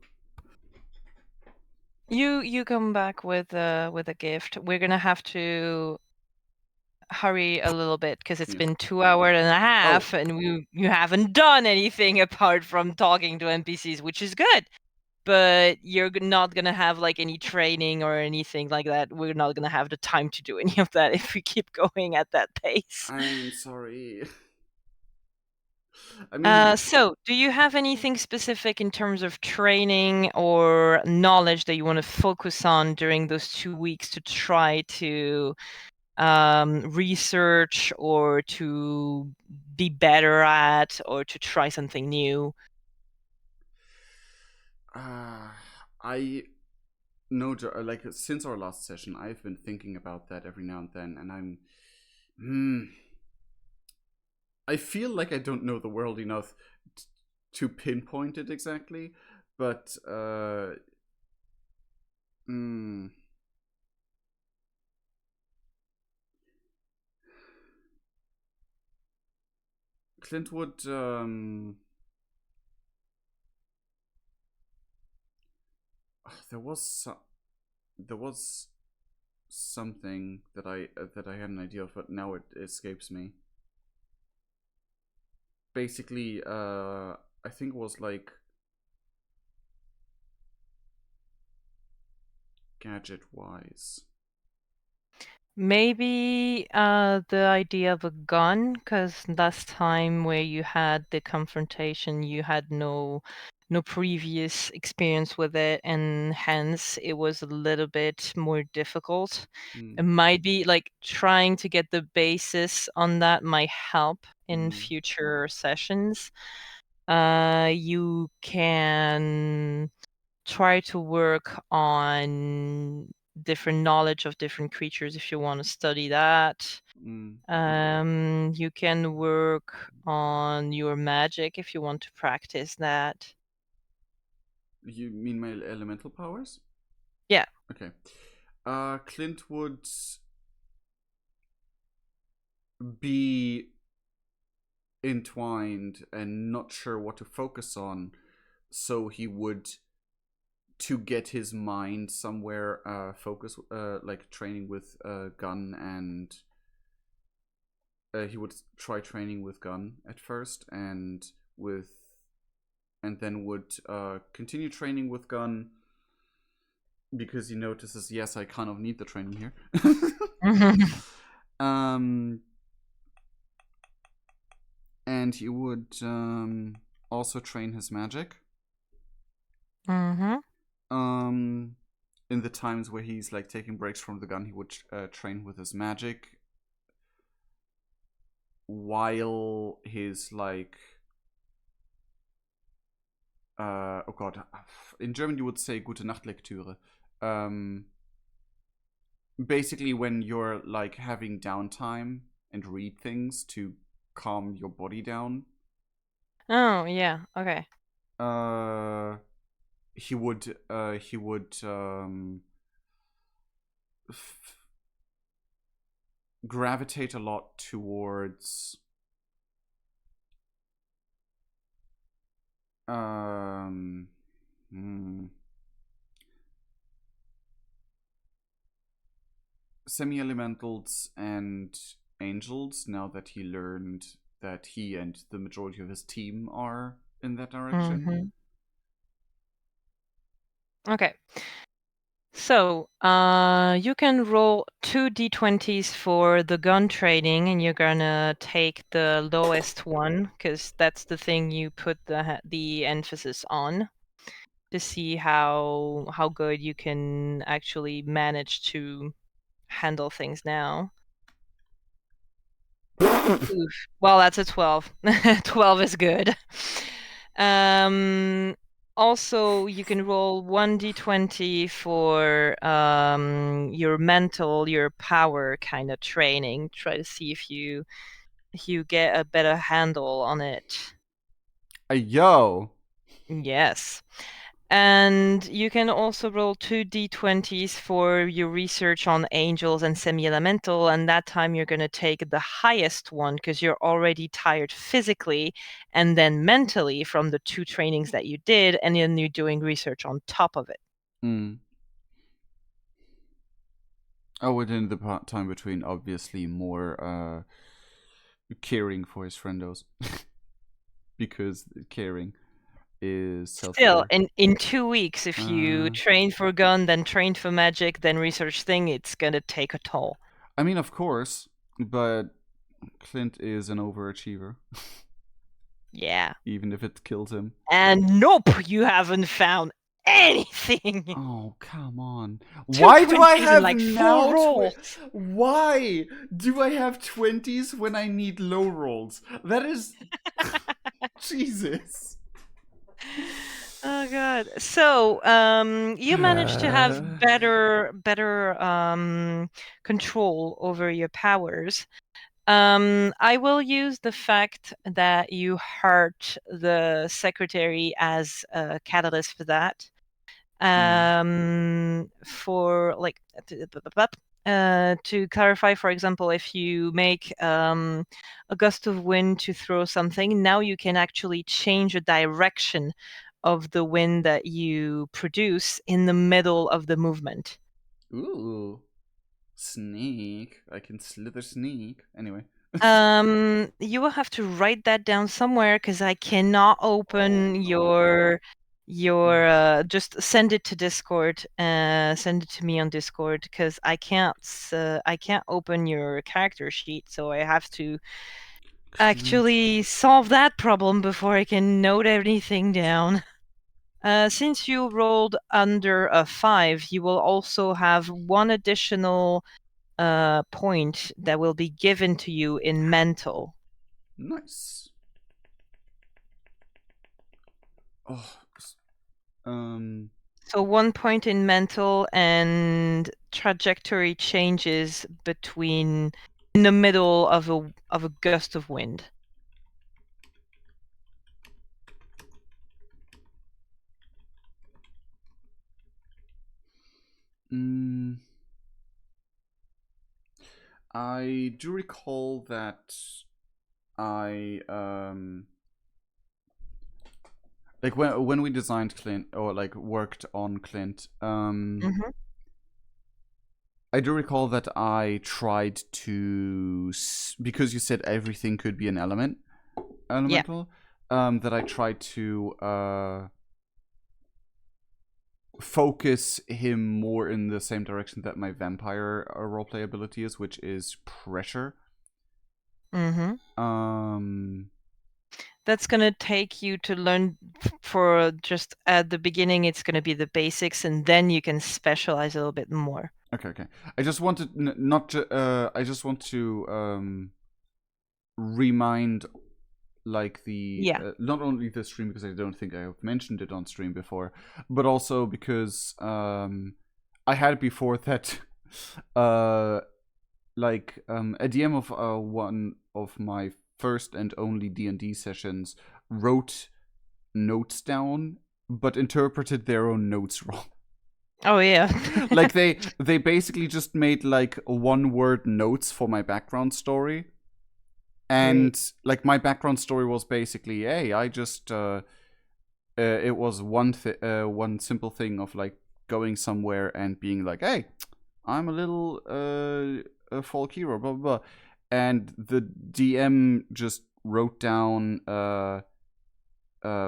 you come back with a gift. We're gonna have to hurry a little bit because it's Yeah. been 2 hours and a Oh, half, and you haven't done anything apart from talking to NPCs, which is good. But you're not gonna have like any training or anything like that. We're not gonna have the time to do any of that if we keep going at that pace. I'm sorry. I mean, So, do you have anything specific in terms of training or knowledge that you want to focus on during those 2 weeks to try to research or to be better at or to try something new? I no, like since our last session, I've been thinking about that every now and then, and hmm, I feel like I don't know the world enough to pinpoint it exactly, but hmm, Clint would there was something that I had an idea of, but now it escapes me. Basically, I think it was like gadget wise. Maybe the idea of a gun, because last time where you had the confrontation, you had no previous experience with it, and hence it was a little bit more difficult. It might be like trying to get the basis on that might help in future sessions. You can try to work on different knowledge of different creatures if you want to study that. You can work on your magic if you want to practice that. You mean my elemental powers? Yeah. Okay. Clint would be entwined and not sure what to focus on, so he would, to get his mind somewhere, focus, like training with gun, and he would try training with gun at first, and then would continue training with gun, because he notices, yes, I kind of need the training here. And he would also train his magic. In the times where he's like taking breaks from the gun, he would train with his magic, while his like oh god, in German you would say gute Nacht Lektüre. Basically when you're like having downtime and read things to calm your body down. Oh yeah, okay. He would gravitate a lot towards semi-elementals and angels, now that he learned that he and the majority of his team are in that direction. Okay. So, you can roll 2 d20s for the gun training, and you're gonna take the lowest one, because that's the thing you put the emphasis on, to see how good you can actually manage to handle things now. Oof. Well, that's a 12. 12 is good. Also, you can roll 1d20 for your mental, your power kind of training. Try to see if you get a better handle on it. Yo. Yes. And you can also roll 2 d20s for your research on angels and semi-elemental, and that time you're going to take the highest one because you're already tired physically and then mentally from the 2 trainings that you did, and then you're doing research on top of it. Oh, within the time between, obviously more caring for his friendos. Because caring is self-care. Still, in 2 weeks, if you train for gun, then train for magic, then research thing, it's gonna take a toll. I mean, of course, but Clint is an overachiever. Yeah. Even if it kills him. And nope, you haven't found anything. Oh, come on. Why do I have like now 4 rolls? Why do I have 20s when I need low rolls? That is Jesus. Oh god. So, you managed to have better control over your powers. I will use the fact that you hurt the secretary as a catalyst for that. For like, To clarify, for example, if you make a gust of wind to throw something, now you can actually change the direction of the wind that you produce in the middle of the movement. Ooh. Sneak. I can slither sneak. Anyway. You will have to write that down somewhere because I cannot open your just send it to Discord. Send it to me on Discord because I can't open your character sheet, so I have to actually solve that problem before I can note anything down. Since you rolled under a 5, you will also have one additional point that will be given to you in mental. Nice. Oh. So 1 point in mental and trajectory changes between in the middle of a gust of wind. I do recall that I like when we designed Clint or like worked on Clint, Mhm. I do recall that I tried to because you said everything could be an elemental, that I tried to focus him more in the same direction that my vampire roleplay ability is, which is pressure. That's going to take you to learn for just at the beginning, it's going to be the basics, and then you can specialize a little bit more. Okay. I just wanted not to. I just want to remind, like the not only the stream because I don't think I have mentioned it on stream before, but also because I had it before that like a DM of one of my first and only D&D sessions wrote notes down but interpreted their own notes wrong. Oh yeah. Like they basically just made like one word notes for my background story. And Great. like my background story was basically, hey, I just it was one simple thing of like going somewhere and being like, hey, I'm a little a folk hero, blah blah blah, and the DM just wrote down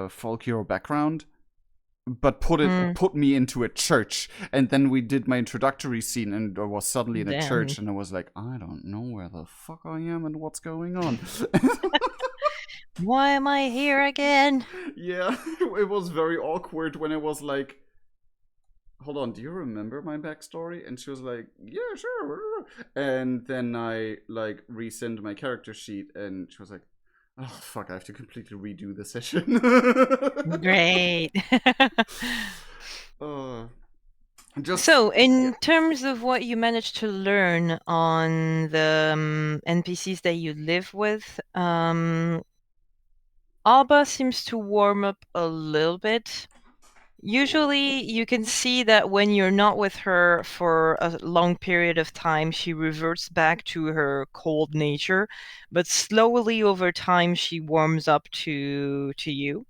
folk hero background, but put me into a church, and then we did my introductory scene, and I was suddenly in a church, and I was like, I don't know where the fuck I am and what's going on. Why am I here again? Yeah, it was very awkward when it was like, hold on, do you remember my backstory? And she was like, yeah, sure. And then I like resend my character sheet, and she was like, oh fuck, I have to completely redo the session. Great. So in terms of what you managed to learn on the NPCs that you live with, Alba seems to warm up a little bit. Usually you can see that when you're not with her for a long period of time, she reverts back to her cold nature, but slowly over time she warms up to you.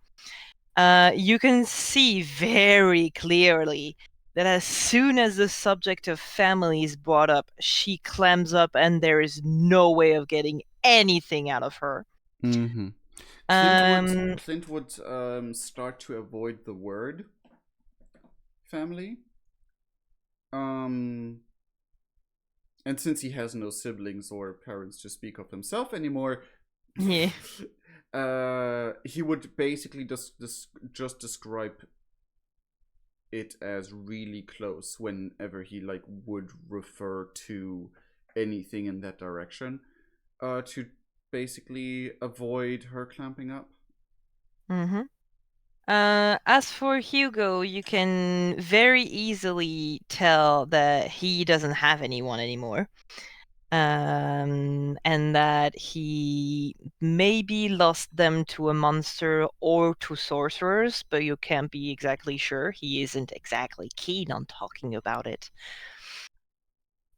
You can see very clearly that as soon as the subject of family is brought up, she clams up and there is no way of getting anything out of her. Clint would start to avoid the word family. And since he has no siblings or parents to speak of himself anymore, yeah, he would basically just describe it as really close whenever he like would refer to anything in that direction, to basically avoid her clamping up. As for Hugo, you can very easily tell that he doesn't have anyone anymore. And that he maybe lost them to a monster or to sorcerers, but you can't be exactly sure. He isn't exactly keen on talking about it.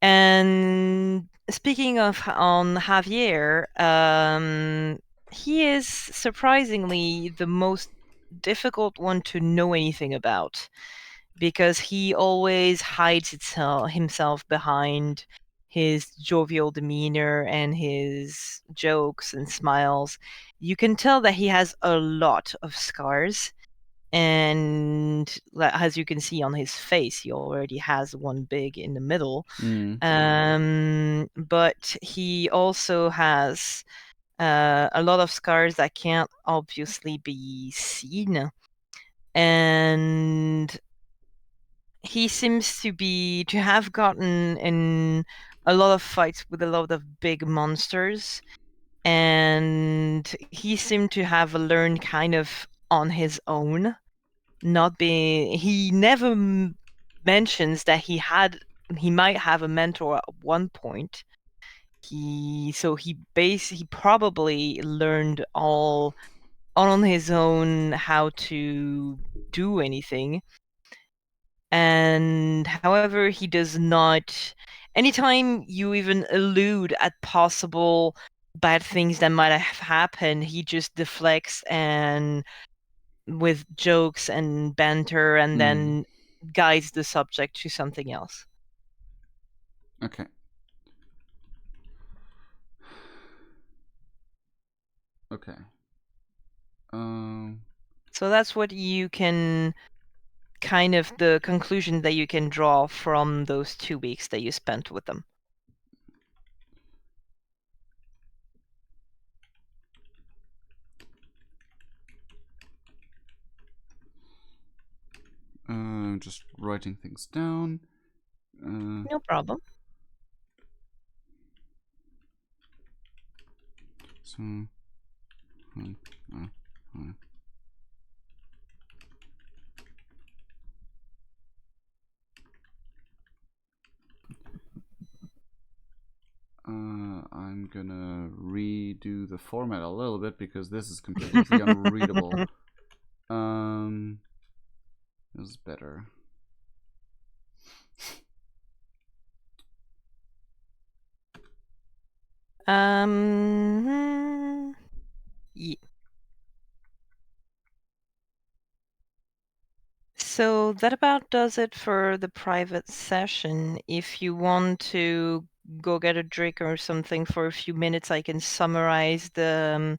And speaking of on Javier, he is surprisingly the most difficult one to know anything about, because he always hides himself behind his jovial demeanor and his jokes and smiles. You can tell that he has a lot of scars, and as you can see on his face, he already has one big in the middle. But he also has a lot of scars that can't obviously be seen, and he seems to have gotten in a lot of fights with a lot of big monsters, and he seemed to have learned kind of on his own, not being. He never mentions that he might have a mentor at one point. He probably learned all on his own how to do anything. And however, he does not. Anytime you even allude at possible bad things that might have happened, he just deflects and with jokes and banter, and then guides the subject to something else. Okay. Okay. So that's what you can kind of the conclusion that you can draw from those 2 weeks that you spent with them. Just writing things down. No problem. So, I'm gonna redo the format a little bit because this is completely unreadable. This is better. Yeah. So that about does it for the private session. If you want to go get a drink or something for a few minutes, I can summarize the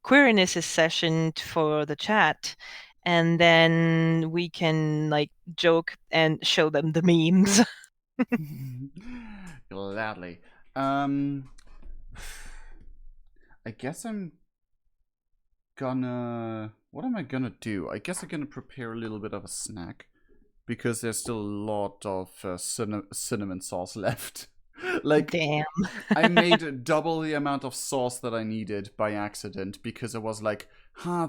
queerness session for the chat, and then we can like joke and show them the memes. Gladly. I guess I'm gonna. What am I gonna do? I guess I'm gonna prepare a little bit of a snack because there's still a lot of cinnamon sauce left. Like, damn. I made double the amount of sauce that I needed by accident because I was like,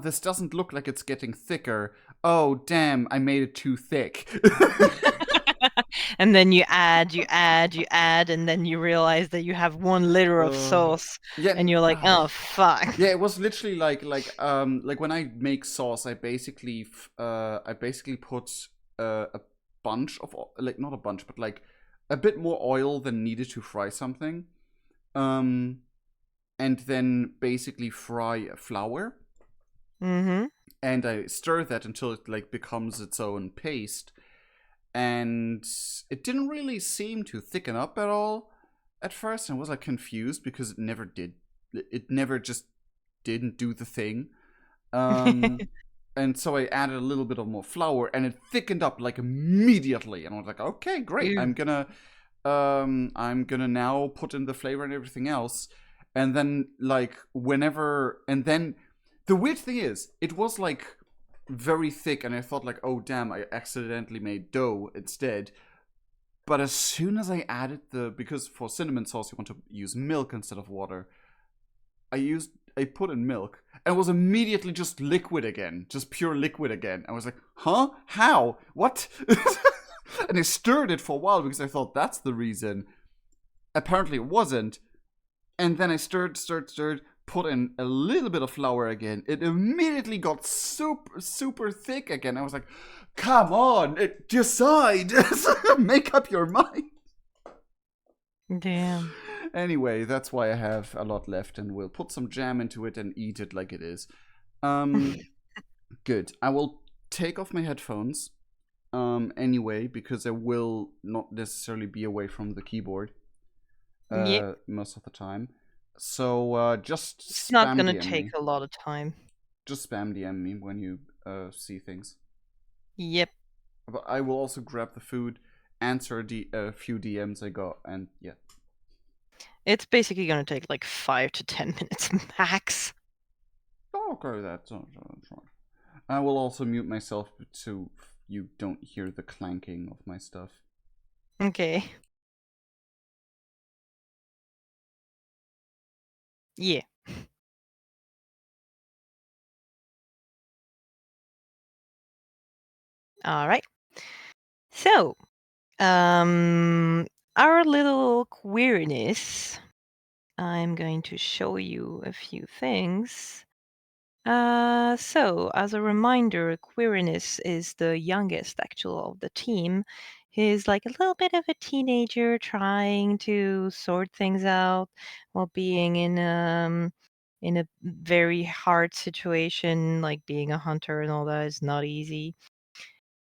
this doesn't look like it's getting thicker. Oh, damn, I made it too thick. And then you add, and then you realize that you have 1 liter of sauce, yeah, and you're like, oh fuck. Yeah, it was literally like when I make sauce, I basically put a bunch of, like, not a bunch, but like a bit more oil than needed to fry something, and then basically fry flour. And I stir that until it like becomes its own paste, and it didn't really seem to thicken up at all at first. I was like confused because it never did. It never just didn't do the thing. And so I added a little bit of more flour, and it thickened up like immediately. And I was like, okay, great. Ew. I'm gonna now put in the flavor and everything else. And then like the weird thing is, it was like very thick, and I thought like, oh damn, I accidentally made dough instead. But as soon as I added because for cinnamon sauce you want to use milk instead of water, I put in milk, and it was immediately just liquid again, just pure liquid again. I was like, huh? How? What? And I stirred it for a while because I thought that's the reason. Apparently it wasn't. And then I stirred, put in a little bit of flour again. It immediately got super thick again. I was like, come on, decide. Make up your mind. Damn. Anyway, that's why I have a lot left, and we'll put some jam into it and eat it like it is. Good. I will take off my headphones. Anyway, because I will not necessarily be away from the keyboard. Yep. Most of the time. So just It's not spam gonna DM take me. a lot of time. Just spam DM me when you see things. Yep. But I will also grab the food, answer a few DMs I got, and yeah. It's basically gonna take like 5 to 10 minutes max. Okay, that's fine. I will also mute myself so you don't hear the clanking of my stuff. Okay. Yeah. All right. So, our little queerness. I'm going to show you a few things. So, as a reminder, Quirinus is the youngest actual of the team. He's like a little bit of a teenager trying to sort things out while being in a very hard situation, like being a hunter and all that is not easy.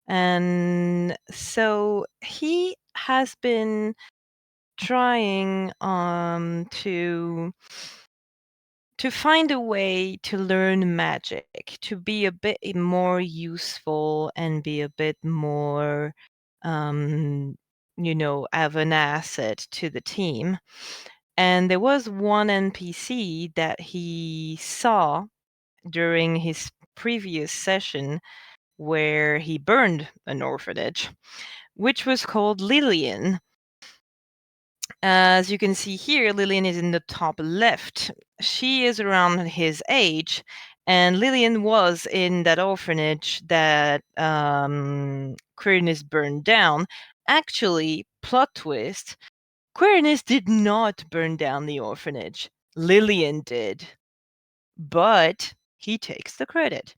And so he has been trying to find a way to learn magic, to be a bit more useful and be a bit more, um, of an asset to the team. And there was one NPC that he saw during his previous session where he burned an orphanage, which was called Lillian. As you can see here, Lillian is in the top left. She is around his age, and Lillian was in that orphanage that Quirinus burned down. Actually, plot twist, Quirinus did not burn down the orphanage. Lillian did. But he takes the credit.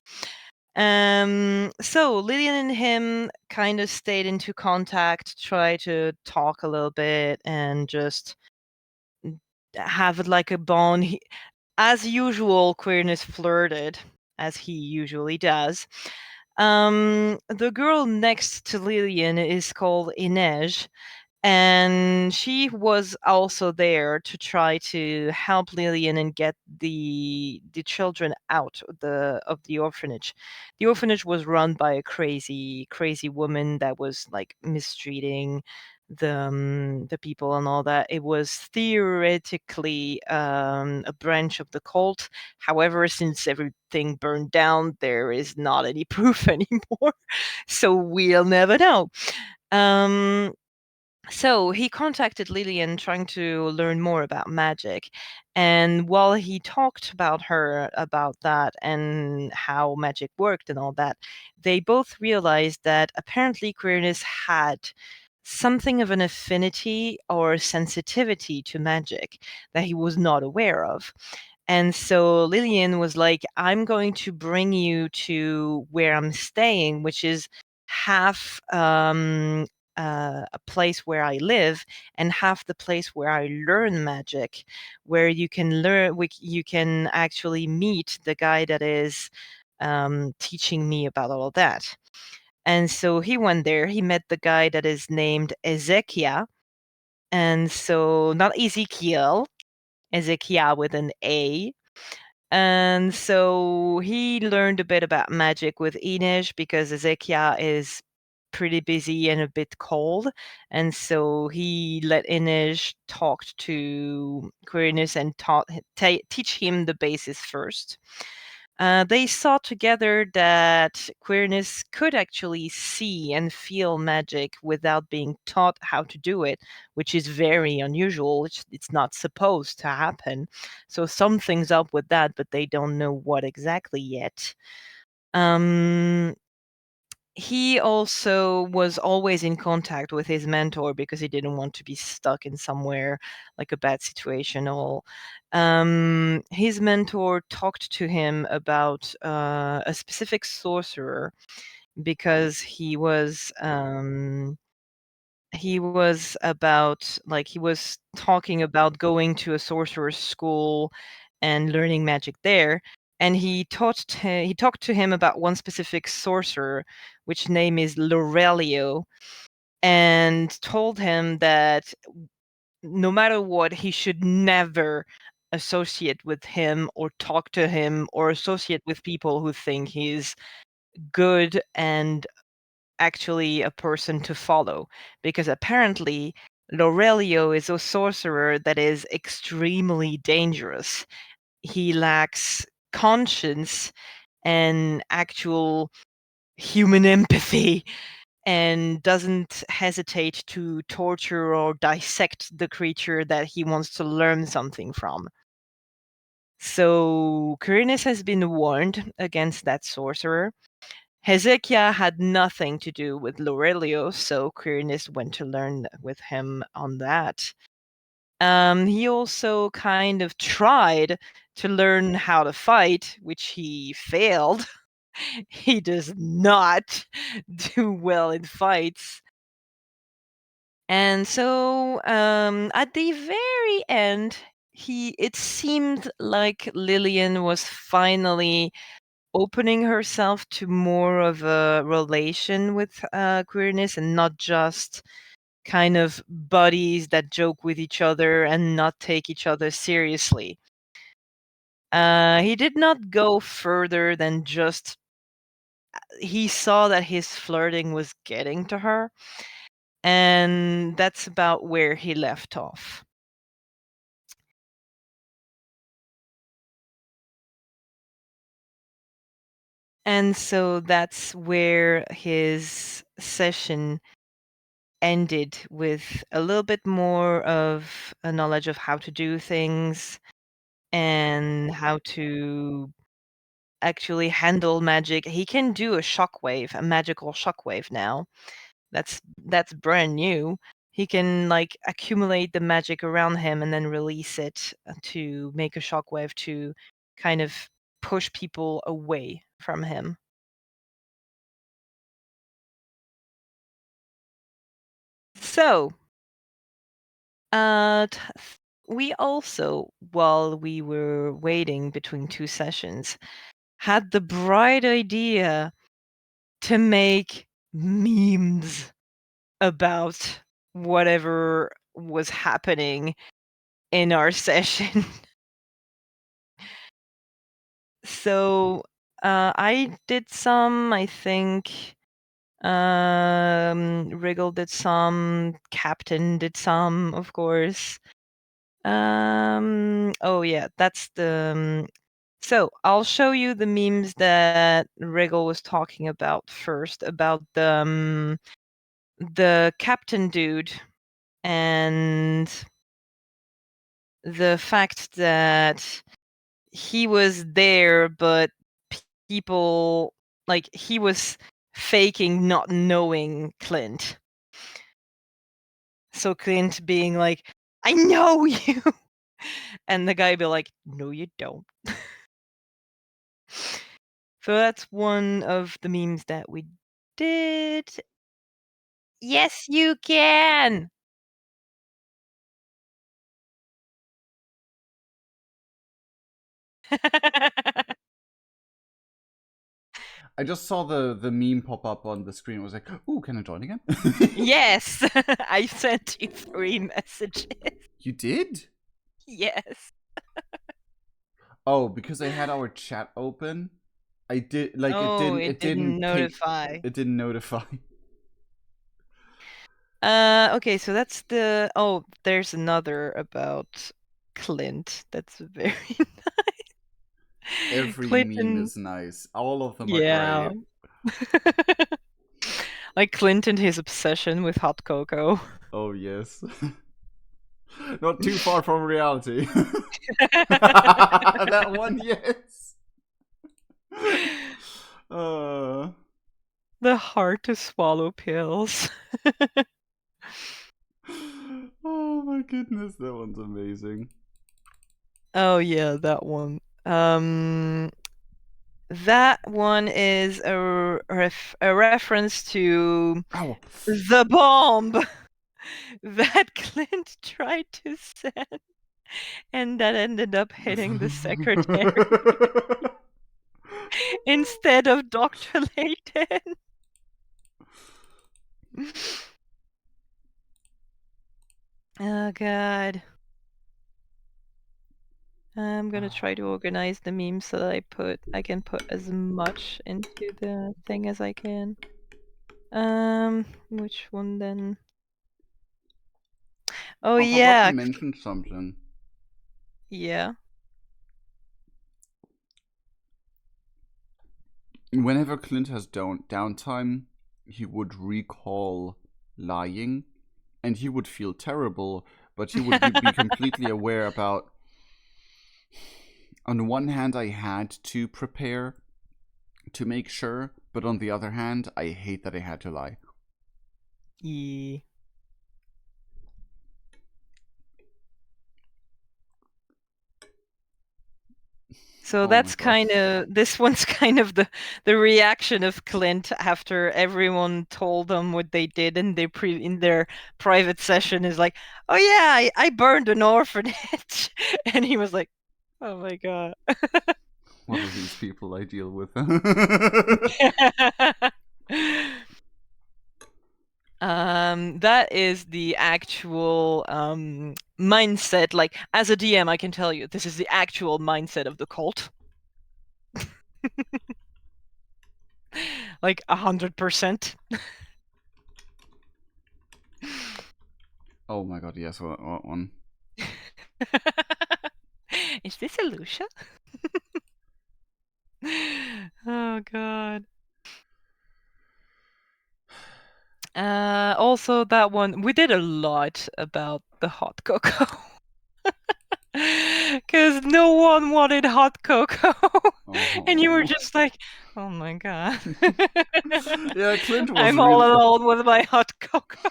So Lillian and him kind of stayed into contact, try to talk a little bit and just have like a bond. As usual, Queerness flirted, as he usually does. The girl next to Lillian is called Inej, and she was also there to try to help Lillian and get the children out of the orphanage. The orphanage was run by a crazy woman that was like mistreating the people and all that. It was theoretically a branch of the cult. However, since everything burned down, there is not any proof anymore, so we'll never know. So he contacted Lillian trying to learn more about magic. And while he talked about her about that and how magic worked and all that, they both realized that apparently Queerness had something of an affinity or sensitivity to magic that he was not aware of. And so Lillian was like, I'm going to bring you to where I'm staying, which is half a place where I live and half the place where I learn magic, where you can you can actually meet the guy that is teaching me about all of that. And so he went there. He met the guy that is named Ezekiel. And so not Ezekiel, Ezekiel with an A. And so he learned a bit about magic with Enish because Ezekiel is pretty busy and a bit cold. And so he let Inish talk to Quirinus and teach him the basis first. They saw together that Quirinus could actually see and feel magic without being taught how to do it, which is very unusual. It's not supposed to happen. So something's up with that, but they don't know what exactly yet. He also was always in contact with his mentor because he didn't want to be stuck in somewhere like a bad situation or his mentor talked to him about a specific sorcerer because he was he was talking about going to a sorcerer's school and learning magic there. And he talked to him about one specific sorcerer, which name is Lorelio, and told him that no matter what, he should never associate with him or talk to him or associate with people who think he's good and actually a person to follow, because apparently Lorelio is a sorcerer that is extremely dangerous. He lacks conscience and actual human empathy and doesn't hesitate to torture or dissect the creature that he wants to learn something from. So Quirinus has been warned against that sorcerer. Hezekiah had nothing to do with Lorelio, so Quirinus went to learn with him on that. He also kind of tried to learn how to fight, which he failed. He does not do well in fights. And so at the very end, it seemed like Lillian was finally opening herself to more of a relation with queerness and not just kind of buddies that joke with each other and not take each other seriously. He did not go further than just he saw that his flirting was getting to her, and that's about where he left off. And so that's where his session ended, with a little bit more of a knowledge of how to do things and how to actually handle magic. He can do a magical shockwave now. That's brand new. He can like accumulate the magic around him and then release it to make a shockwave to kind of push people away from him. So, we also, while we were waiting between two sessions, had the bright idea to make memes about whatever was happening in our session. So, I did some, I think. Wriggle did some. Captain did some, of course. Oh yeah, that's the. So I'll show you the memes that Wriggle was talking about first, about the captain dude and the fact that he was there, but people like he was faking not knowing Clint. So Clint being like, "I know you," and the guy be like, "No, you don't." So that's one of the memes that we did. Yes, you can. I just saw the meme pop up on the screen. I was like, "Ooh, can I join again?" Yes, I sent you 3 messages. You did? Yes. Oh, because I had our chat open. I did like it Oh, didn't it it didn't didn't ping notify. it didn't notify. Okay, so that's the. Oh, there's another about Clint. That's very Every meme Clinton. is nice. All of them are Yeah. great. Like Clint and his obsession with hot cocoa. Oh yes. Not too far from reality. That one, yes. Uh, The hard to swallow pills. oh my goodness, that one's amazing. Oh yeah, that one. That one is a reference to Ow. the bomb. that Clint tried to send, and that ended up hitting the secretary instead of Dr. Layton. Oh god. I'm gonna try to organize the memes so that I can put as much into the thing as I can. Which one then? Oh I forgot to yeah, mention something. yeah. Whenever Clint has downtime, he would recall lying, and he would feel terrible, but he would be completely aware about. On the one hand, I had to prepare to make sure, but on the other hand, I hate that I had to lie. Yeah. So Oh my that's God. this one's kind of the reaction of Clint after everyone told them what they did in their private session is like, oh yeah, I burned an orphanage, and he was like, oh my god. What are these people I deal with? That is the actual mindset. Like, as a DM, I can tell you this is the actual mindset of the cult. Like 100%. Oh my God, yes, what one? Is this a Lucia? Oh god. Also that one, we did a lot about the hot cocoa. Because no one wanted hot cocoa. And you were just like, oh my god. Yeah, Clint was I'm all really alone with my hot cocoa.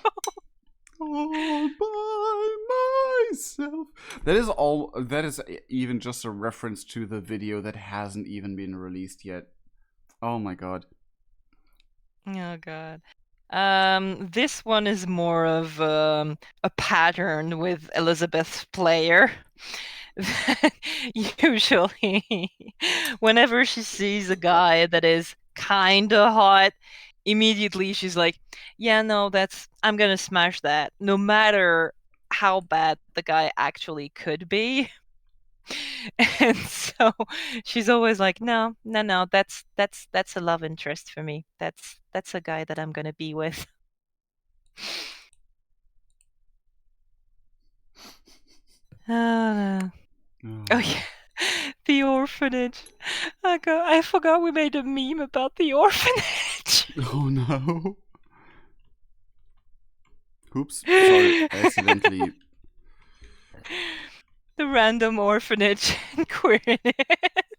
all by myself. That is even just a reference to the video that hasn't even been released yet. Oh my god. Oh god. This one is more of a pattern with Elizabeth's player. Usually, whenever she sees a guy that is kinda hot, immediately she's like, yeah, no, I'm gonna smash that, no matter how bad the guy actually could be. And so she's always like, no, no, no, that's a love interest for me. That's a guy that I'm gonna be with. Oh yeah, the orphanage. I forgot we made a meme about the orphanage. Oh no. Oops, sorry, accidentally. The random orphanage and queer in it.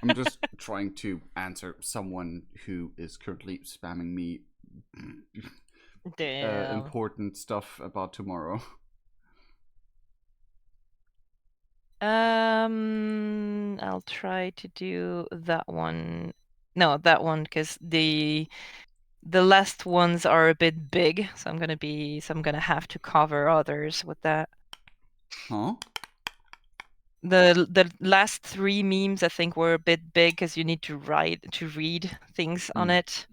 I'm just trying to answer someone who is currently spamming me Damn. important stuff about tomorrow. I'll try to do that one. No, that one, because the last ones are a bit big, so I'm gonna have to cover others with that. Huh? The last 3 memes I think were a bit big because you need to read things on it.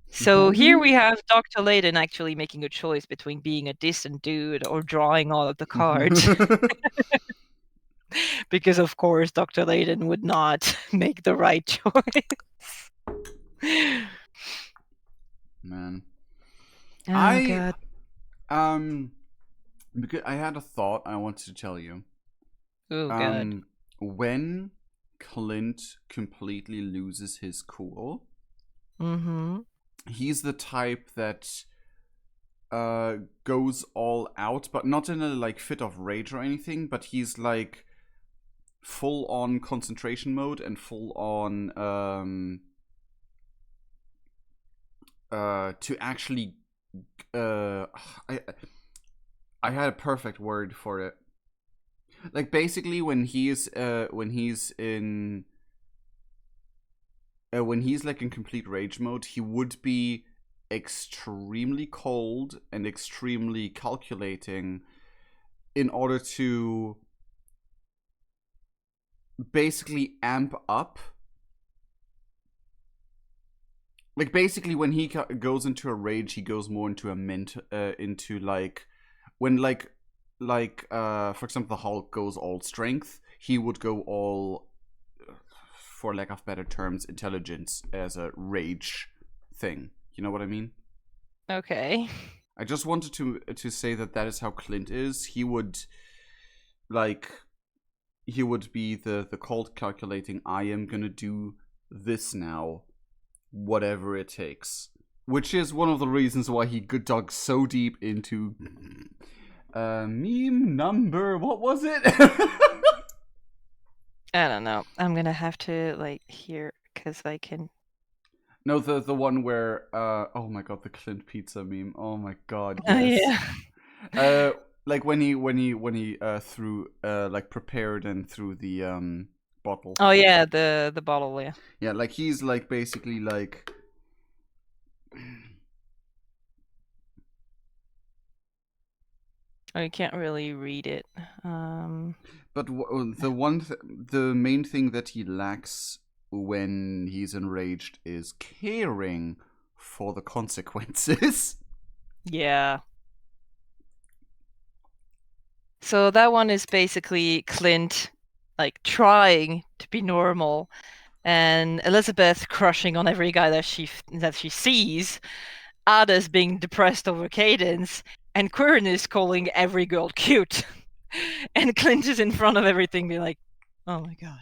So here we have Dr. Layden actually making a choice between being a decent dude or drawing all of the cards. Because of course Dr. Layden would not make the right choice. Man. Oh god. Because I had a thought I wanted to tell you. Oh god. When Clint completely loses his cool, Mm-hmm. he's the type that goes all out, but not in a like fit of rage or anything, but he's like full on concentration mode and full on to actually I had a perfect word for it. Like basically when he's when he's like in complete rage mode, he would be extremely cold and extremely calculating in order to basically amp up. Like, basically, when he goes into a rage, he goes more into a into like, when for example, the Hulk goes all strength, he would go all, for lack of better terms, intelligence as a rage thing. You know what I mean? Okay. I just wanted to say that is how Clint is. He would be the cold calculating, I am gonna do this now, whatever it takes. Which is one of the reasons why he dug so deep into meme number, what was it? I don't know. I'm gonna have to like hear because I can. No, the one where oh my god, the Clint pizza meme. Oh my god, yes. Oh yeah. Like when he threw like prepared and threw the bottle. Oh yeah, the bottle. Yeah. Yeah, like he's like basically like. Oh, you can't really read it. But the main thing that he lacks when he's enraged is caring for the consequences. Yeah. So that one is basically Clint, like trying to be normal, and Elizabeth crushing on every guy that she sees. Ada's being depressed over Cadence, and Quirin is calling every girl cute. And Clint is in front of everything, being like, "Oh my god."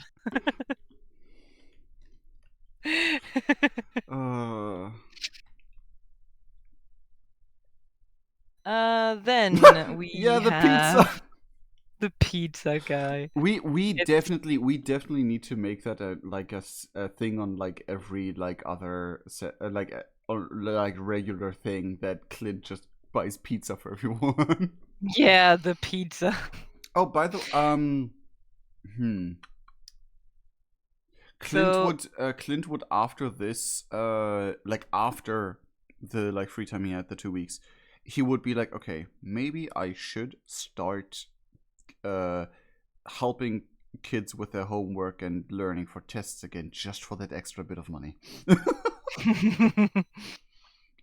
Then we yeah, the have pizza. the pizza guy. We definitely need to make that a thing on like every like other or like regular thing that Clint just buys pizza for everyone. Yeah, the pizza. Oh, by the Clint would after this like after the like free time he had, the 2 weeks, he would be like, okay, maybe I should start helping kids with their homework and learning for tests again, just for that extra bit of money.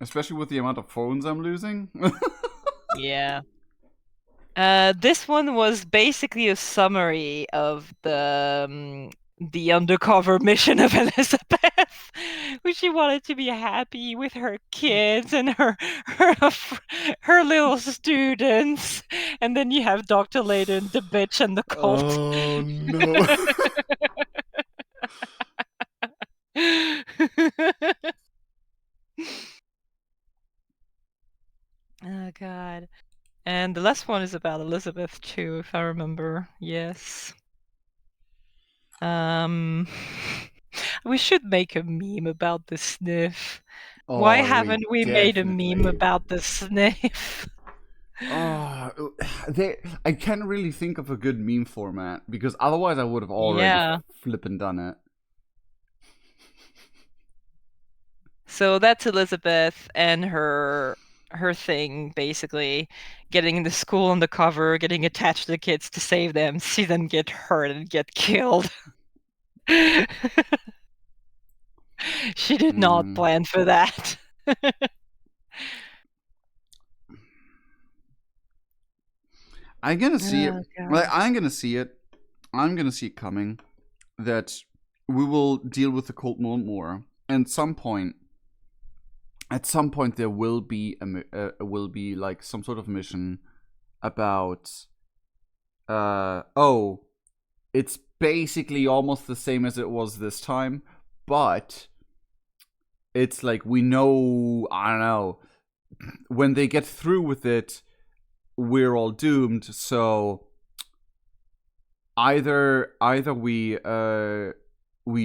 Especially with the amount of phones I'm losing. Yeah. This one was basically a summary of the undercover mission of Elizabeth, where she wanted to be happy with her kids and her little students, and then you have Dr. Layden, the bitch, and the cult. Oh no. Oh god. And the last one is about Elizabeth too, if I remember. Yes. We should make a meme about the sniff. Why haven't we made a meme about the sniff? I can't really think of a good meme format, because otherwise I would have already flippin' done it. So that's Elizabeth and her thing, basically getting into school undercover, getting attached to the kids to save them, see them get hurt and get killed. She did not plan for that. I'm gonna see it. Like, I'm gonna see it. I'm gonna see it coming. That we will deal with the cult more and more. And at some point, there will be like some sort of mission about. It's basically almost the same as it was this time, but it's like, we know, I don't know, when they get through with it, we're all doomed. So either we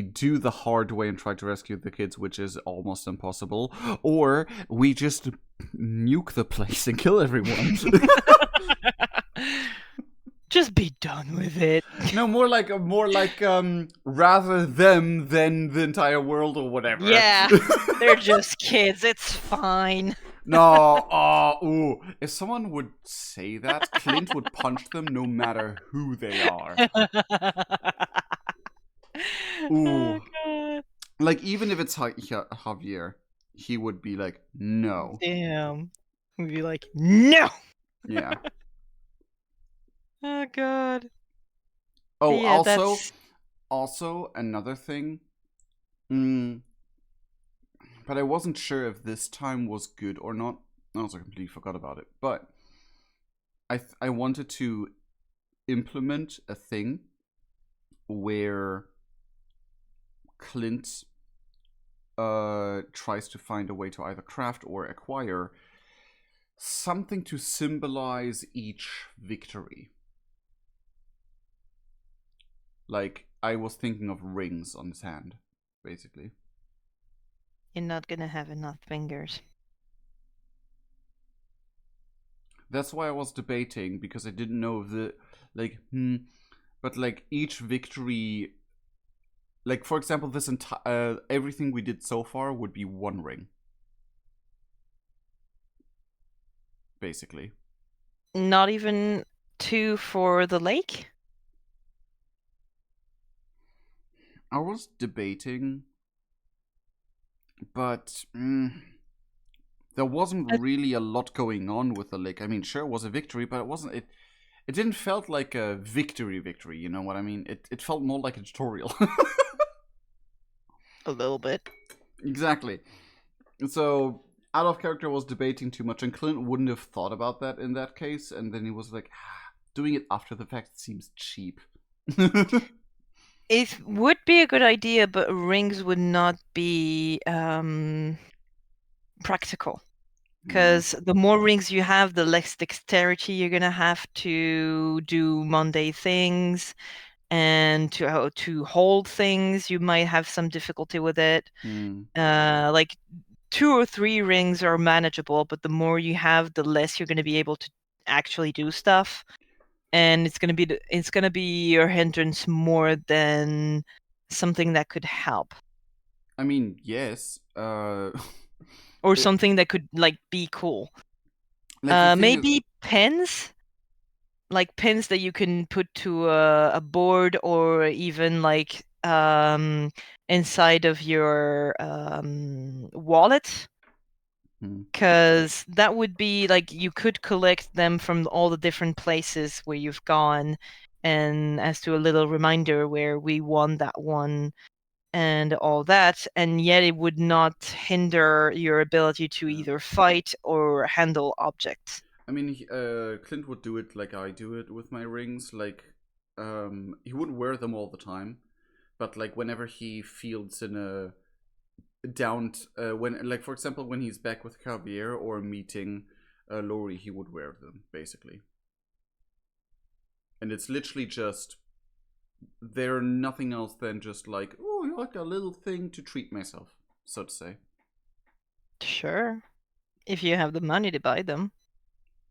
do the hard way and try to rescue the kids, which is almost impossible, or we just nuke the place and kill everyone. Just be done with it. No, more like rather them than the entire world or whatever. Yeah, they're just kids. It's fine. No, ooh. If someone would say that, Clint would punch them no matter who they are. Oh Ooh. god. Like, even if it's Javier, he would be like, no. Damn. We'd be like, no. Yeah. Oh god. Oh, Yeah, that's also another thing. Mm, but I wasn't sure if this time was good or not. I also completely forgot about it. But I wanted to implement a thing where Clint tries to find a way to either craft or acquire something to symbolize each victory. Like, I was thinking of rings on his hand, basically. you're not gonna have enough fingers. That's why I was debating, because I didn't know if the, like, but like each victory, like for example, this entire everything we did so far would be one ring, basically. Not even 2 for the lake? I was debating, but there wasn't really a lot going on with the lake. I mean, sure, it was a victory, but it wasn't. It didn't felt like a victory. You know what I mean? It felt more like a tutorial. A little bit. Exactly. So out of character was debating too much, and Clint wouldn't have thought about that in that case, and then he was like, doing it after the fact seems cheap. It would be a good idea, but rings would not be practical. Because the more rings you have, the less dexterity you're gonna have to do Monday things, and to hold things. You might have some difficulty with it. Like 2 or 3 rings are manageable, but the more you have, the less you're gonna be able to actually do stuff. And it's gonna be your hindrance more than something that could help, I mean, yes. or something that could like be cool. Like the thing is, Maybe pens, like pins that you can put to a board, or even like inside of your wallet. Because that would be like you could collect them from all the different places where you've gone, and as to a little reminder where we won that one and all that, and yet it would not hinder your ability to either fight or handle objects. I mean, Clint would do it like I do it with my rings. Like, he wouldn't wear them all the time, but like whenever he fields in a when, like for example, when he's back with Javier or meeting Lori, he would wear them basically, and it's literally just they're nothing else than just like, oh, like a little thing to treat myself, so to say. Sure, if you have the money to buy them.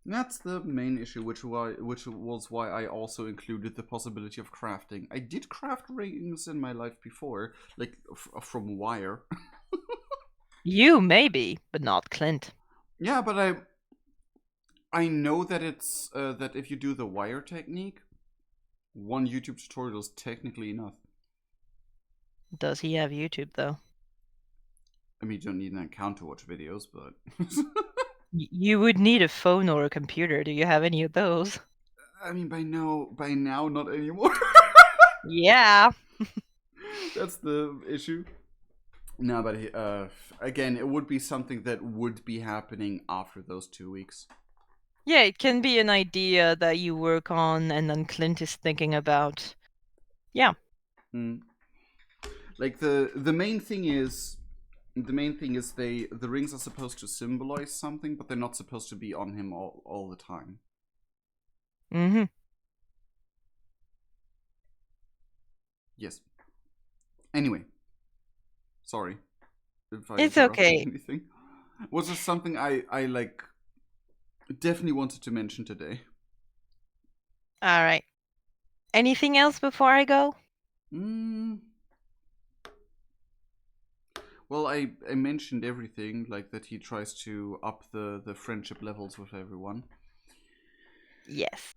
That's the main issue, which was why I also included the possibility of crafting. I did craft rings in my life before, like from wire. You maybe, but not Clint. Yeah, but I know that it's that if you do the wire technique, one YouTube tutorial is technically enough. Does he have YouTube though? I mean, you don't need an account to watch videos, but You would need a phone or a computer. Do you have any of those? I mean, by now, not anymore. Yeah. That's the issue. No, but again, it would be something that would be happening after those 2 weeks. Yeah, it can be an idea that you work on and then Clint is thinking about. Yeah. Like the main thing is the rings are supposed to symbolize something, but they're not supposed to be on him all the time. Mm-hmm. Yes. Anyway, sorry if I It's interrupted okay. anything. Was this something I like definitely wanted to mention today? All right. Anything else before I go? Well, I mentioned everything, like that he tries to up the friendship levels with everyone. Yes.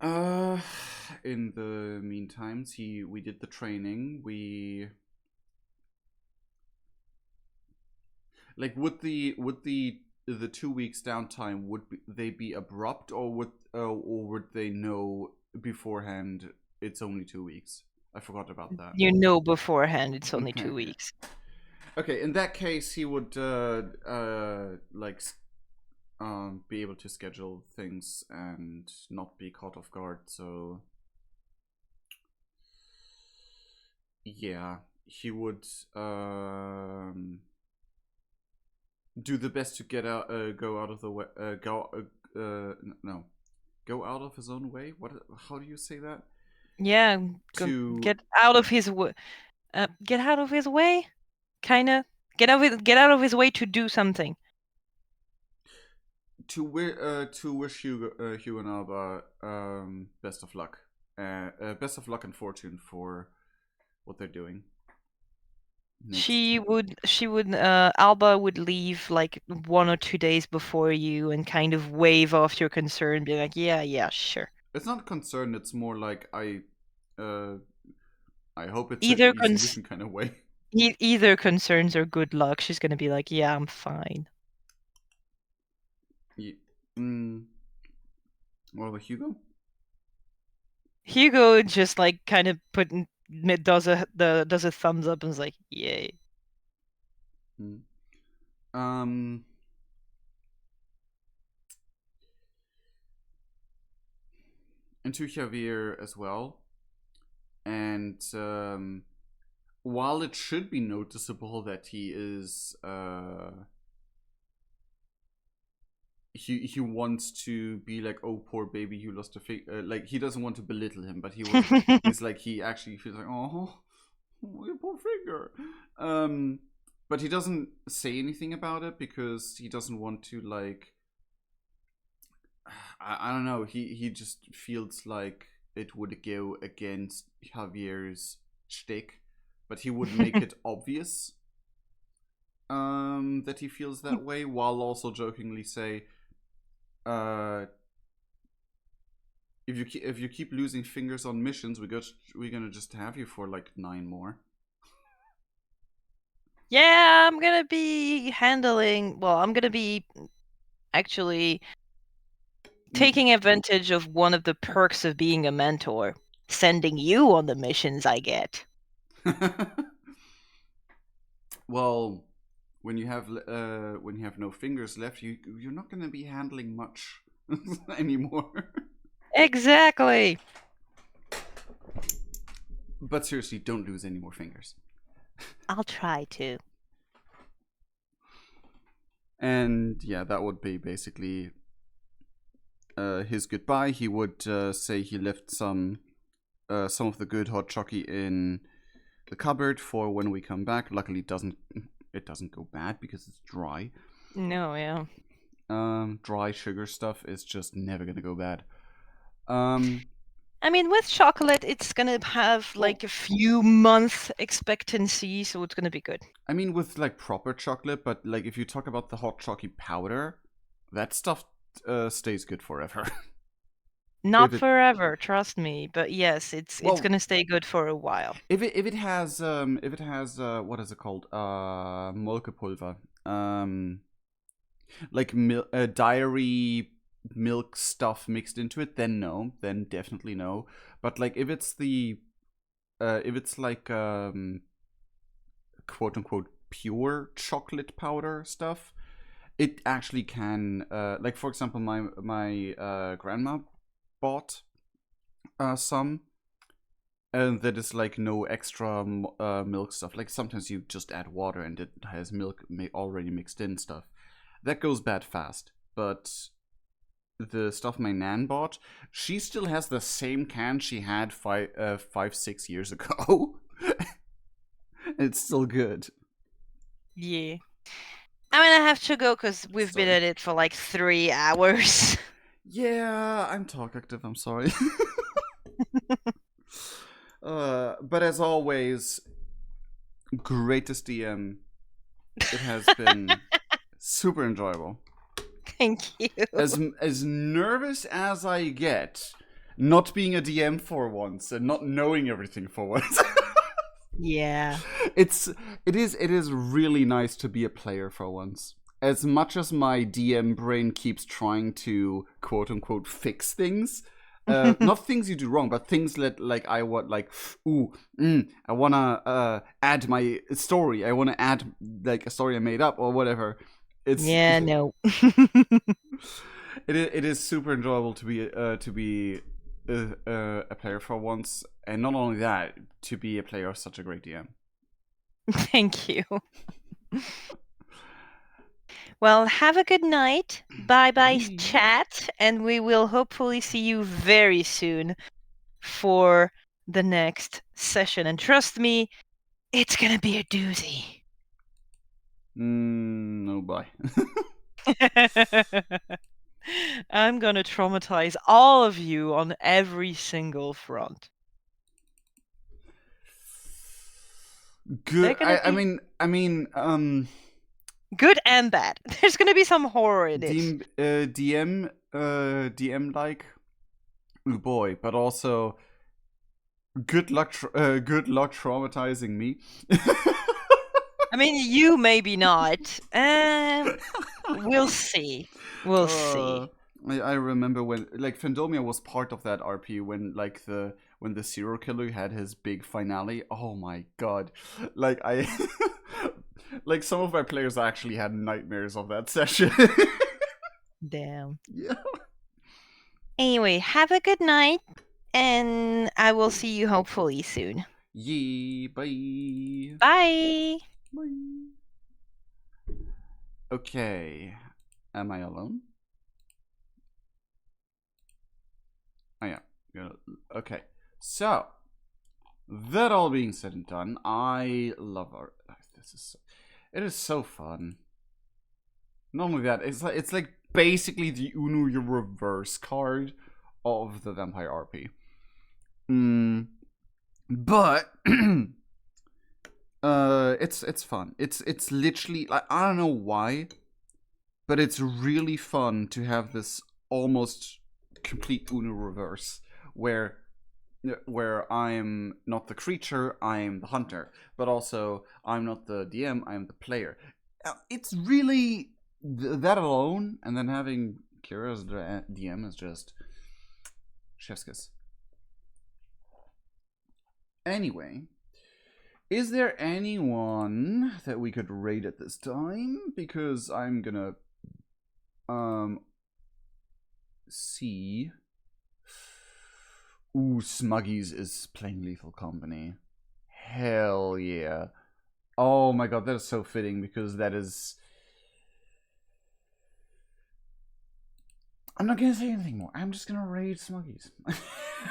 In the meantime, we did the training. We like would the 2 weeks downtime they be abrupt, or would they know beforehand it's only 2 weeks? I forgot about that. You know beforehand it's only Okay. 2 weeks. Okay, in that case, he would be able to schedule things and not be caught off guard. So yeah, he would do the best to go out of the way, no, go out of his own way. What? How do you say that? Yeah, To get out of his way. Get out of his way, kind of. Get out of his way to do something. to wish Hugo and Alba best of luck. Best of luck and fortune for what they're doing. Next. Alba would leave like 1 or 2 days before you and kind of wave off your concern, be like, yeah, sure. It's not concern. It's more like uh, I hope it's Either an easy mission kind of way. either concerns or good luck. She's gonna be like, yeah, I'm fine. Yeah. What about Hugo? Hugo just like kind of does a thumbs up and is like, yay. Um. And to Javier as well. And while it should be noticeable that he is he wants to be like, oh, poor baby, you lost a finger. Like, he doesn't want to belittle him, but he's like, he actually feels like, oh, your poor finger. But he doesn't say anything about it because he doesn't want to, like, I don't know. He just feels like it would go against Javier's shtick, but he would make it obvious that he feels that way, while also jokingly say, if you keep losing fingers on missions, we're gonna just have you for like 9 more. Yeah, I'm gonna be actually taking advantage of one of the perks of being a mentor, sending you on the missions I get. Well, when you have no fingers left, you're not gonna be handling much anymore. Exactly. But seriously, don't lose any more fingers. I'll try to. And yeah, that would be basically his goodbye. He would say he left some of the good hot chocolate in the cupboard for when we come back. Luckily, it doesn't go bad because it's dry. No, yeah. Dry sugar stuff is just never gonna go bad. I mean, with chocolate, it's gonna have like a few month expectancy, so it's gonna be good. I mean, with like proper chocolate, but like if you talk about the hot chocolate powder, that stuff stays good forever. Not forever, trust me, but yes, it's gonna stay good for a while. If it has what is it called, molkepulver, like dairy milk stuff mixed into it, then no, then definitely no. But like if it's like quote unquote pure chocolate powder stuff, it actually can like, for example, my grandma bought some, and that is like no extra milk stuff. Like sometimes you just add water and it has milk already mixed in stuff. That goes bad fast. But the stuff my nan bought, she still has the same can she had 5-6 years ago. It's still good. Yeah. I'm gonna have to go because we've been at it for like 3 hours. Yeah, I'm talkative, I'm sorry. But as always, greatest DM. It has been super enjoyable. Thank you. As nervous as I get, not being a DM for once and not knowing everything for once. Yeah. it is really nice to be a player for once. As much as my DM brain keeps trying to quote unquote fix things, not things you do wrong, but things that I wanna add my story. I wanna add like a story I made up or whatever. It's no. it is super enjoyable to be a player for once, and not only that, to be a player of such a great DM. Thank you. Well, have a good night. Bye bye, chat, and we will hopefully see you very soon for the next session. And trust me, it's gonna be a doozy. No, bye. I'm gonna traumatize all of you on every single front. Good. They're gonna I mean, good and bad. There's gonna be some horror in it. DM like, oh boy, but also good luck traumatizing me. I mean, you maybe not. We'll see. We'll see. I remember when like Fandomia was part of that RP when when the serial killer had his big finale. Oh my god. Like I like some of my players actually had nightmares of that session. Damn. Yeah. Anyway, have a good night, and I will see you hopefully soon. Yee, bye. Bye. Bye. Okay. Am I alone? Oh yeah. Okay. So, that all being said and done, I love our. It is so fun. Not only that, it's like basically the Uno your reverse card of the Vampire RP. But it's fun. It's literally like I don't know why, but it's really fun to have this almost complete Uno reverse where I'm not the creature, I'm the hunter, but also I'm not the DM, I'm the player. It's really that alone, and then having Kira as the DM is just chef's kiss. Anyway, is there anyone that we could raid at this time? Because I'm gonna see. Ooh, Smuggies is playing Lethal Company. Hell yeah. Oh my god, that is so fitting because that is... I'm not gonna say anything more. I'm just gonna raid Smuggies.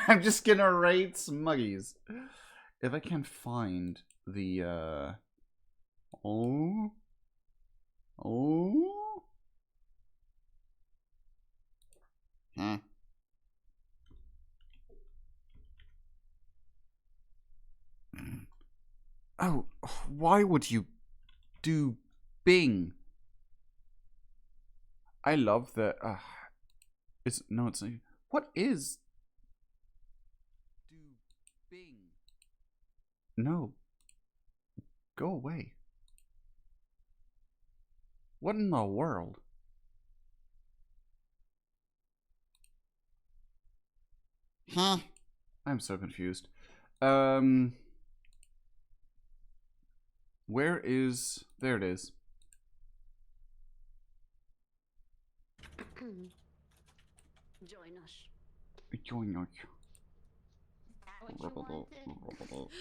I'm just gonna raid Smuggies. If I can find the, Oh? Huh. Oh, why would you do Bing? I love the. It's no, it's not. What is? Do Bing? No. Go away. What in the world? Huh? I'm so confused. Where is... There it is. Join us. Join us.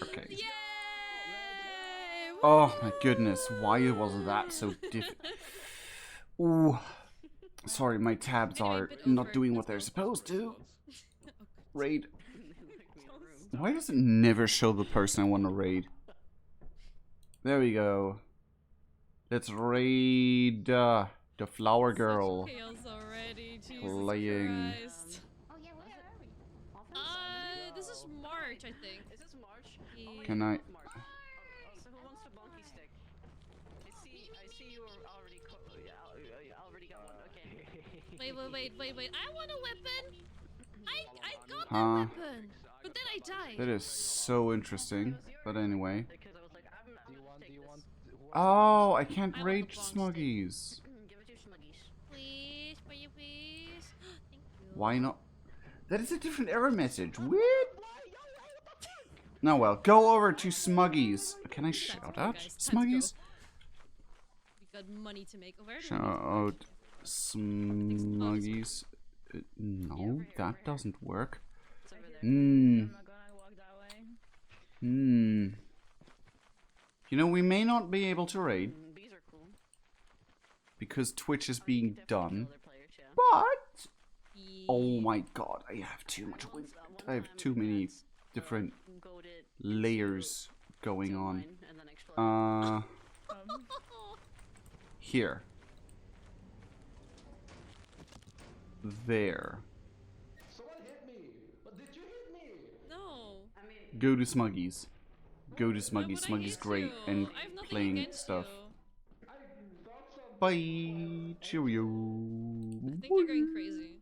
Okay. Yay! Oh my goodness, why was that so difficult? Ooh. Sorry, my tabs are not doing what they're supposed to. Raid. Why does it never show the person I want to raid? There we go. Let's raid the flower girl. Already. Jesus Playing. Christ. Oh yeah, where are we? This is March, I think. Is this March? Yeah. Can I? March. So who wants the bonky stick? I see you already. You already got one. Okay. Wait. I want a weapon. I got Huh. that weapon, but then I died. That is so interesting. But anyway. Because I was like, I'm gonna take this. Oh, I can't I want rage the bonk Smuggies. Give it to Smuggies. Please, please. Thank you. Why not? That is a different error message. What? No, well, go over to Smuggies. Can I shout out guys, let's Smuggies? We got money to make. Where do we Shout out Smuggies. No, that doesn't work. It's over there. Hmm. Oh my god, I walked that way. Hmm. You know, we may not be able to raid Bees are cool. because Twitch is being done. Other players, yeah. But Yeah. oh my god, I have too much wind. I have too many different Goated layers going to on. mine and then explode. Here. There. Someone hit me! But did you hit me? No. I mean, Go to Smuggies. Go to Why Smuggies. would I Smuggies hit great you? and I have nothing playing against stuff. you. I thought something. Bye. Cheerio. I think you're going crazy.